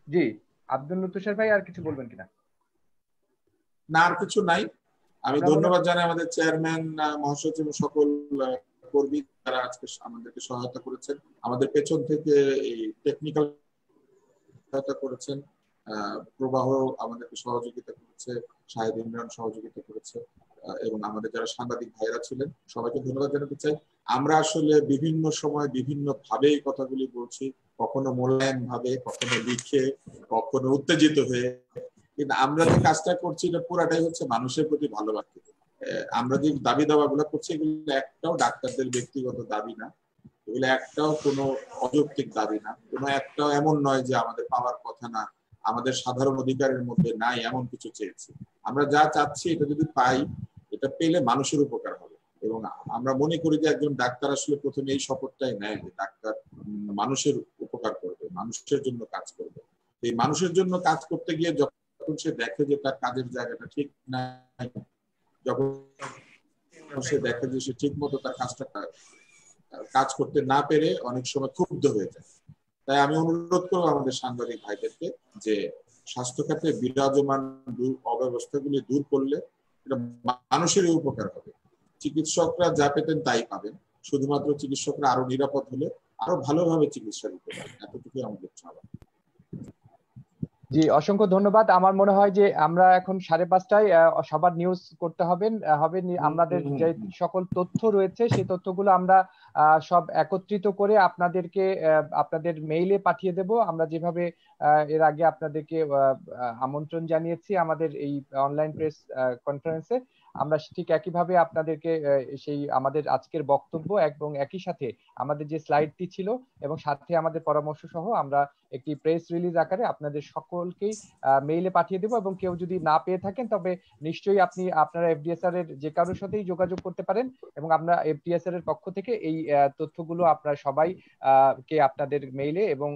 জি আব্দুল লতিফ ভাই আর কিছু বলবেন কিনা? না, আর কিছু নাই। আমি ধন্যবাদ জানাই আমাদের চেয়ারম্যান, মহাসচিব, সকল কর্মী যারা আজকে আমাদেরকে সহায়তা করেছেন, আমাদের পেছন থেকে এই টেকনিক্যাল সহায়তা করেছেন, প্রবাহ আমাদেরকে সহযোগিতা করেছে, শাহেদ ইমরান সহযোগিতা করেছে, এবং আমাদের যারা সাংবাদিক ভাইরা ছিলেন সবাইকে ধন্যবাদ জানাতে চাই। আমরা আসলে বিভিন্ন সময় বিভিন্ন ভাবে এই কথাগুলি বলছি, কখনো মূল্যায়ন ভাবে, কখনো লিখে, কখনো উত্তেজিত হয়ে, কিন্তু আমরা যে কাজটা করছি এটা পুরাটাই হচ্ছে মানুষের প্রতি ভালোবাসা। আমরা যে দাবি দাওয়া গুলো করছি এগুলো একটাও ডাক্তারদের ব্যক্তিগত দাবি না, এগুলো একটাও কোনো অযৌক্তিক দাবি না, কোনো একটাও এমন নয় যে আমাদের পাওয়ার কথা না, আমাদের সাধারণ অধিকারের মধ্যে নাই এমন কিছু চেয়েছি। আমরা যা চাচ্ছি এটা যদি পাই, এটা পেলে মানুষের উপকার হবে। এবং আমরা মনে করি যে একজন ডাক্তার আসলে প্রথমে এই শপথটাই নেয় যে ডাক্তার মানুষের উপকার করবে, মানুষের জন্য কাজ করবে। এই মানুষের জন্য কাজ করতে গিয়ে যখন সে দেখে যে তার কাজের জায়গাটা ঠিক নাই, যখন সে দেখে যে সে ঠিক মতো তার কাজ করতে না পেরে অনেক সময় ক্ষুব্ধ হয়ে যায়। তাই আমি অনুরোধ করবো আমাদের সাংবাদিক ভাইদেরকে যে স্বাস্থ্য খাতে বিরাজমান অব্যবস্থাগুলি দূর করলে এটা মানুষেরই উপকার হবে। চিকিৎসকরা যা পেতেন তাই পাবেন, শুধুমাত্র চিকিৎসকরা আরো নিরাপদ হলে আরো ভালোভাবে চিকিৎসা দিতে পারেন, এতটুকুই আমাদের চাওয়া। জি, অসংখ্য ধন্যবাদ। আমার মনে হয় যে আমরা এখন 5:30টায় সবার নিউজ করতে হবে আমাদের যে সকল তথ্য রয়েছে সেই তথ্যগুলো আমরা সব একত্রিত করে আপনাদেরকে আপনাদের মেইলে পাঠিয়ে দেব। আমরা যেভাবে এর আগে আপনাদেরকে আমন্ত্রণ জানিয়েছি আমাদের এই অনলাইন প্রেস কনফারেন্সে, আমরা ঠিক একইভাবে আপনাদেরকে সেই আমাদের আজকের বক্তব্য এবং একই সাথে আমাদের যে স্লাইডটি ছিল এবং সাথে আমাদের পরামর্শ সহ আমরা একটি প্রেস রিলিজ আকারে আপনাদের সকলকেই মেইলে পাঠিয়ে দেবো। এবং কেউ যদি না পেয়ে থাকেন তবে নিশ্চয়ই আপনারা এফডিএসআর এর যে কারোর সাথেই যোগাযোগ করতে পারেন এবং আমরা এফডিএসআর এর পক্ষ থেকে এই তথ্যগুলো আপনারা সবাই কে আপনাদের মেইলে এবং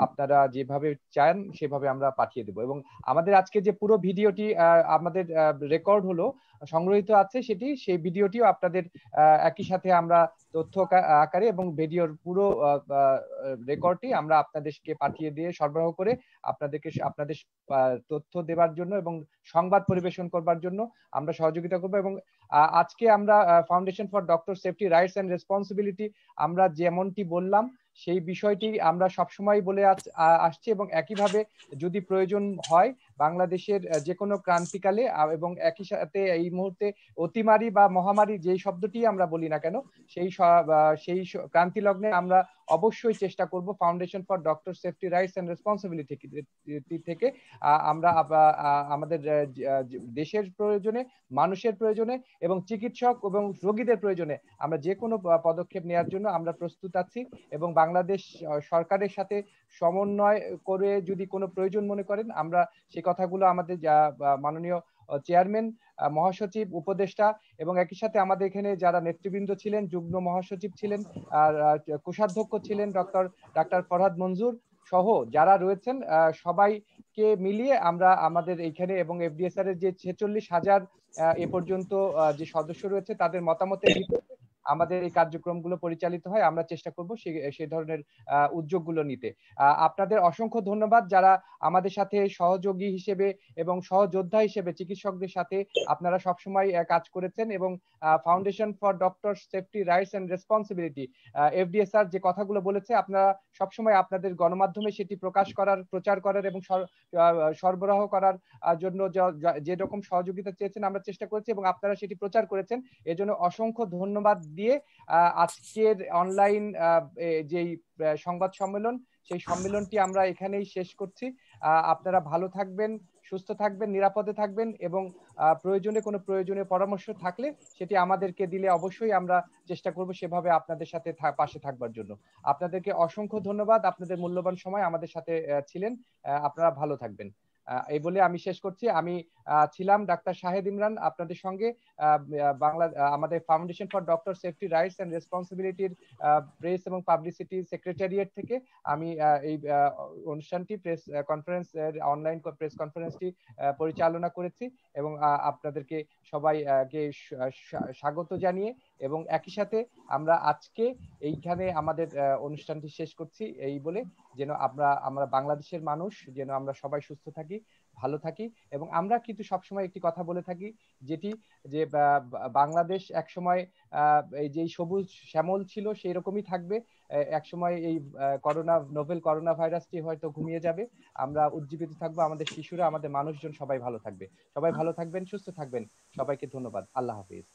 আপনারা যেভাবে চান সেভাবে আমরা পাঠিয়ে দেব। এবং আমাদের আজকে যে পুরো ভিডিওটি আমাদের রেকর্ড হলো সংগ্রহীত আছে সেই ভিডিওটিও আপনাদের একই সাথে আমরা তথ্য আকারে এবং ভিডিওর পুরো রেকর্ডটি আমরা আপনাদেরকে পাঠিয়ে দিয়ে সরবরাহ করে আপনাদের তথ্য দেওয়ার জন্য এবং সংবাদ পরিবেশন করবার জন্য আমরা সহযোগিতা করব। এবং আজকে আমরা foundation for doctor safety rights and responsibility আমরা যেমনটি বললাম সেই বিষয়টি আমরা সবসময় বলে আসছি এবং একইভাবে যদি প্রয়োজন হয় বাংলাদেশের যে কোনো ক্রান্তিকালে এবং একই সাথে এই মুহূর্তে অতিমারি বা মহামারী যেই শব্দটি আমরা বলি না কেন সেই ক্রান্তি লগ্নে আমরা অবশ্যই চেষ্টা করব foundation for doctor safety rights and responsibility থেকে আমরা আমাদের দেশের প্রয়োজনে, মানুষের প্রয়োজনে এবং চিকিৎসক এবং রোগীদের প্রয়োজনে আমরা যে কোনো পদক্ষেপ নেওয়ার জন্য আমরা প্রস্তুত আছি। এবং বাংলাদেশ সরকারের সাথে সমন্বয় করে যদি কোনো প্রয়োজন মনে করেন আমরা সেই কথাগুলো আমাদের মাননীয় চেয়ারম্যান, মহাসচিব, উপদেষ্টা এবং একই সাথে আমাদের এখানে যারা নেতৃবৃন্দ ছিলেন, যুগ্ম মহাসচিব ছিলেন, আর কোষাধ্যক্ষ ছিলেন ডাক্তার ফরহাদ মঞ্জুর সহ যারা রয়েছেন সবাইকে মিলিয়ে আমরা আমাদের এইখানে এবং এফডিএসআর এর যে 46,000 এ পর্যন্ত যে সদস্য রয়েছে তাদের মতামতের ভিত্তিতে আমাদের এই কার্যক্রমগুলো পরিচালিত হয়। আমরা চেষ্টা করব সেই ধরনের উদ্যোগগুলো নিতে। আপনাদের অসংখ্য ধন্যবাদ যারা আমাদের সাথে সহযোগী হিসেবে এবং সহযোদ্ধা হিসেবে চিকিৎসকদের সাথে আপনারা সবসময় কাজ করেছেন এবং foundation for doctor safety rights and responsibility FDSR যে কথাগুলো বলেছে আপনারা সবসময় আপনাদের গণমাধ্যমে সেটি প্রকাশ করার, প্রচার করার এবং সরবরাহ করার জন্য যে রকম সহযোগিতা চেয়েছেন আমরা চেষ্টা করেছি এবং আপনারা সেটি প্রচার করেছেন। এজন্য অসংখ্য ধন্যবাদ দিয়ে আজকের অনলাইন যেই সংবাদ সম্মেলন সেই সম্মেলনটি আমরা এখানেই শেষ করছি। আপনারা ভালো থাকবেন, সুস্থ থাকবেন, নিরাপদে থাকবেন এবং প্রয়োজনীয় পরামর্শ থাকলে সেটি আমাদেরকে দিলে অবশ্যই আমরা চেষ্টা করব সেভাবে আপনাদের সাথে পাশে থাকবার জন্য। আপনাদেরকে অসংখ্য ধন্যবাদ, আপনাদের মূল্যবান সময় আমাদের সাথে ছিলেন। আপনারা ভালো থাকবেন। এই বলে আমি শেষ করছি। আমি ছিলাম ডাক্তার শাহেদ ইমরান আপনাদের সঙ্গে আমাদের foundation for doctor safety rights and রেসপন্সিবিলিটির প্রেস এবং পাবলিসিটি সেক্রেটারিয়েট থেকে আমি এই অনুষ্ঠানটি প্রেস কনফারেন্স অনলাইন প্রেস কনফারেন্সটি পরিচালনা করেছি এবং আপনাদেরকে সবাইকে স্বাগত জানিয়ে এবং একই সাথে আমরা আজকে এইখানে আমাদের অনুষ্ঠানটি শেষ করছি এই বলে যেন আমরা বাংলাদেশের মানুষ যেন আমরা সবাই সুস্থ থাকি, ভালো থাকি। এবং আমরা কিন্তু সবসময় একটি কথা বলে থাকি যেটি যে বাংলাদেশ একসময় এই যে সবুজ শ্যামল ছিল সেই রকমই থাকবে। একসময় এই নোভেল করোনা ভাইরাসটি হয়তো ঘুমিয়ে যাবে, আমরা উজ্জীবিত থাকবো, আমাদের শিশুরা, আমাদের মানুষজন সবাই ভালো থাকবে। সবাই ভালো থাকবেন, সুস্থ থাকবেন। সবাইকে ধন্যবাদ। আল্লাহ হাফিজ।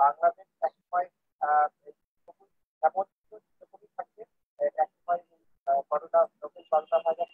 বাংলাদেশ একসময় সবুজ শ্যামল ছিল, সেরকমই থাকবে। একসময় করোনা ভাইরাস